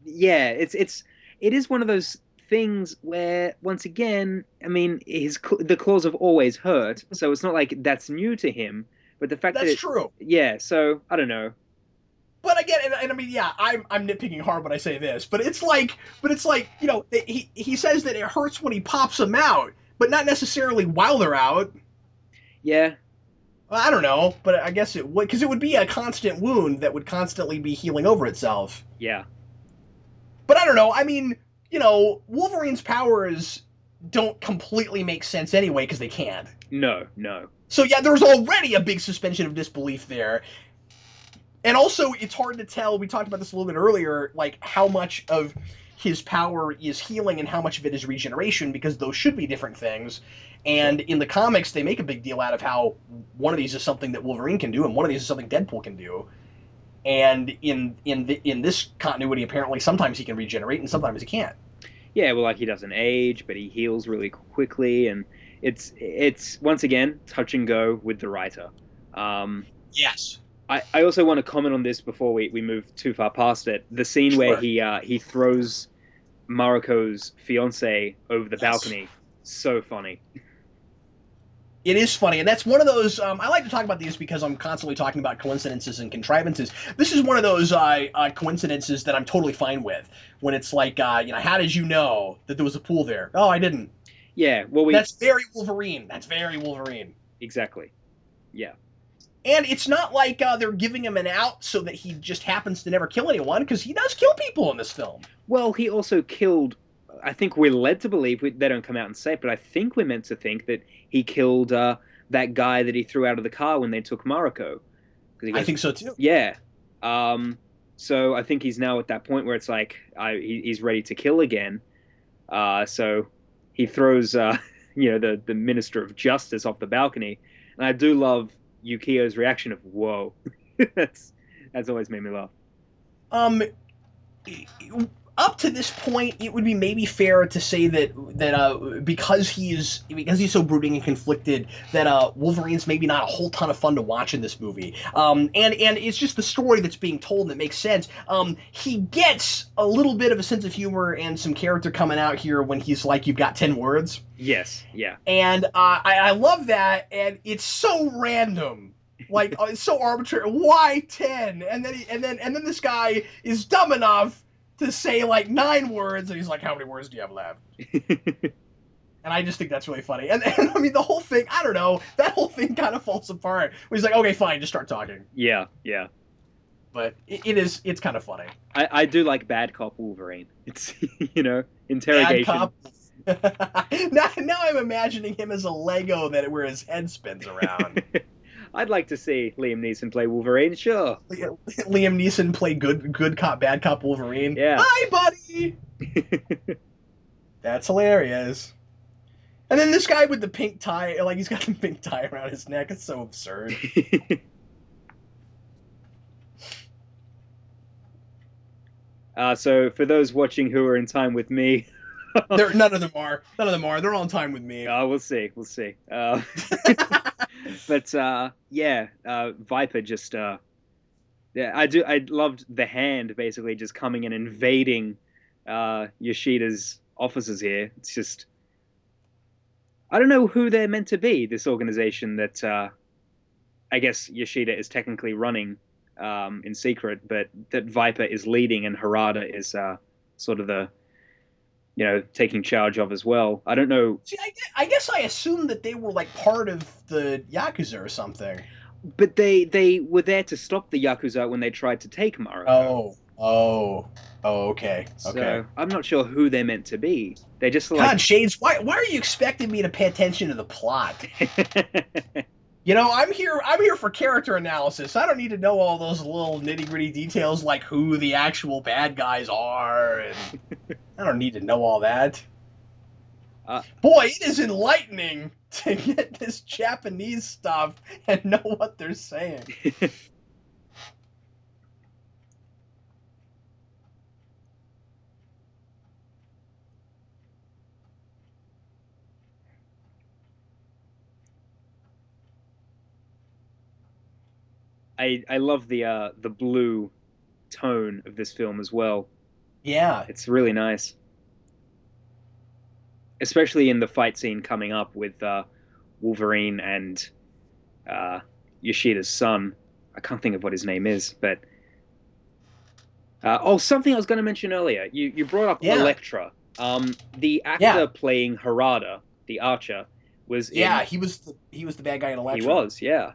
Yeah, it is one of those things where once again, I mean, the claws have always hurt, so it's not like that's new to him. But the fact that That's true. yeah, so I don't know. But again, and I mean, yeah, I'm nitpicking hard when I say this, but it's like he says that it hurts when he pops them out, but not necessarily while they're out. Yeah, I don't know, but I guess it would, because it would be a constant wound that would constantly be healing over itself. Yeah. But I don't know. I mean, Wolverine's powers don't completely make sense anyway because they can't. No, no. So yeah, there's already a big suspension of disbelief there. And also, it's hard to tell. We talked about this a little bit earlier, like how much of his power is healing and how much of it is regeneration, because those should be different things. And in the comics, they make a big deal out of how one of these is something that Wolverine can do, and one of these is something Deadpool can do. And in this continuity, apparently, sometimes he can regenerate and sometimes he can't. Yeah, well, like he doesn't age, but he heals really quickly, and it's once again touch and go with the writer. Um, Yes. I also want to comment on this before we move too far past it. The scene where Sure. he throws Mariko's fiance over the Yes. balcony, so funny. It is funny, and that's one of those. I like to talk about these because I'm constantly talking about coincidences and contrivances. This is one of those coincidences that I'm totally fine with. When it's like, how did you know that there was a pool there? Oh, I didn't. Yeah, well, we That's very Wolverine. That's very Wolverine. exactly. Yeah. And it's not like they're giving him an out so that he just happens to never kill anyone, because he does kill people in this film. Well, he also killed. I think we're led to believe they don't come out and say it, but I think we're meant to think that he killed that guy that he threw out of the car when they took Mariko. Because he I goes, think so too. yeah. So I think he's now at that point where it's like he's ready to kill again. So he throws, the Minister of Justice off the balcony, and I do love Yukio's reaction of "Whoa." that's that's always made me laugh. Um, Up to this point, it would be maybe fair to say that because he's so brooding and conflicted, that Wolverine's maybe not a whole ton of fun to watch in this movie. And it's just the story that's being told that makes sense. He gets a little bit of a sense of humor and some character coming out here when he's like, "You've got 10 words," Yes, yeah. and I love that, and it's so random. Like it's so arbitrary. Why 10? And then this guy is dumb enough to say like 9 words, and he's like, "How many words do you have left?" And I just think that's really funny. And I mean, the whole thing, I don't know, that whole thing kind of falls apart. Where he's like, "Okay, fine, just start talking." Yeah, yeah. But it's kind of funny. I do like bad cop Wolverine. It's Bad interrogation. cop. Now I'm imagining him as a Lego where his head spins around. I'd like to see Liam Neeson play Wolverine. Sure. Liam Neeson play good cop, bad cop Wolverine. Yeah. Hi, buddy. That's hilarious. And then this guy with the pink tie, like he's got the pink tie around his neck. It's so absurd. So for those watching who are in time with me, None of them are. None of them are. They're all in time with me. we'll see. We'll see. But yeah, Viper just yeah, I loved the hand basically just coming and invading Yoshida's offices here. It's just I don't know who they're meant to be. This organization that I guess Yoshida is technically running in secret, but that Viper is leading and Harada is sort of the taking charge of as well. I don't know. See, I guess I assumed that they were like part of the Yakuza or something. But they were there to stop the Yakuza when they tried to take Mariko. Oh, okay. So I'm not sure who they're meant to be. They're just like God, Shades, why are you expecting me to pay attention to the plot? I'm here for character analysis. I don't need to know all those little nitty-gritty details like who the actual bad guys are, and I don't need to know all that. Boy, it is enlightening to get this Japanese stuff and know what they're saying. I love the blue tone of this film as well. Yeah. It's really nice, especially in the fight scene coming up with Wolverine and uh, Yoshida's son. I can't think of what his name is, but something I was going to mention earlier. You brought up Yeah. Elektra. The actor Yeah. playing Harada, the archer, was Yeah, in. he was the bad guy in Elektra. He was, yeah.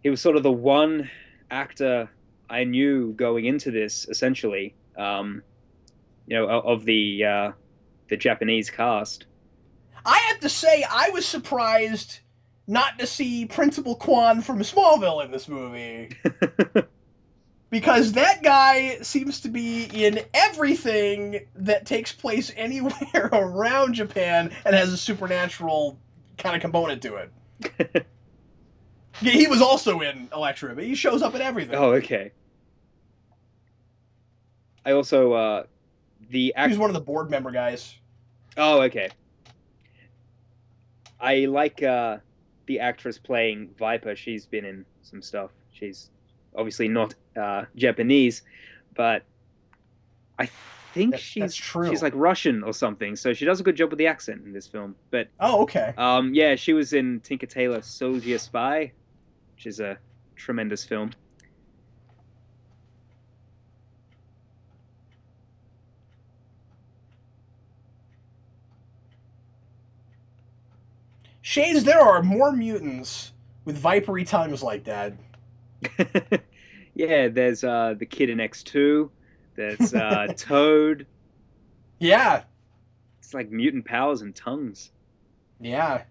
he was sort of the one actor I knew going into this, essentially, of the Japanese cast. I have to say, I was surprised not to see Principal Quan from Smallville in this movie. Because that guy seems to be in everything that takes place anywhere around Japan and has a supernatural kind of component to it. Yeah, he was also in Elektra, but he shows up in everything. Oh, okay. I also the He was act. one of the board member guys. Oh, okay. I like the actress playing Viper. She's been in some stuff. She's obviously not Japanese, but I think That's she's true. like Russian or something. So she does a good job with the accent in this film. But Oh, okay. yeah, she was in Tinker Tailor Soldier Spy, which is a tremendous film. Shades, there are more mutants with vipery tongues like that. Yeah, there's the kid in X2. There's Toad. Yeah, It's like mutant powers and tongues. yeah.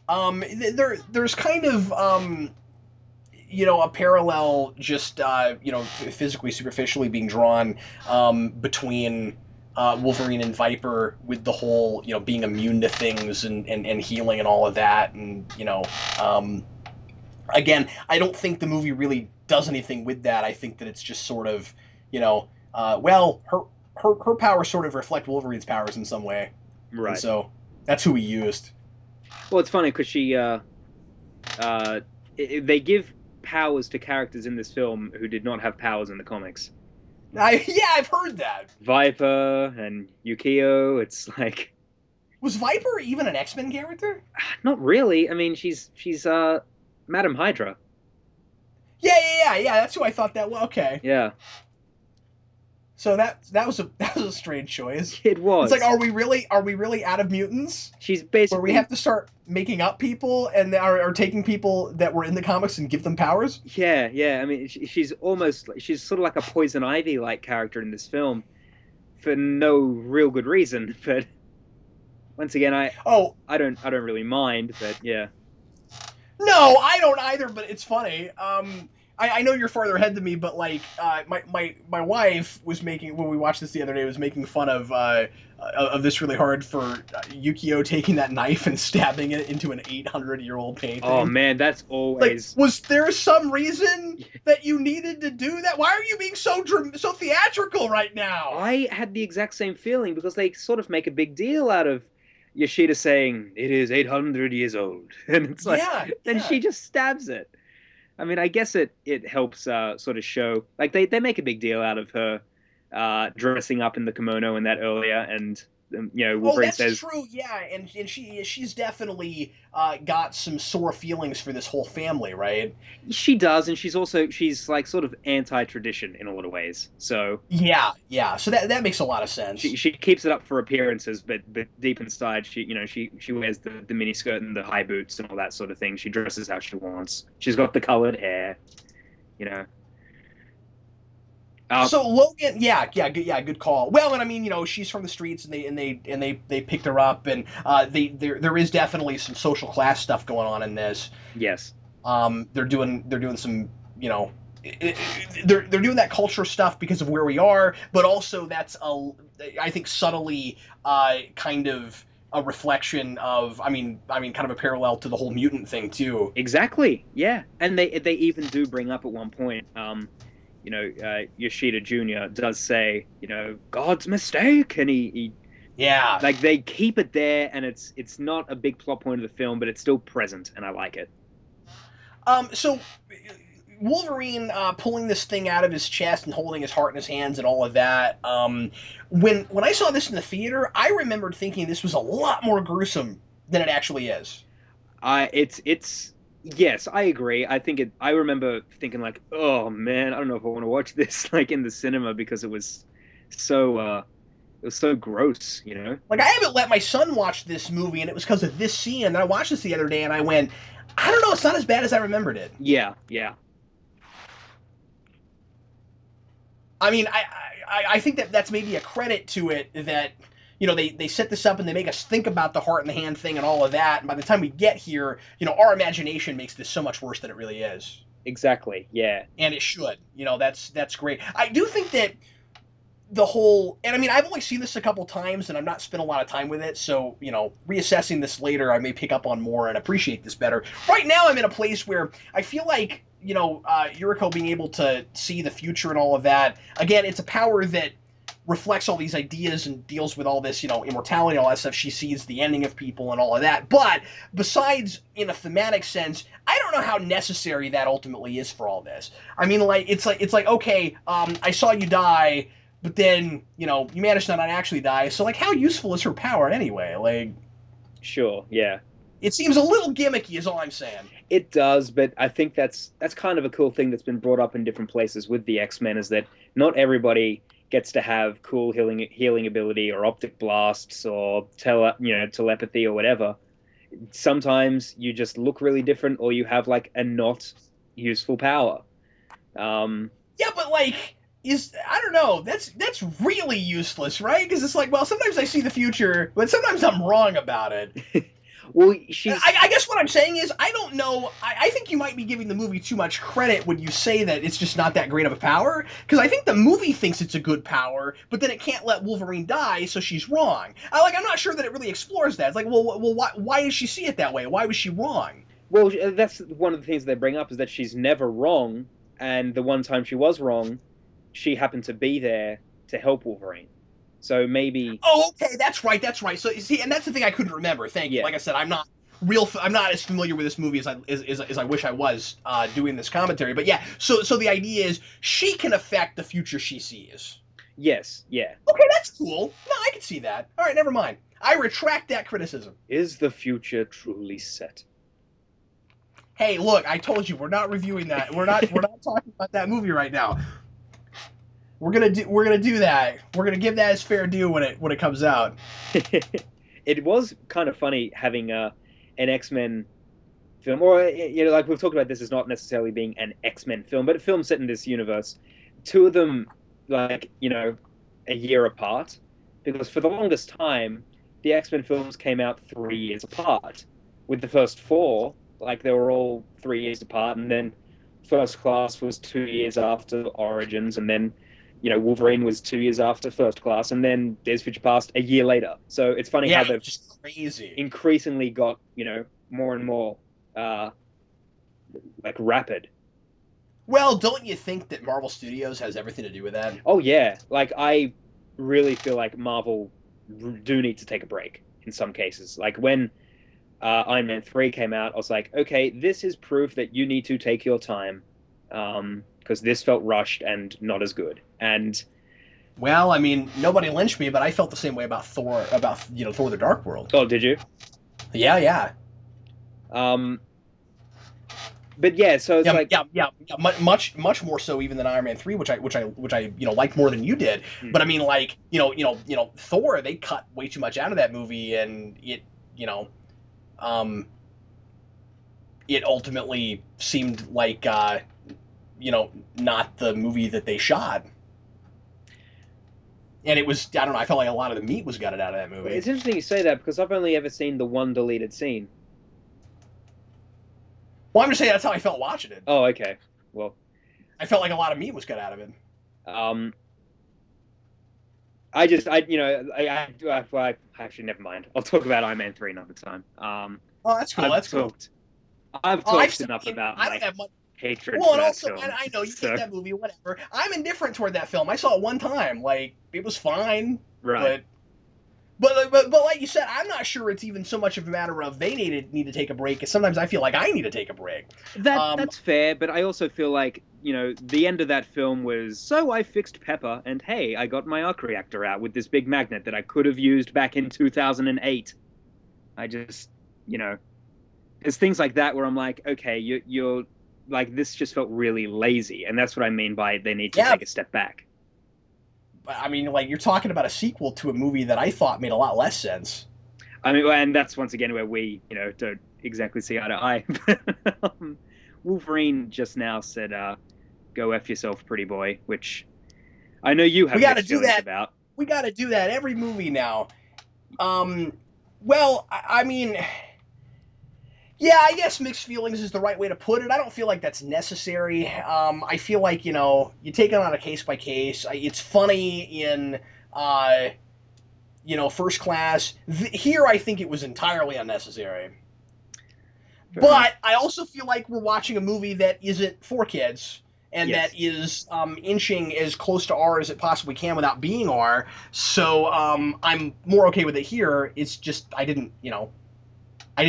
There's kind of a parallel just physically superficially being drawn between Wolverine and Viper with the whole being immune to things and healing and all of that and um, again I don't think the movie really does anything with that. I think that it's just sort of well her powers sort of reflect Wolverine's powers in some way, and Right. so that's who we used. Well, it's funny because uh, they give powers to characters in this film who did not have powers in the comics. Yeah, I've heard that. Viper and Yukio. It's like Was Viper even an X-Men character? not really. I mean, she's Madam Hydra. Yeah. That's who I thought that was. Okay, Yeah, so that was a that was a strange choice. it It's like, was. are we really out of mutants? She's Where we have basically to start making up people and are taking people that were in the comics and give them powers? yeah. I mean, she's sort of like a Poison Ivy like character in this film for no real good reason. But once again, Oh, I don't really mind. But yeah, no, I don't either, but it's funny. I know you're farther ahead than me, but like, my wife was making when we watched this the other day was making fun of this really hard for Yukio taking that knife and stabbing it into an 800-year-old oh painting. man, that's Like, always. was there some reason that you needed to do that? Why are you being so theatrical right now? I had the exact same feeling because they sort of make a big deal out of Yoshida saying it is 800 years old, and it's like Yeah, then yeah. she just stabs it. I mean, I guess it helps sort of show like they make a big deal out of her dressing up in the kimono and that earlier, and Oh, Wolverine that's says true. Yeah, and she's definitely got some sore feelings for this whole family, right? she does, and she's like sort of anti-tradition in a lot of ways. So Yeah. So that makes a lot of she sense. she keeps it up for appearances, but deep inside, she wears the mini skirt and the high boots and all that sort of thing. She dresses how she wants. She's got the colored hair, you know. Uh, So Logan, good call. Well, and I mean, she's from the streets, and they picked her up, and there is definitely some social class stuff going on in this. yes, They're doing some, you know, they're doing that culture stuff because of where we are, but also that's I think subtly kind of a reflection of, I mean, kind of a parallel to the whole mutant thing too. exactly, yeah. And they even do bring up at one point, Yoshida Jr. does say, God's mistake, and he Yeah. like they keep it there, and it's not a big plot point of the film, but it's still present, and I like it. So Wolverine pulling this thing out of his chest and holding his heart in his hands and all of that. When I saw this in the theater, I remembered thinking this was a lot more gruesome than it actually is. It's yes, I agree. I think it. I remember thinking like, oh man, I don't know if I want to watch this like in the cinema because it was so It was so gross, you know? Like, I haven't let my son watch this movie, and it was because of this scene. And I watched this the other day, and I went, I don't know, it's not as bad as I remembered it. Yeah, yeah. I mean, I think that that's maybe a credit to it that, they set this up and they make us think about the heart and the hand thing and all of that. And by the time we get here, our imagination makes this so much worse than it really is. Exactly. Yeah. And it should. That's great. I do think that the whole, and I mean, I've only seen this a couple times and I've not spent a lot of time with it, so reassessing this later, I may pick up on more and appreciate this better. Right now I'm in a place where I feel like Yuriko being able to see the future and all of that, again, it's a power that reflects all these ideas and deals with all this immortality and all that stuff. She sees the ending of people and all of that, but besides in a thematic sense, I don't know how necessary that ultimately is for all this. I mean, like it's like okay, I saw you die, but then you managed to not actually die, so like how useful is her power anyway? Like, Sure. Yeah. it seems a little gimmicky is all I'm saying. It does, but I think that's kind of a cool thing that's been brought up in different places with the X-Men is that not everybody gets to have cool healing ability or optic blasts or telepathy or whatever. Sometimes you just look really different or you have like a not useful power. Um, Yeah, but like, I don't know, that's really useless, right? Because it's like, well, sometimes I see the future, but sometimes I'm wrong about it. well, I guess what I'm saying is I don't know. I think you might be giving the movie too much credit when you say that it's just not that great of a power. Because I think the movie thinks it's a good power, but then it can't let Wolverine die, so she's wrong. I'm not sure that it really explores that. It's like, well, why does she see it that way? Why was she wrong? well, that's one of the things they bring up is that she's never wrong, and the one time she was wrong, she happened to be there to help Wolverine. So maybe, Oh, okay, that's right, that's right. So you see, and that's the thing I couldn't remember. Thank you. yeah, Like I said, I'm not as familiar with this movie as I wish I was doing this commentary. But yeah, so the idea is she can affect the future she sees. yes, yeah. Okay, that's cool. No, I can see that. All right, never mind. I retract that criticism. Is the future truly set? Hey, look, I told you we're not reviewing that. We're not talking about that movie right now. We're gonna do that. We're gonna give that its fair due when it comes out. It was kind of funny having an X-Men film, or like we've talked about, this as not necessarily being an X-Men film, but a film set in this universe. Two of them, like a year apart, because for the longest time, the X-Men films came out 3 years apart. With the first four, like they were all 3 years apart, and then First Class was 2 years after Origins, and then Wolverine was 2 years after First Class, and then Days of Future Past a year later. So it's funny Yeah, how they've just crazy. increasingly got more and more uh, like rapid. Well, don't you think that Marvel Studios has everything to do with that? Oh yeah, like I really feel like Marvel do need to take a break in some cases. Like when Iron Man 3 came out, I was like, okay, this is proof that you need to take your time, because this felt rushed and not as good. And Well, I mean, nobody lynched me, but I felt the same way about Thor, Thor: The Dark World. oh, did you? Yeah, yeah. Um, but yeah, so it's Yeah, like, yeah, yeah, yeah, much more so even than Iron Man 3, which I liked more than you did. hmm, But I mean, like, Thor, they cut way too much out of that movie, and you know, um, it ultimately seemed like, not the movie that they shot. And it was, I don't know, I felt like a lot of the meat was gutted out of that movie. it's interesting you say that because I've only ever seen the one deleted scene. Well, I'm just saying that's how I felt watching it. Oh, okay. Well, I felt like a lot of meat was cut out of it. um, I just, well, actually, never mind. I'll talk about Iron Man 3 another time. Oh, that's cool. I've That's cool. talked, I've Oh, talked enough about I don't my have much. hatred Well, for and that also, and film. I know you hate So, that movie, whatever. I'm indifferent toward that film. I saw it one time. Like, it was fine, right. but but like you said, I'm not sure it's even so much of a matter of they need to take a break. As sometimes I feel like I need to take a break. Um, That's fair, but I also feel like, the end of that film was, so I fixed Pepper, and hey, I got my arc reactor out with this big magnet that I could have used back in 2008. I just, you know, there's things like that where I'm like, okay, you're like, this just felt really lazy, and that's what I mean by they need to yeah, take a step back. I mean, like you're talking about a sequel to a movie that I thought made a lot less sense. I mean, and that's once again where we, don't exactly see eye to eye. Wolverine just now said, "Go f yourself, pretty boy," which I know you We have got to mixed do feelings that. about. We got to do that every movie now. Um, well, I mean, yeah, I guess mixed feelings is the right way to put it. I don't feel like that's necessary. I feel like you take it on a case by case. It's funny in uh, First Class. Here, I think it was entirely unnecessary. Fair enough. But I also feel like we're watching a movie that isn't for kids and that Yes. is inching as close to R as it possibly can without being R. So I'm more okay with it here. It's just I didn't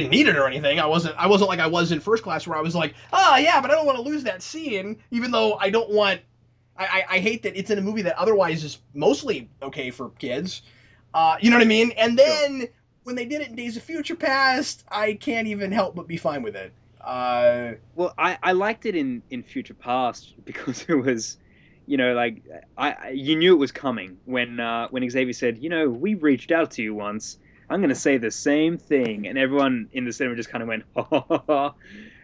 need it or anything. I wasn't like I was in First Class where I was like, oh yeah, but I don't want to lose that scene, even though I don't want. I hate that it's in a movie that otherwise is mostly okay for kids. You know what I mean? And Sure. then when they did it in Days of Future Past, I can't even help but be fine with it. Well, I liked it in Future Past because it was, like you knew it was coming when Xavier said, we reached out to you once. I'm gonna say the same thing, and everyone in the cinema just kind of went, ha, ha, ha, ha.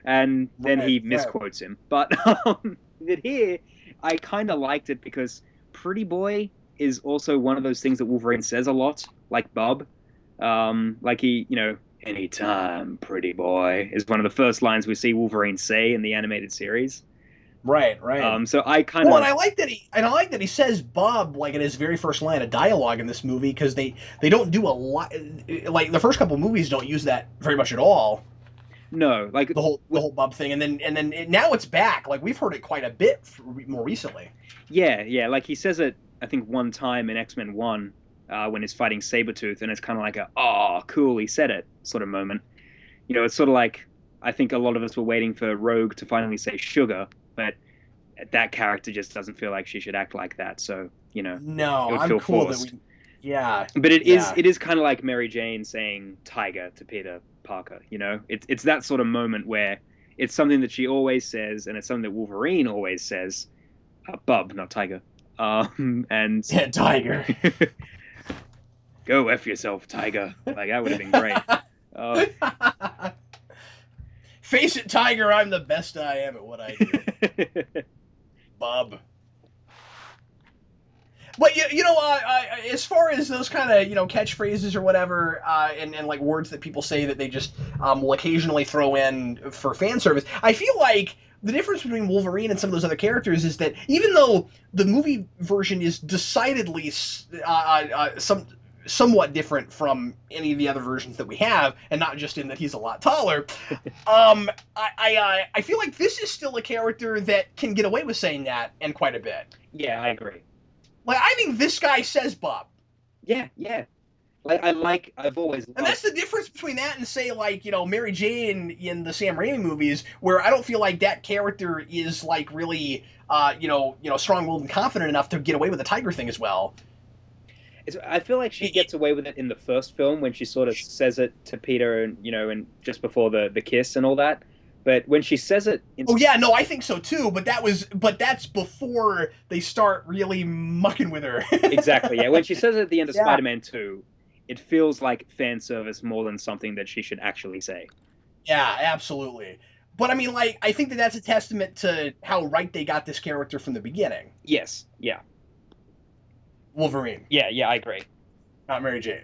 And then right, he right. misquotes him. But but here, I kind of liked it because Pretty Boy is also one of those things that Wolverine says a lot, like Bob. Like he, anytime, pretty boy, is one of the first lines we see Wolverine say in the animated series. Right, right. So I kind Well, and of, I like that he says Bob like in his very first line of dialogue in this movie because they don't do a lot. Like the first couple movies don't use that very much at all. no, like, The whole Bob thing, now it's back. Like we've heard it quite a bit more recently. yeah, yeah, like he says it, I think one time in X-Men 1, when he's fighting Sabretooth, and it's kind of like oh, cool, he said it sort of moment. It's sort of like, I think a lot of us were waiting for Rogue to finally say sugar, but that character just doesn't feel like she should act like that. So, it No, would I'm feel cool that forced. we. Yeah, But it is yeah, it is kind of like Mary Jane saying tiger to Peter Parker. It's that sort of moment where it's something that she always says, and it's something that Wolverine always says. Bub, not tiger. And yeah, Tiger. go f yourself, tiger. Like that would have been great. Uh, Face it, Tiger. I'm the best I am at what I do. Bub. But as far as those kind of catchphrases or whatever, and like words that people say that they just will occasionally throw in for fan service, I feel like the difference between Wolverine and some of those other characters is that even though the movie version is decidedly somewhat different from any of the other versions that we have, and not just in that he's a lot taller, I feel like this is still a character that can get away with saying that and quite a bit. yeah, I agree. Like I think this guy says Bob. Yeah, yeah. I've always And loved. that's the difference between that and say like, Mary Jane in the Sam Raimi movies where I don't feel like that character is like really strong-willed and confident enough to get away with the tiger thing as well. I feel like she It, gets away with it in the first film when she sort of says it to Peter, and and just before the kiss and all that. But when she says it in oh yeah, no, I think so too, but that's before they start really mucking with her. exactly, yeah, when she says it at the end of Yeah. Spider-Man 2, it feels like fan service more than something that she should actually say. Yeah, absolutely. But I mean, like, I think that that's a testament to how right they got this character from the beginning. Yes, yeah, Wolverine, yeah, yeah, I agree. not Mary Jane.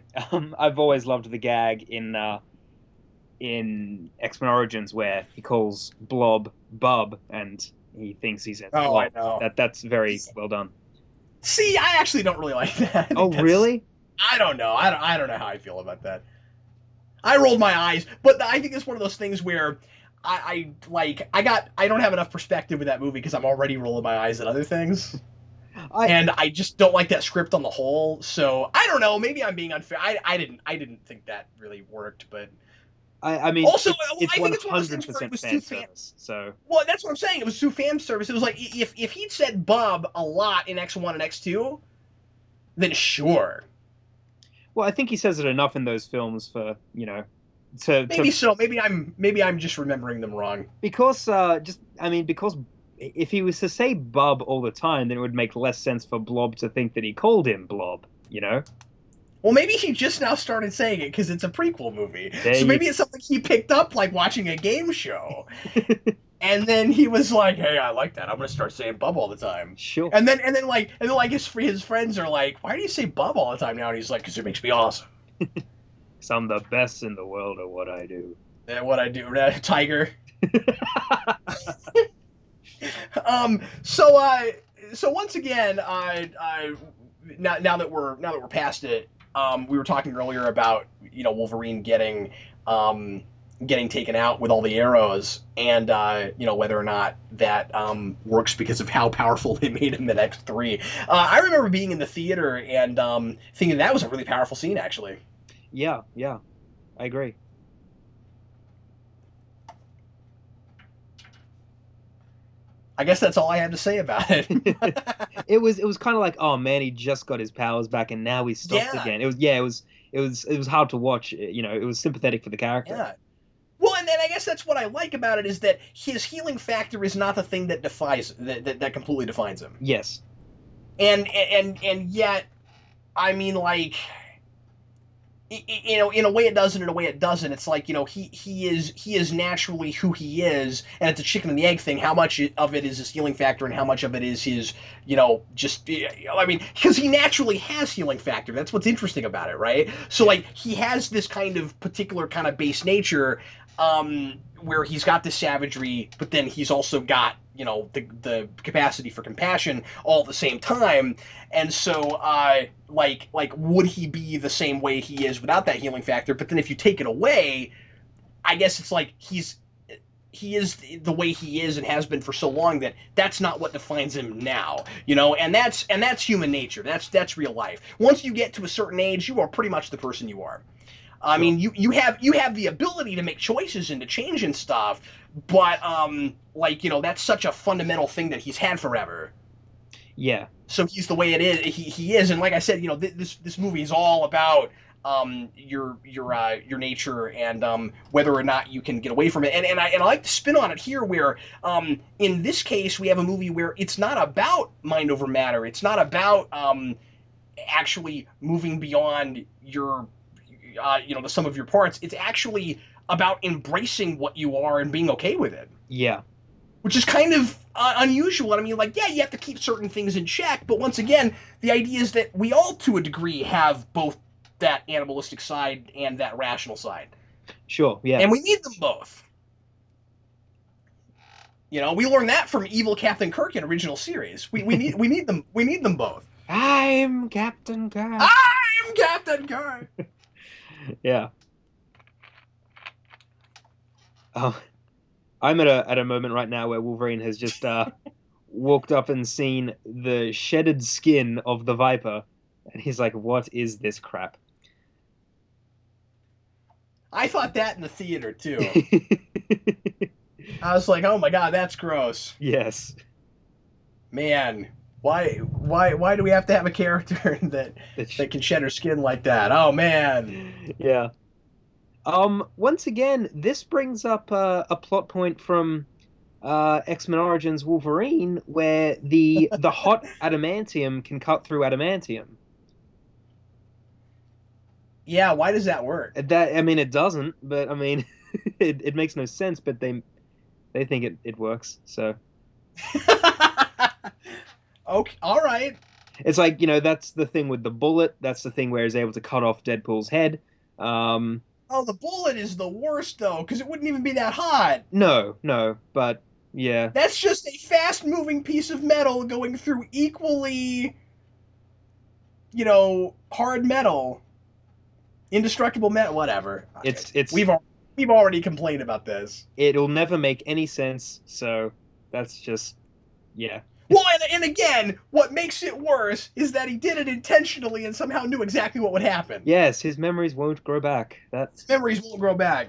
I've always loved the gag in X-Men Origins where he calls Blob Bub and he thinks he says Oh, I Blob. know. That's very well done. See, I actually don't really like that. I Oh, think that's. really? I don't know. I don't know how I feel about that. I rolled my eyes, but I think it's one of those things where I don't have enough perspective with that movie because I'm already rolling my eyes at other things, I and I just don't like that script on the whole. So I don't know. Maybe I'm being unfair. I didn't think that really worked, but I mean, also it's I one think it's one of those things where it hundred percent was too fan fan. service. So Well, that's what I'm saying. It was too fan service. It was like if he'd said Bob a lot in X1 and X2, then sure. well, I think he says it enough in those films for to Maybe so. Maybe I'm just remembering them wrong. because just I mean because if he was to say Bub all the time, then it would make less sense for Blob to think that he called him Blob, you know? Well, maybe he just now started saying it because it's a prequel movie. There So you maybe it's something he picked up like watching a game show. And then he was like, "Hey, I like that. I'm gonna start saying bub all the time." Sure. And then his friends are like, "Why do you say bub all the time now?" And he's like, "Because it makes me awesome. 'Cause I'm the best in the world at what I do. And what I do, tiger." Um. So So once again, I now that we're past it, we were talking earlier about Wolverine um getting taken out with all the arrows, and whether or not that works because of how powerful they made him in X3. I remember being in the theater and thinking that was a really powerful scene, actually. Yeah, yeah, I agree. I guess that's all I have to say about it. It was kind of like, oh man, he just got his powers back and now he's stopped Yeah, again. It was hard to watch. It was sympathetic for the character. yeah. Well, and then I guess that's what I like about it is that his healing factor is not the thing that defies that completely defines him. Yes. And yet, I mean, like, in a way it does and in a way it doesn't. It's like, he is naturally who he is, and it's a chicken and the egg thing. How much of it is his healing factor and how much of it is his, just, I mean, because he naturally has healing factor. That's what's interesting about it, right? So Yeah. like he has this kind of particular kind of base nature, where he's got this savagery, but then he's also got the capacity for compassion all at the same time. And so, like, would he be the same way he is without that healing factor? But then if you take it away, I guess it's like he is the way he is and has been for so long that that's not what defines him now, and that's human nature. That's real life. Once you get to a certain age, you are pretty much the person you are. I Sure. mean, you have the ability to make choices and to change and stuff, but like that's such a fundamental thing that he's had forever. Yeah. So he's the way it is. He is, and like I said, this movie is all about your nature and whether or not you can get away from it. And I like to spin on it here, where in this case we have a movie where it's not about mind over matter. It's not about actually moving beyond your the sum of your parts. It's actually about embracing what you are and being okay with it, Yeah. which is kind of unusual. I mean, like, yeah, you have to keep certain things in check, but once again, the idea is that we all, to a degree, have both that animalistic side and that rational side, Sure. Yeah. and we need them both. We learned that from evil Captain Kirk in original series. We need them both. I'm Captain Kirk. I'm Captain Kirk. Yeah. Oh, I'm at a moment right now where Wolverine has just walked up and seen the shedded skin of the Viper, and he's like, "What is this crap?" I thought that in the theater too. I was like, oh my god, that's gross. Yes. Man, why do we have to have a character that can shed her skin like that? Oh man. Yeah. Once again, this brings up a plot point from X-Men Origins Wolverine, where the hot adamantium can cut through adamantium. Yeah, why does that work? That I mean, it doesn't, but I mean, it makes no sense. But they think it works. So Okay, all right. it's like, that's the thing with the bullet. That's the thing where he's able to cut off Deadpool's head. Um, Oh, the bullet is the worst though, because it wouldn't even be that hot. no, no, but yeah, That's just a fast-moving piece of metal going through equally, hard metal, indestructible metal, whatever. it's We've we've already complained about this. it'll never make any sense. So that's just yeah. Well, and again, what makes it worse is that he did it intentionally and somehow knew exactly what would happen. Yes, his memories won't grow back. His memories won't grow back.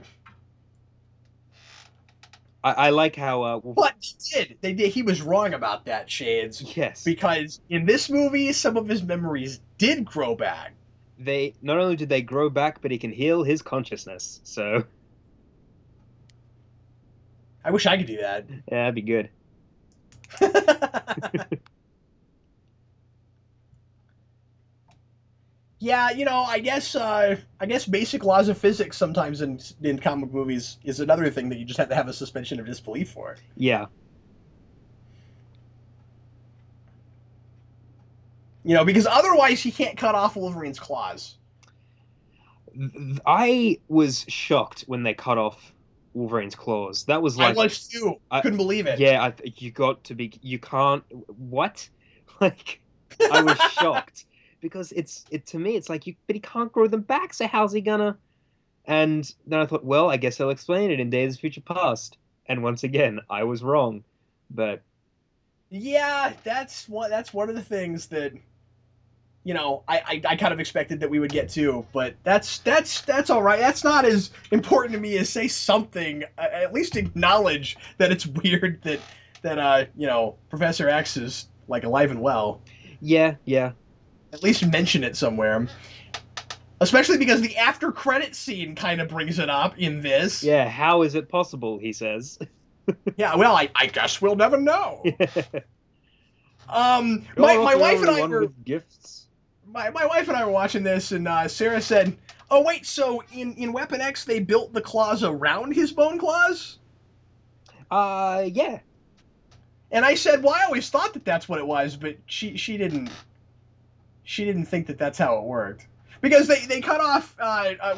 I like how But they did. They did. He was wrong about that, Shades, yes, because in this movie, some of his memories did grow back. they not only did they grow back, but he can heal his consciousness. So I wish I could do that. yeah, that'd be good. Yeah, I guess basic laws of physics sometimes in comic movies is another thing that you just have to have a suspension of disbelief for. Yeah. Because otherwise he can't cut off Wolverine's claws. I was shocked when they cut off Wolverine's claws. That was I like, was too. I, Couldn't believe it. yeah, you got to be, you can't, what? Like, I was shocked because to me, it's like, but he can't grow them back, so how's he gonna? And then I thought, well, I guess they'll explain it in Days of Future Past. And once again, I was wrong. But Yeah, that's one of the things that I kind of expected that we would get to, but that's all right. That's not as important to me as say something. At least acknowledge that it's weird that Professor X is like alive and well. yeah, yeah, At least mention it somewhere. Especially because the after credit scene kind of brings it up in this. yeah, how is it possible, he says. Yeah, well, I guess we'll never know. You're My not my the wife and only I one were with gifts. my wife and I were watching this, and Sarah said, "Oh wait, so in Weapon X they built the claws around his bone claws?" Yeah. And I said, "Well, I always thought that that's what it was," but she didn't think that that's how it worked because they cut off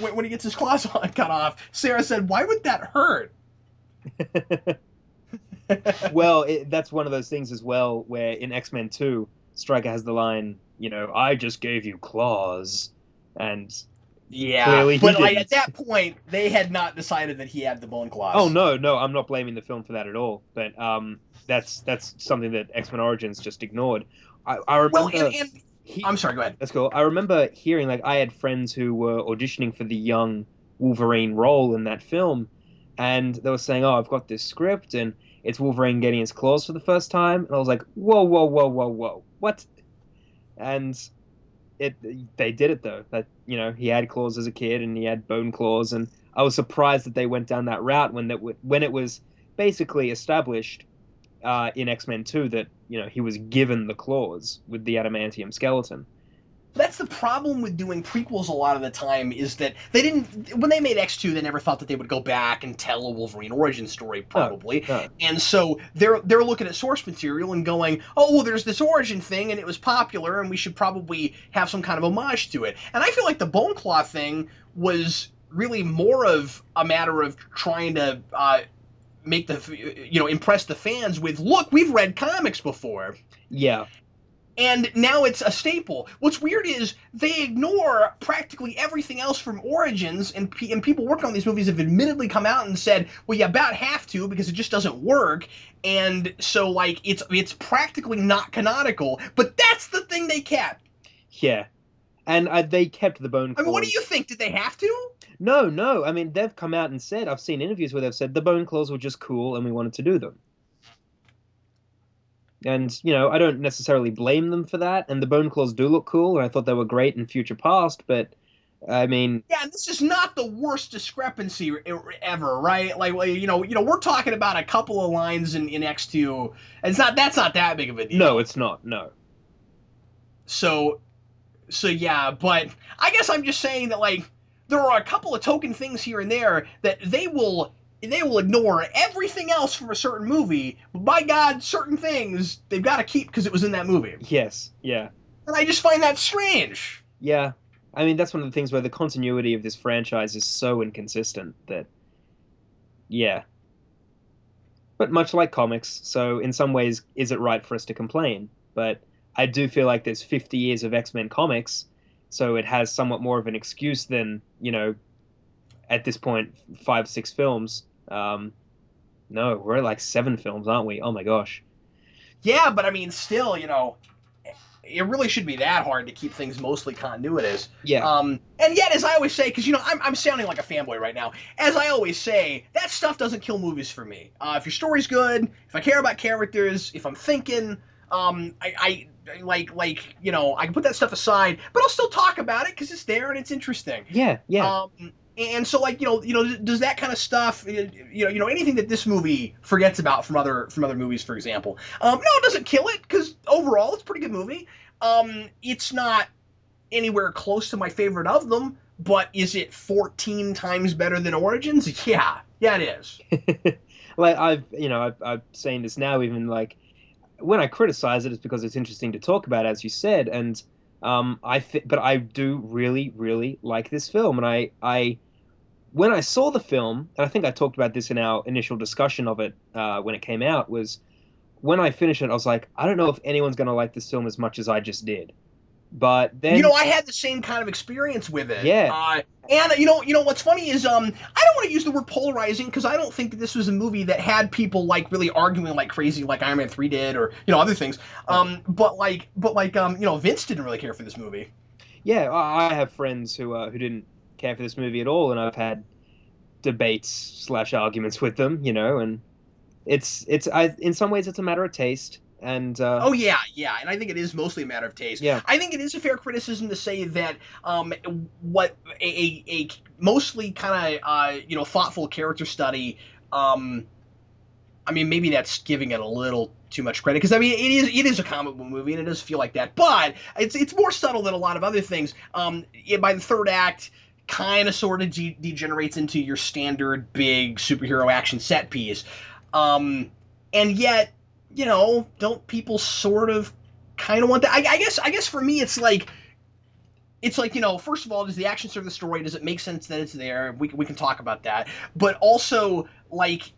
when he gets his claws cut off. Sarah said, "Why would that hurt?" Well, that's one of those things as well, where in X-Men 2, Stryker has the line, I just gave you claws. And Yeah, clearly he but like at didn't. that point, they had not decided that he had the bone Oh claws. no, no, I'm not blaming the film for that at all. But that's something that X-Men Origins just ignored. I Well, and remember and he I'm sorry. Go ahead. that's cool. I remember hearing, like, I had friends who were auditioning for the young Wolverine role in that film, and they were saying, "Oh, I've got this script, and it's Wolverine getting his claws for the first time." And I was like, "Whoa, whoa, whoa, whoa, whoa, what?" And it they did it though. That he had claws as a kid, and he had bone claws, and I was surprised that they went down that route when it was basically established in X-Men 2 that he was given the claws with the adamantium skeleton. That's the problem with doing prequels a lot of the time is that they didn't when they made X2 they never thought that they would go back and tell a Wolverine origin story No, probably. no, And so they're looking at source material and going, "Oh, well, there's this origin thing and it was popular and we should probably have some kind of homage to it." And I feel like the Bone Claw thing was really more of a matter of trying to make impress the fans with, "Look, we've read comics before." yeah, And now it's a staple. What's weird is they ignore practically everything else from Origins, and people working on these movies have admittedly come out and said, "Well, you about have to because it just doesn't work." And so, like, it's practically not canonical. But that's the thing they kept. yeah, and they kept the bone I mean, what do you claws. think? Did they have to? No, no, I mean they've come out and said, I've seen interviews where they've said the bone claws were just cool and we wanted to do them. And, I don't necessarily blame them for that. And the bone claws do look cool, and I thought they were great in Future Past, but I mean, Yeah, and this is not the worst discrepancy ever, right? Like, well, we're talking about a couple of lines in X2. And that's not that big of a no, deal. it's not. No. So So yeah, but I guess I'm just saying that like there are a couple of token things here and there that they will ignore everything else from a certain movie, but by God, certain things they've got to keep because it was in that movie, Yes. Yeah. and I just find that strange. Yeah. I mean, that's one of the things where the continuity of this franchise is so inconsistent that, yeah. But much like comics, so in some ways, is it right for us to complain? But I do feel like there's 50 years of X-Men comics, so it has somewhat more of an excuse than, at this point, 5, 6 films. No, we're at like 7 films, aren't we? Oh my gosh. Yeah, but I mean, still, it really should be that hard to keep things mostly continuous. Yeah. And yet, as I always say, because I'm sounding like a fanboy right now. As I always say, that stuff doesn't kill movies for me. If your story's good, if I care about characters, if I'm thinking, I can put that stuff aside, but I'll still talk about it because it's there and it's interesting. Yeah. Yeah. And so, like, does that kind of stuff, anything that this movie forgets about from other movies, for example, no, it doesn't kill it because overall it's a pretty good movie. It's not anywhere close to my favorite of them, but is it 14 times better than Origins? Yeah, it is. Like I've seen this now. Even like when I criticize it, it's because it's interesting to talk about, as you said. And but I do really, really like this film. And I when I saw the film, and I think I talked about this in our initial discussion of it when it came out, was when I finished it, I was like, I don't know if anyone's going to like this film as much as I just did. But then, I had the same kind of experience with it. yeah, And what's funny is I don't want to use the word polarizing because I don't think that this was a movie that had people like really arguing like crazy like Iron Man 3 did or other things. no, But Vince didn't really care for this movie. yeah, I have friends who didn't care for this movie at all, and I've had debates slash arguments with them, and in some ways it's a matter of taste, and Oh yeah, and I think it is mostly a matter of taste. yeah, I think it is a fair criticism to say that what a mostly kind of thoughtful character study. I mean, maybe that's giving it a little too much credit because I mean it is a comic book movie and it does feel like that, but it's more subtle than a lot of other things. By the third act, kind of sort of degenerates into your standard big superhero action set piece, and yet don't people sort of kind of want that? I guess for me it's like first of all, does the action serve the story? Does it make sense that it's there? We can talk about that, but also like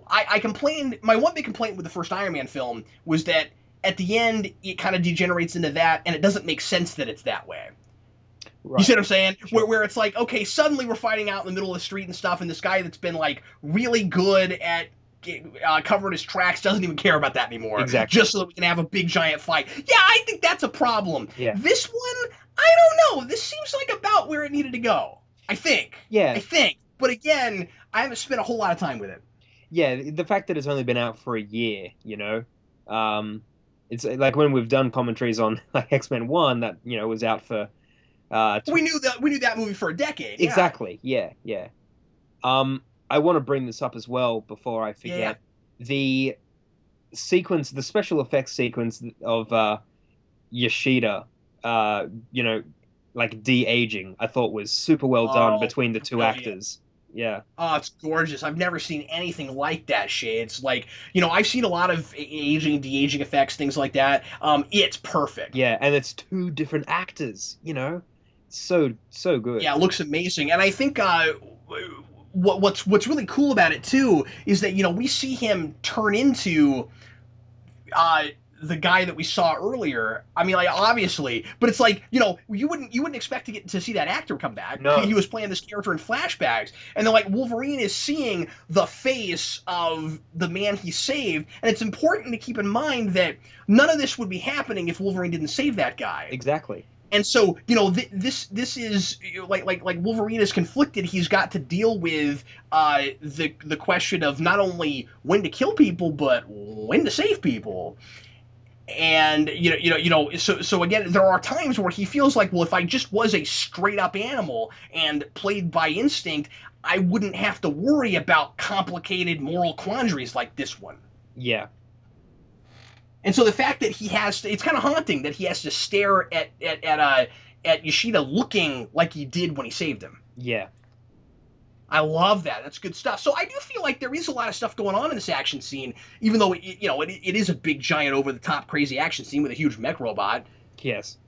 I complained. My one big complaint with the first Iron Man film was that at the end it kind of degenerates into that, and it doesn't make sense that it's that way. You see right, what I'm saying? Where, sure, where it's like, okay, suddenly we're fighting out in the middle of the street and stuff, and this guy that's been like really good at covering his tracks doesn't even care about that anymore, exactly, just so that we can have a big giant fight. Yeah, I think that's a problem. yeah, This one, I don't know. This seems like about where it needed to go. I think. I yeah, think. But again, I haven't spent a whole lot of time with it. yeah. The fact that it's only been out for a year, um, it's like when we've done commentaries on like X-Men 1 that was out for tw We knew that movie for a decade. Yeah. exactly, yeah, yeah. I want to bring this up as well before I Yeah. Yeah. forget. The the special effects sequence of Yoshida, uh, you know, like de-aging, I thought was super well done Oh, between the two brilliant. actors. Yeah, Oh, it's gorgeous. I've never seen anything like that, Shades. Like, I've seen a lot of aging, de-aging effects, things like that. It's perfect. yeah, and it's two different actors. So good. Yeah, it looks amazing. And I think what's really cool about it too is that we see him turn into uh, the guy that we saw earlier. I mean, like obviously, but it's like you wouldn't expect to get to see that actor come back. He No, was playing this character in flashbacks, and then like Wolverine is seeing the face of the man he saved, and it's important to keep in mind that none of this would be happening if Wolverine didn't save that guy. exactly. And so this is like Wolverine is conflicted. He's got to deal with the question of not only when to kill people but when to save people. And so again, there are times where he feels like, well, if I just was a straight up animal and played by instinct, I wouldn't have to worry about complicated moral quandaries like this one. Yeah, And so the fact that it's kind of haunting that he has to stare at Yoshida looking like he did when he saved him. yeah. I love that. That's good stuff. So I do feel like there is a lot of stuff going on in this action scene, even though it is a big, giant, over the top, crazy action scene with a huge mech robot. Yes.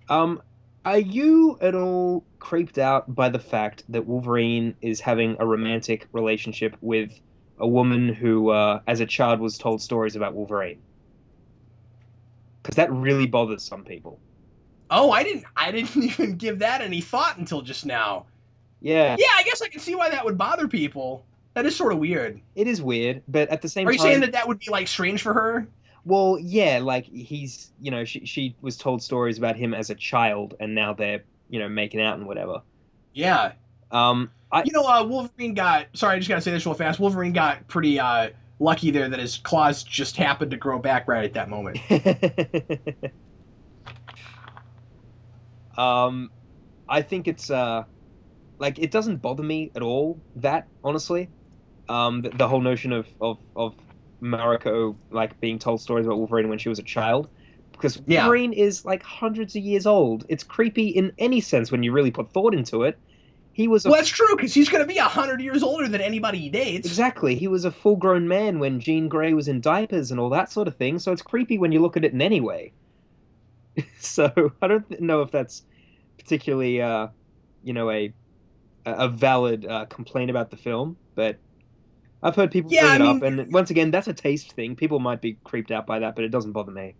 Um, are you at all creeped out by the fact that Wolverine is having a romantic relationship with a woman who, as a child, was told stories about Wolverine? Because that really bothers some people. Oh, I didn't even give that any thought until just now. Yeah, Yeah, I guess I can see why that would bother people. That is sort of weird. it is weird, but at the same Are you saying time, that would be like strange for her? well, yeah, like she was told stories about him as a child, and now they're, making out and whatever. Yeah. I Wolverine got. Sorry, I just gotta say this real fast. Wolverine got pretty lucky there that his claws just happened to grow back right at that moment. um, I think it's like it doesn't bother me at all that honestly. The whole notion of Mariko like being told stories about Wolverine when she was a child, because Yeah. Wolverine is like hundreds of years old. It's creepy in any sense when you really put thought into it. He was a Well, that's true because he's going to be 100 years older than anybody he dates. exactly. He was a full-grown man when Jean Grey was in diapers and all that sort of thing. So it's creepy when you look at it in any way. So I don't know if that's particularly, you know, a valid complaint about the film, but I've heard people Yeah, bring I it up, mean, and once again, that's a taste thing. People might be creeped out by that, but it doesn't bother me.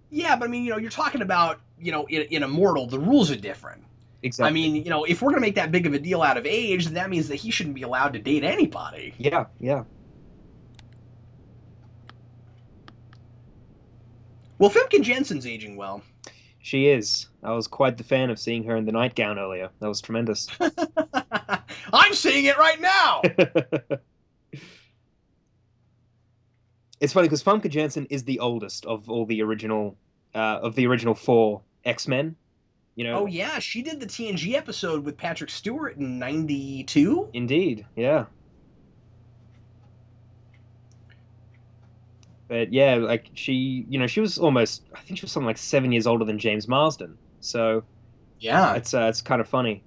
yeah, but I mean, you're talking about, in Immortal, the rules are different. I Exactly. mean, if we're going to make that big of a deal out of age, then that means that he shouldn't be allowed to date anybody. Yeah, yeah. Well, Femke Jensen's aging well. She is. I was quite the fan of seeing her in the nightgown earlier. That was tremendous. I'm seeing it right now. It's funny because Famke Janssen is the oldest of the original four X-Men. You Oh know, yeah, she did the TNG episode with Patrick Stewart in '92. indeed, yeah. But yeah, like she was almost, I think she was something like 7 years older than James Marsden. So Yeah. it's kind of funny.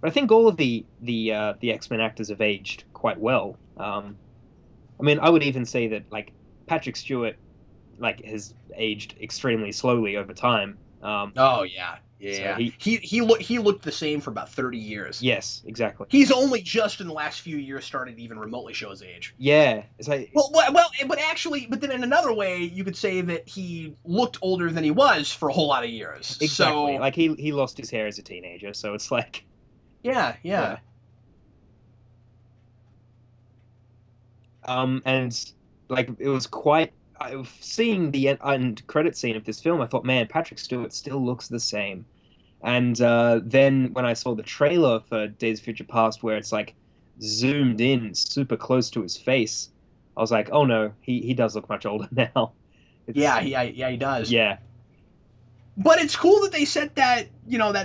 But I think all of the X-Men actors have aged quite well. I mean, I would even say that like Patrick Stewart like has aged extremely slowly over time. Oh yeah. So Yeah. He looked the same for about 30 years. yes, exactly. He's only just in the last few years started to even remotely show his age. Yeah, it's like But then in another way, you could say that he looked older than he was for a whole lot of years. exactly. So Like he lost his hair as a teenager, so it's like yeah, yeah. yeah. And like it was quite. Seeing the end credit scene of this film, I thought, man, Patrick Stewart still looks the same. And then when I saw the trailer for Days of Future Past, where it's like zoomed in super close to his face, I was like, oh no, he does look much older now. It's Yeah, he does. yeah, But it's cool that they set that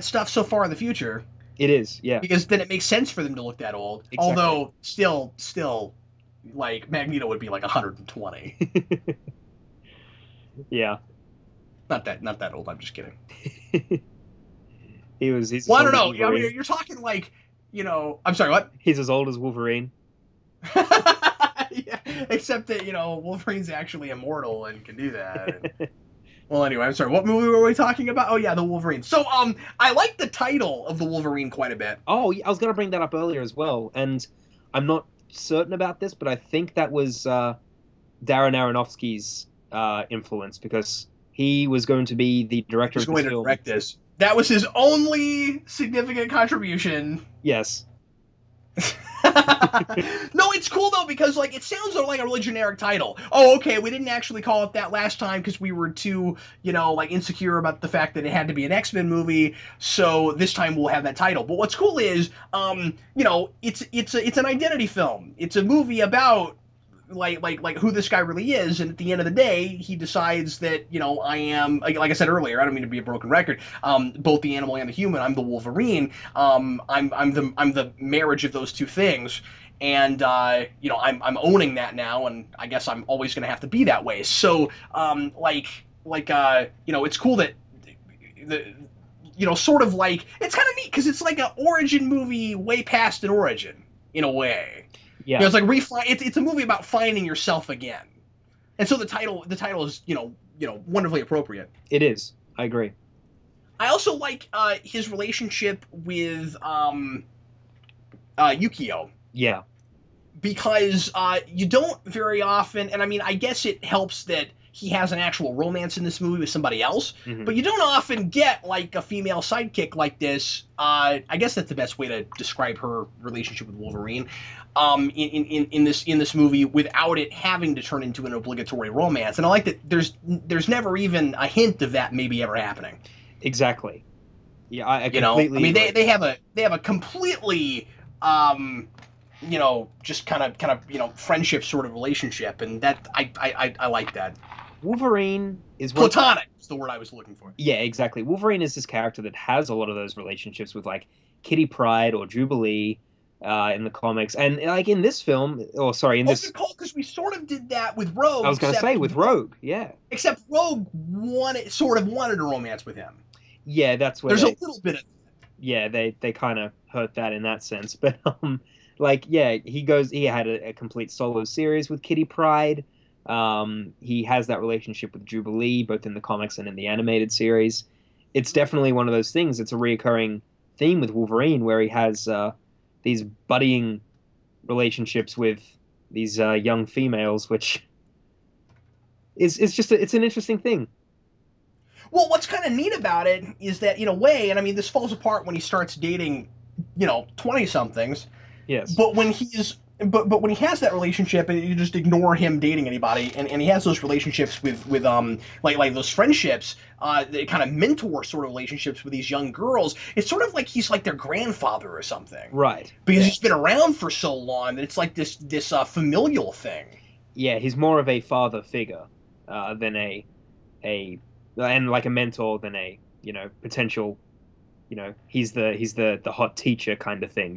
stuff so far in the future it is. Yeah, because then it makes sense for them to look that old. exactly. Although still, like Magneto would be like 120. Yeah, Not that old. I'm just kidding. he's as Well, I don't old as know. I mean, Wolverine. you're talking like, I'm sorry, what? He's as old as Wolverine. Yeah, except that Wolverine's actually immortal and can do that. Well, anyway, I'm sorry. What movie were we talking about? Oh yeah, the Wolverine. So I like the title of the Wolverine quite a bit. Oh, yeah, I was gonna bring that up earlier as well, and I'm not certain about this, but I think that was Darren Aronofsky's influence because he was going to be the director He's of this going to film. direct this. That was his only significant contribution. Yes. No, it's cool though because like it sounds like a really generic title. Oh, okay, we didn't actually call it that last time because we were too, like insecure about the fact that it had to be an X-Men movie. So this time we'll have that title. But what's cool is, it's an identity film. It's a movie about like who this guy really is, and at the end of the day he decides that I am, like I said earlier, I don't mean to be a broken record, both the animal and the human. I'm the Wolverine. I'm the marriage of those two things, and I'm owning that now, and I guess I'm always going to have to be that way. So it's cool that the sort of like it's kind of neat because it's like an origin movie way past an origin in a way. Yeah, It's like it's a movie about finding yourself again, and so the title is wonderfully appropriate. it is. I agree. I also like his relationship with Yukio Yeah. because you don't very often, and I mean I guess it helps that he has an actual romance in this movie with somebody else, Hmm. but you don't often get like a female sidekick like this. I guess that's the best way to describe her relationship with Wolverine. In this movie without it having to turn into an obligatory romance, and I like that there's never even a hint of that maybe ever happening. Exactly. Yeah, I I completely mean agree. they have a completely um just kind of friendship sort of relationship, and that I like that. Wolverine is one. Platonic is the word I was looking for. Yeah, exactly. Wolverine is this character that has a lot of those relationships with like Kitty Pryde or Jubilee in the comics, and like in this film, or sorry, in Oh, this, good call, because we sort of did that with I Rogue, was gonna say with Rogue. Yeah, except Rogue wanted a romance with him. yeah, that's where There's a they, little bit of yeah, they kind of hurt that in that sense, but like yeah, he had a complete solo series with Kitty Pryde. He has that relationship with Jubilee, both in the comics and in the animated series. It's definitely one of those things. It's a reoccurring theme with Wolverine where he has these budding relationships with these young females, which is just it's an interesting thing. Well, what's kind of neat about it is that, in a way, and I mean, this falls apart when he starts dating, 20 somethings, Yes, but when he has that relationship and you just ignore him dating anybody, and he has those relationships with like those friendships, the kind of mentor sort of relationships with these young girls, it's sort of like he's like their grandfather or something, right. because Yeah, he's been around for so long that it's like this familial thing. yeah. He's more of a father figure than a and like a mentor than a potential he's the hot teacher kind of thing.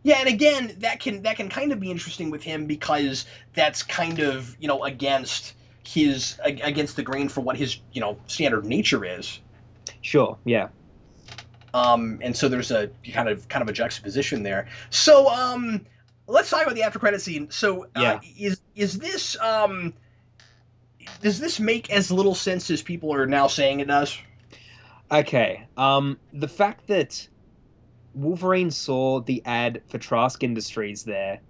Yeah, and again, that can kind of be interesting with him, because that's kind of, against the grain for what his, standard nature is. Sure, yeah. And so there's a kind of a juxtaposition there. So let's talk about the after credit scene. So Yeah. is this does this make as little sense as people are now saying it does? Okay. The fact that Wolverine saw the ad for Trask Industries there,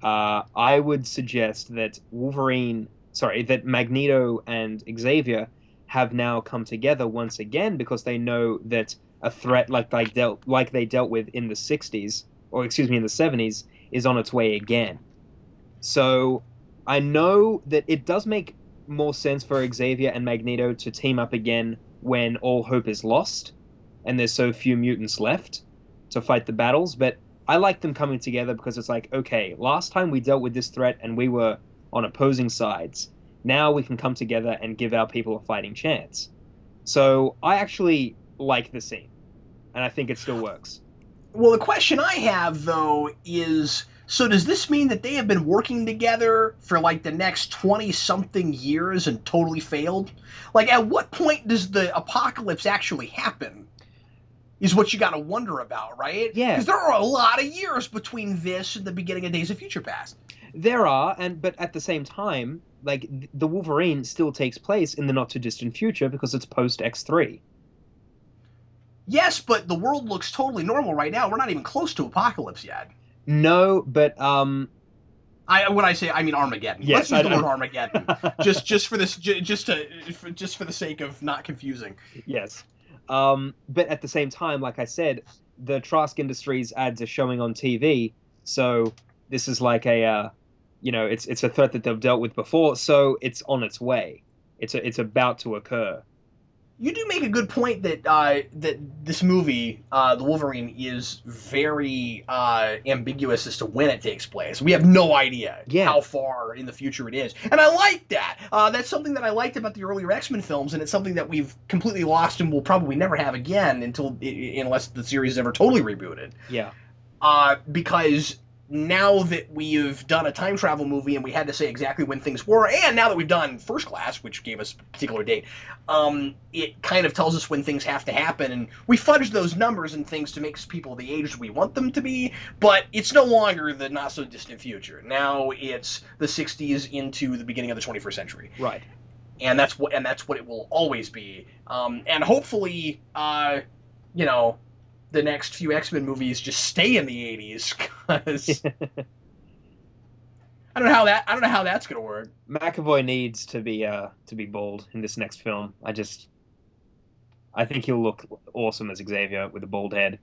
I would suggest that that Magneto and Xavier have now come together once again because they know that a threat like they dealt with in the 60s, or excuse me, in the 70s, is on its way again. So I know that it does make more sense for Xavier and Magneto to team up again when all hope is lost and there's so few mutants left to fight the battles. But I like them coming together because it's like, okay, last time we dealt with this threat and we were on opposing sides. Now we can come together and give our people a fighting chance. So I actually like the scene, and I think it still works. Well, the question I have, though, is, so does this mean that they have been working together for like the next 20 something years and totally failed? Like, at what point does the apocalypse actually happen? Is what you got to wonder about, right? Yeah, Because there are a lot of years between this and the beginning of Days of Future Past. there are, but at the same time, like the Wolverine still takes place in the not too distant future because it's post X3. Yes, but the world looks totally normal right now. We're not even close to apocalypse yet. No, but When I say, I mean Armageddon. Let's yes, use the word Armageddon, just for this, just for the sake of not confusing. yes. But at the same time, like I said, the Trask Industries ads are showing on TV, so this is like it's a threat that they've dealt with before, so it's on its way. It's about to occur. You do make a good point that that this movie, The Wolverine, is very ambiguous as to when it takes place. We have no idea Yeah, how far in the future it is, and I like that. That's something that I liked about the earlier X-Men films, and it's something that we've completely lost and will probably never have again unless the series is ever totally rebooted. yeah, Because now that we've done a time travel movie and we had to say exactly when things were, and now that we've done First Class, which gave us a particular date, it kind of tells us when things have to happen, and we fudge those numbers and things to make people the age we want them to be, but it's no longer the not so distant future. Now it's the 60s into the beginning of the 21st century. right. And that's what it will always be. And hopefully, you know, the next few X-Men movies just stay in the 80s, because I don't know how that's gonna work. McAvoy needs to be bold in this next film. I think he'll look awesome as Xavier with a bald head.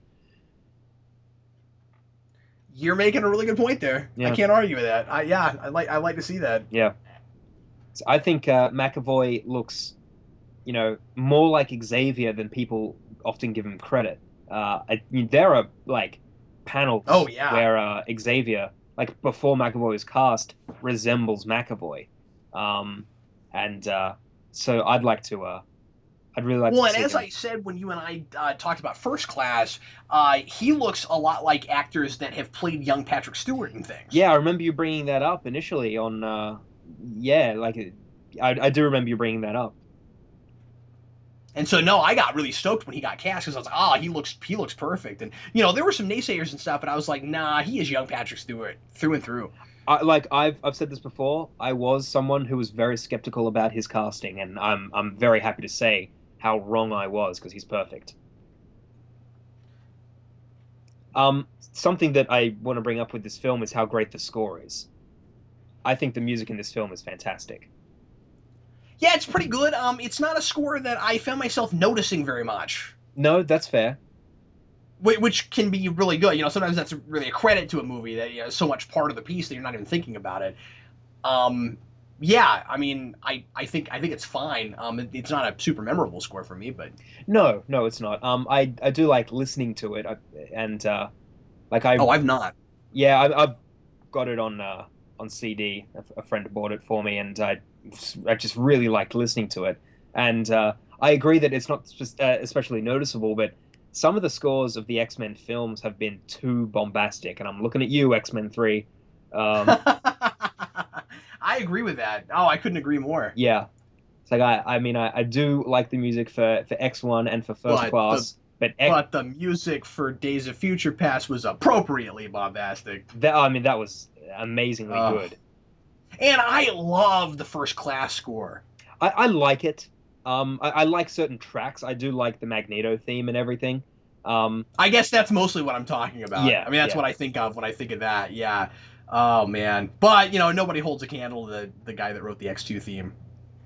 You're making a really good point there. I Yeah, can't argue with that. I like to see that. yeah. So I think McAvoy looks, more like Xavier than people often give him credit. There are like Oh panels yeah. where Xavier, like before McAvoy was cast, resembles McAvoy, um, and so I'd really like Well, to and see as him. I said when you and I talked about First Class, he looks a lot like actors that have played young Patrick Stewart in things. Yeah, I remember you bringing that up initially on. Yeah, I do remember you bringing that up. And so no, I got really stoked when he got cast because I was like, ah, he looks perfect. And you know, there were some naysayers and stuff, but I was like, nah, he is young Patrick Stewart through and through. I've said this before. I was someone who was very skeptical about his casting, and I'm very happy to say how wrong I was because he's perfect. Something that I want to bring up with this film is how great the score is. I think the music in this film is fantastic. Yeah, it's pretty good. It's not a score that I found myself noticing very much, No, that's fair. which can be really good. You know, sometimes that's really a credit to a movie that you know, is so much part of the piece that you're not even thinking about it. Um, yeah, I mean, I think it's fine. It's not a super memorable score for me, but No, no, it's not. I do like listening to it, and like I oh, I've not. yeah, I've got it on CD. A friend bought it for me, and I just really liked listening to it. And I agree that it's not just, especially noticeable, but some of the scores of the X-Men films have been too bombastic. And I'm looking at you, X-Men 3. Um, I agree with that. Oh, I couldn't agree more. yeah, it's like I mean I do like the music for X1 and for First But the Class, but but the music for Days of Future Past was appropriately bombastic. I mean that was amazingly Uh, good. and I love the First Class score. I like it. I like certain tracks. I do like the Magneto theme and everything. Um, I guess that's mostly what I'm talking about. yeah, I mean, that's yeah, what I think of when I think of that. Yeah. Oh man. But you know, nobody holds a candle to the guy that wrote the X2 theme.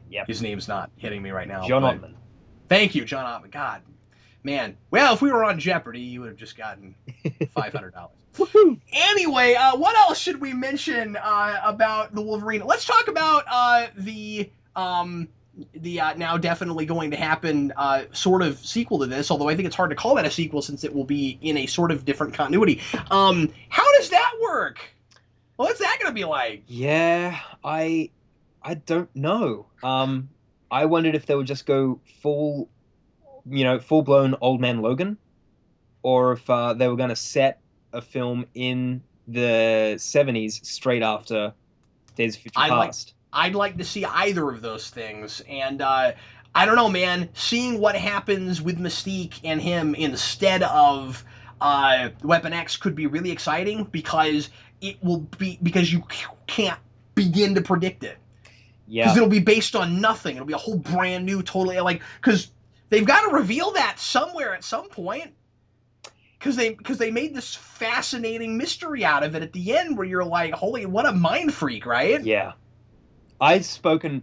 yep. His name's not hitting me right now, John but Ottman. thank you, John Ottman. God, man. Well, if we were on Jeopardy, you would have just gotten $500. Woohoo! Anyway, what else should we mention about the Wolverine? Let's talk about the now definitely going to happen sort of sequel to this. Although I think it's hard to call that a sequel since it will be in a sort of different continuity. How does that work? What's that going to be like? Yeah, I don't know. I wondered if they would just go full blown Old Man Logan, or if they were going to set a film in the 70s straight after Days of Future I like. Past. I'd like to see either of those things, and I don't know, man. Seeing what happens with Mystique and him instead of Weapon X could be really exciting because it will be because you can't begin to predict it because Yeah, it'll be based on nothing. It'll be a whole brand new, totally like because they've got to reveal that somewhere at some point because they made this fascinating mystery out of it at the end where you're like, holy, what a mind freak, right? yeah. I've spoken.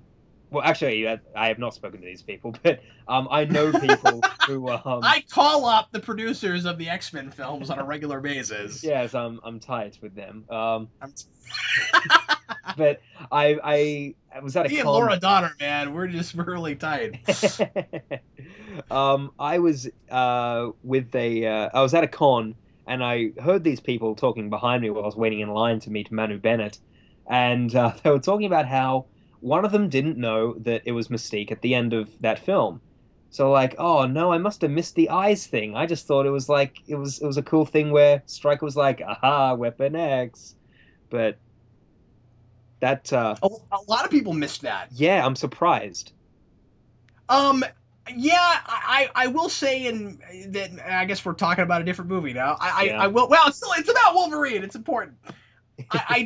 Well, actually, I have not spoken to these people, but I know people who I call up the producers of the X-Men films on a regular basis. yes, I'm tight with them. I'm But I was at a Me and con. Laura Donner, man, we're really tight. I was with a I was at a con and I heard these people talking behind me while I was waiting in line to meet Manu Bennett, and they were talking about how one of them didn't know that it was Mystique at the end of that film. So like, oh no, I must have missed the eyes thing. I just thought it was like it was a cool thing where Stryker was like, aha, Weapon X. But that A lot of people missed that. yeah, I'm surprised. Um, yeah, I will say, and that I guess we're talking about a different movie now. I Yeah. will. Well, it's about Wolverine. It's important. I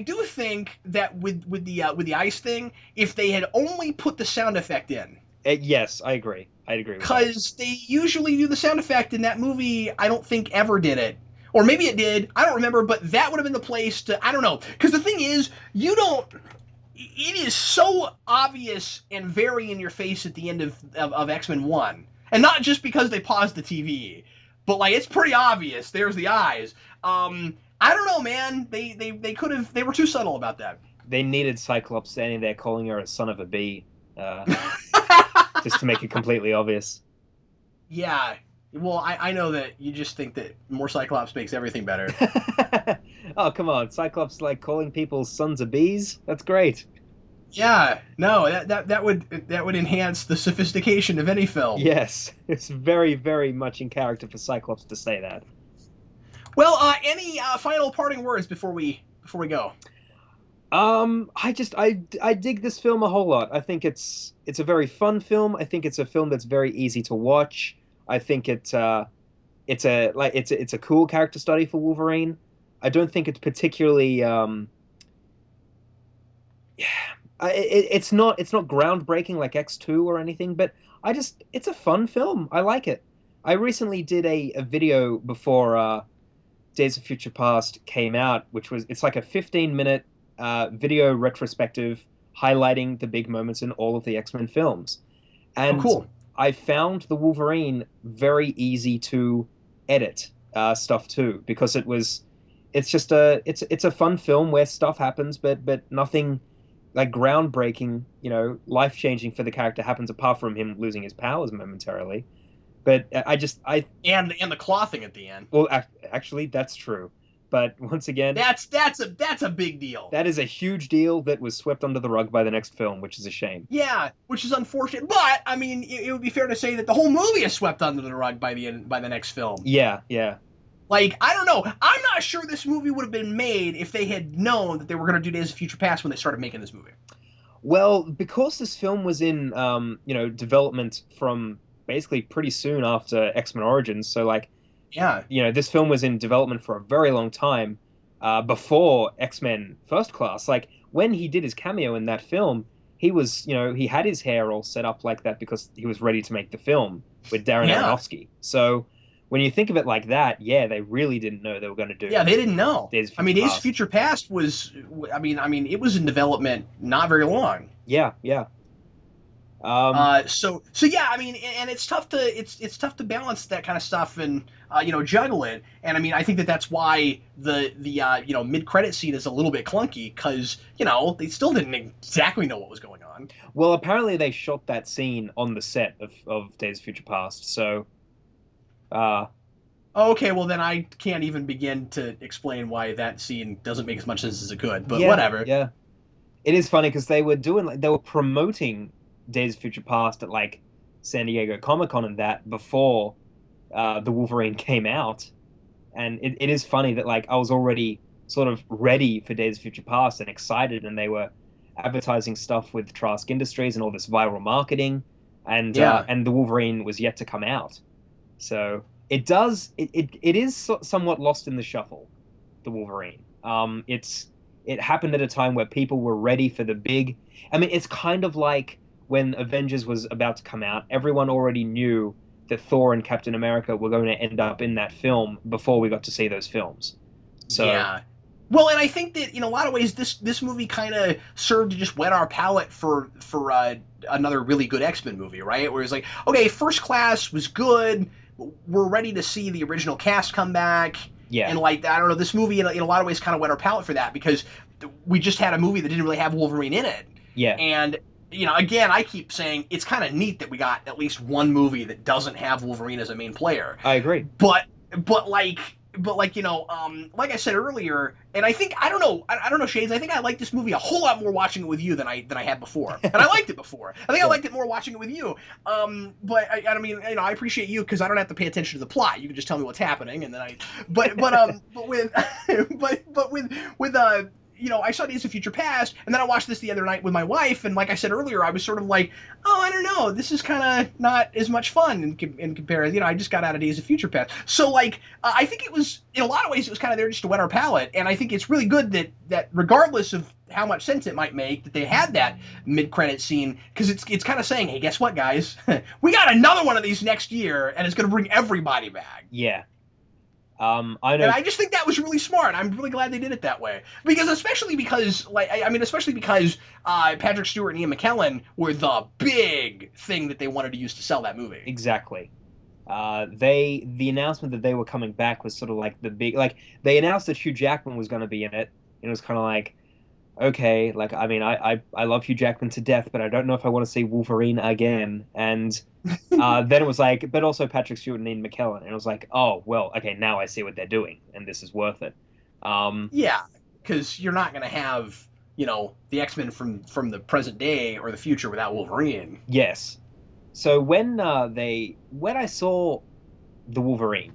do think that with the ice thing, if they had only put the sound effect in, Yes, I agree. I'd agree with that. because they usually do the sound effect in that movie. I don't think ever did it, or maybe it did. I don't remember, but that would have been the place to. I don't know, because the thing is, you don't. It is so obvious and very in your face at the end of X-Men 1, and not just because they paused the TV, but like it's pretty obvious. There's the eyes. I don't know, man. They could have. They were too subtle about that. They needed Cyclops standing there calling her a son of a bee, just to make it completely obvious. Yeah. Well, I know that you just think that more Cyclops makes everything better. Oh, come on. Cyclops like calling people sons of bees? That's great. Yeah, no, that would enhance the sophistication of any film. Yes, it's very, very much in character for Cyclops to say that. Well, any final parting words before we go? I dig this film a whole lot. I think it's a very fun film. I think it's a film that's very easy to watch. I think it's a cool character study for Wolverine. I don't think it's particularly yeah, it's not groundbreaking like X2 or anything, but it's a fun film. I like it. I recently did a video before Days of Future Past came out, which was it's like a 15-minute video retrospective highlighting the big moments in all of the X-Men films. Oh, And cool. I found the Wolverine very easy to edit stuff too, because it's a fun film where stuff happens, but nothing like groundbreaking, life changing for the character happens apart from him losing his powers momentarily. But I And the clothing at the end. well, actually, that's true. But once again, That's a big deal. that is a huge deal that was swept under the rug by the next film, which is a shame. Yeah, which is unfortunate. But I mean, it would be fair to say that the whole movie is swept under the rug by the next film. Yeah, yeah. Like, I don't know. I'm not sure this movie would have been made if they had known that they were going to do Days of Future Past when they started making this movie. Well, because this film was in development from basically pretty soon after X-Men Origins, so like Yeah, this film was in development for a very long time before X-Men First Class. Like when he did his cameo in that film, he was, he had his hair all set up like that because he was ready to make the film with Darren yeah, Aronofsky. So when you think of it like that, yeah, they really didn't know they were going to do yeah. They didn't know. Days of I Future mean, Days of Past. Future Past was. I mean, it was in development not very long. Yeah, yeah. Um, So yeah, I mean, and it's tough to balance that kind of stuff and juggle it. And I mean, I think that's why the mid credit scene is a little bit clunky because they still didn't exactly know what was going on. well, apparently they shot that scene on the set of Days of Future Past. So, uh, Okay, well then I can't even begin to explain why that scene doesn't make as much sense as it could. But yeah, whatever. yeah. It is funny because they were promoting Days of Future Past at like San Diego Comic Con and that before the Wolverine came out, and it is funny that like I was already sort of ready for Days of Future Past and excited, and they were advertising stuff with Trask Industries and all this viral marketing, Yeah. and the Wolverine was yet to come out. So it is somewhat lost in the shuffle, the Wolverine. It happened at a time where people were ready for the big. I mean, it's kind of like when Avengers was about to come out, everyone already knew that Thor and Captain America were going to end up in that film before we got to see those films. So, Yeah. Well, and I think that in a lot of ways this movie kind of served to just whet our palate for another really good X-Men movie, right? Where it's like, okay, First Class was good. We're ready to see the original cast come back. yeah, And like I don't know, this movie in a lot of ways kind of whet our palate for that because we just had a movie that didn't really have Wolverine in it. yeah, And again, I keep saying it's kind of neat that we got at least one movie that doesn't have Wolverine as a main player. I agree. But but like like like I said earlier, and I think I don't know Shades. I think I like this movie a whole lot more watching it with you than I had before, and I liked it before. I think I Cool. liked it more watching it with you. But I mean, I appreciate you because I don't have to pay attention to the plot. You can just tell me what's happening, and then but with but with I saw Days of Future Past, and then I watched this the other night with my wife, and like I said earlier, I was sort of like, oh, I don't know, this is kind of not as much fun in comparison. I just got out of Days of Future Past, so like, I think it was in a lot of ways it was kind of there just to whet our palate, and I think it's really good that regardless of how much sense it might make that they had that mid-credit scene because it's kind of saying, hey, guess what, guys, we got another one of these next year, and it's going to bring everybody back. Yeah. I And know. I just think that was really smart. I'm really glad they did it that way because, especially because, especially because Patrick Stewart and Ian McKellen were the big thing that they wanted to use to sell that movie. Exactly. The announcement that they were coming back was sort of like the big, like they announced that Hugh Jackman was going to be in it, and it was kind of like, okay, like I mean, I love Hugh Jackman to death, but I don't know if I want to see Wolverine again. And then it was like, but also Patrick Stewart and Ian McKellen, and it was like, oh well, okay, now I see what they're doing, and this is worth it. Um, Yeah, because you're not going to have, the X-Men from the present day or the future without Wolverine. yes. So when I saw the Wolverine,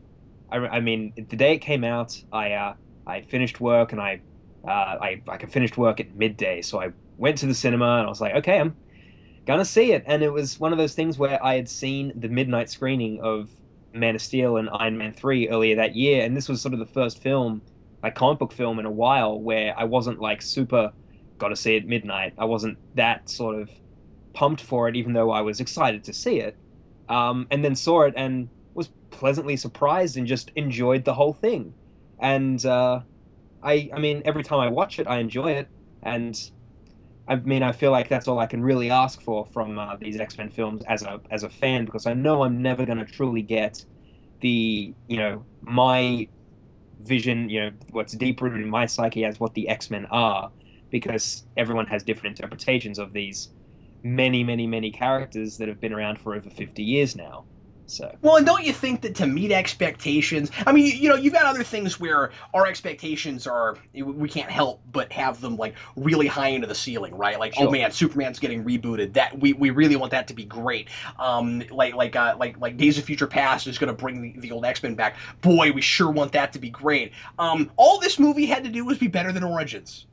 I mean, the day it came out, I finished work and I finished work at midday, so I went to the cinema and I was like, okay, I'm gonna see it. And it was one of those things where I had seen the midnight screening of Man of Steel and Iron Man 3 earlier that year, and this was sort of the first film, like comic book film in a while, where I wasn't like super gotta see it at midnight. I wasn't that sort of pumped for it, even though I was excited to see it. And then saw it and was pleasantly surprised and just enjoyed the whole thing. And I mean, every time I watch it, I enjoy it. And I mean, I feel like that's all I can really ask for from these X-Men films as a fan, because I know I'm never going to truly get the, my vision, what's deep rooted in my psyche as what the X-Men are, because everyone has different interpretations of these many, many, many characters that have been around for over 50 years now. So, Well, and don't you think that to meet expectations, I mean, you've got other things where our expectations are, we can't help but have them like really high into the ceiling, right? Like, oh sure. man, Superman's getting rebooted. That we really want that to be great. Like Days of Future Past is going to bring the old X-Men back. Boy, we sure want that to be great. All this movie had to do was be better than Origins.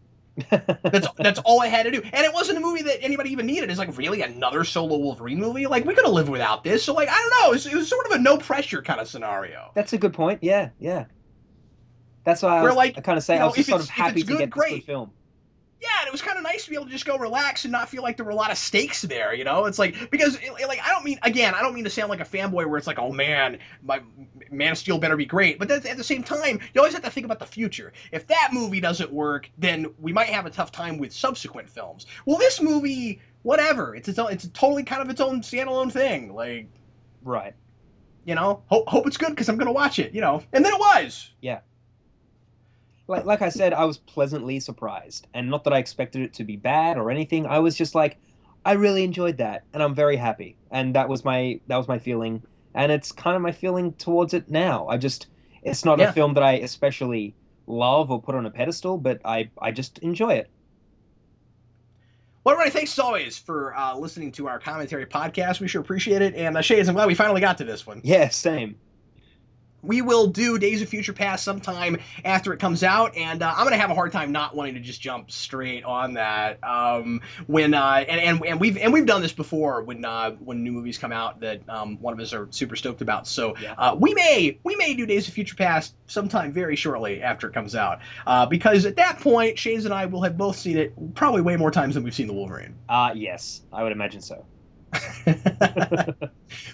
That's all I had to do, and it wasn't a movie that anybody even needed. It's like, really, another solo Wolverine movie? Like, we could have lived without this. So like, I don't know. It was sort of a no pressure kind of scenario That's a good point. Yeah, yeah. That's why where I like, kind of say I was just if sort of it's happy to good, get this good great. film. Yeah, and it was kind of nice to be able to just go relax and not feel like there were a lot of stakes there. It's like, because like, I don't mean to sound like a fanboy where it's like, oh man, my Man of Steel better be great, but at the same time, you always have to think about the future. If that movie doesn't work, then we might have a tough time with subsequent films. Well, this movie, whatever, it's a totally kind of its own standalone thing. Like, Right. hope it's good because I'm gonna watch it. And then it was. Yeah. Like I said, I was pleasantly surprised, and not that I expected it to be bad or anything. I was just like, I really enjoyed that, and I'm very happy. And that was my feeling, and it's kind of my feeling towards it now. It's not a Yeah. film that I especially love or put on a pedestal, but I just enjoy it. Well, everybody, thanks as always for listening to our commentary podcast. We sure appreciate it. And Shades, I'm glad we finally got to this one. Yeah, same. We will do Days of Future Past sometime after it comes out, and I'm gonna have a hard time not wanting to just jump straight on that. When and we've done this before when new movies come out that one of us are super stoked about. So Yeah. we may do Days of Future Past sometime very shortly after it comes out, because at that point, Shades and I will have both seen it probably way more times than we've seen the Wolverine. Yes, I would imagine so.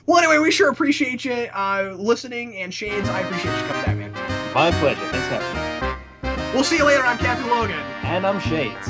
Well, anyway, we sure appreciate you listening, and Shades, I appreciate you coming back, man. My pleasure. Thanks for having me. We'll see you later. I'm Captain Logan. And I'm Shades.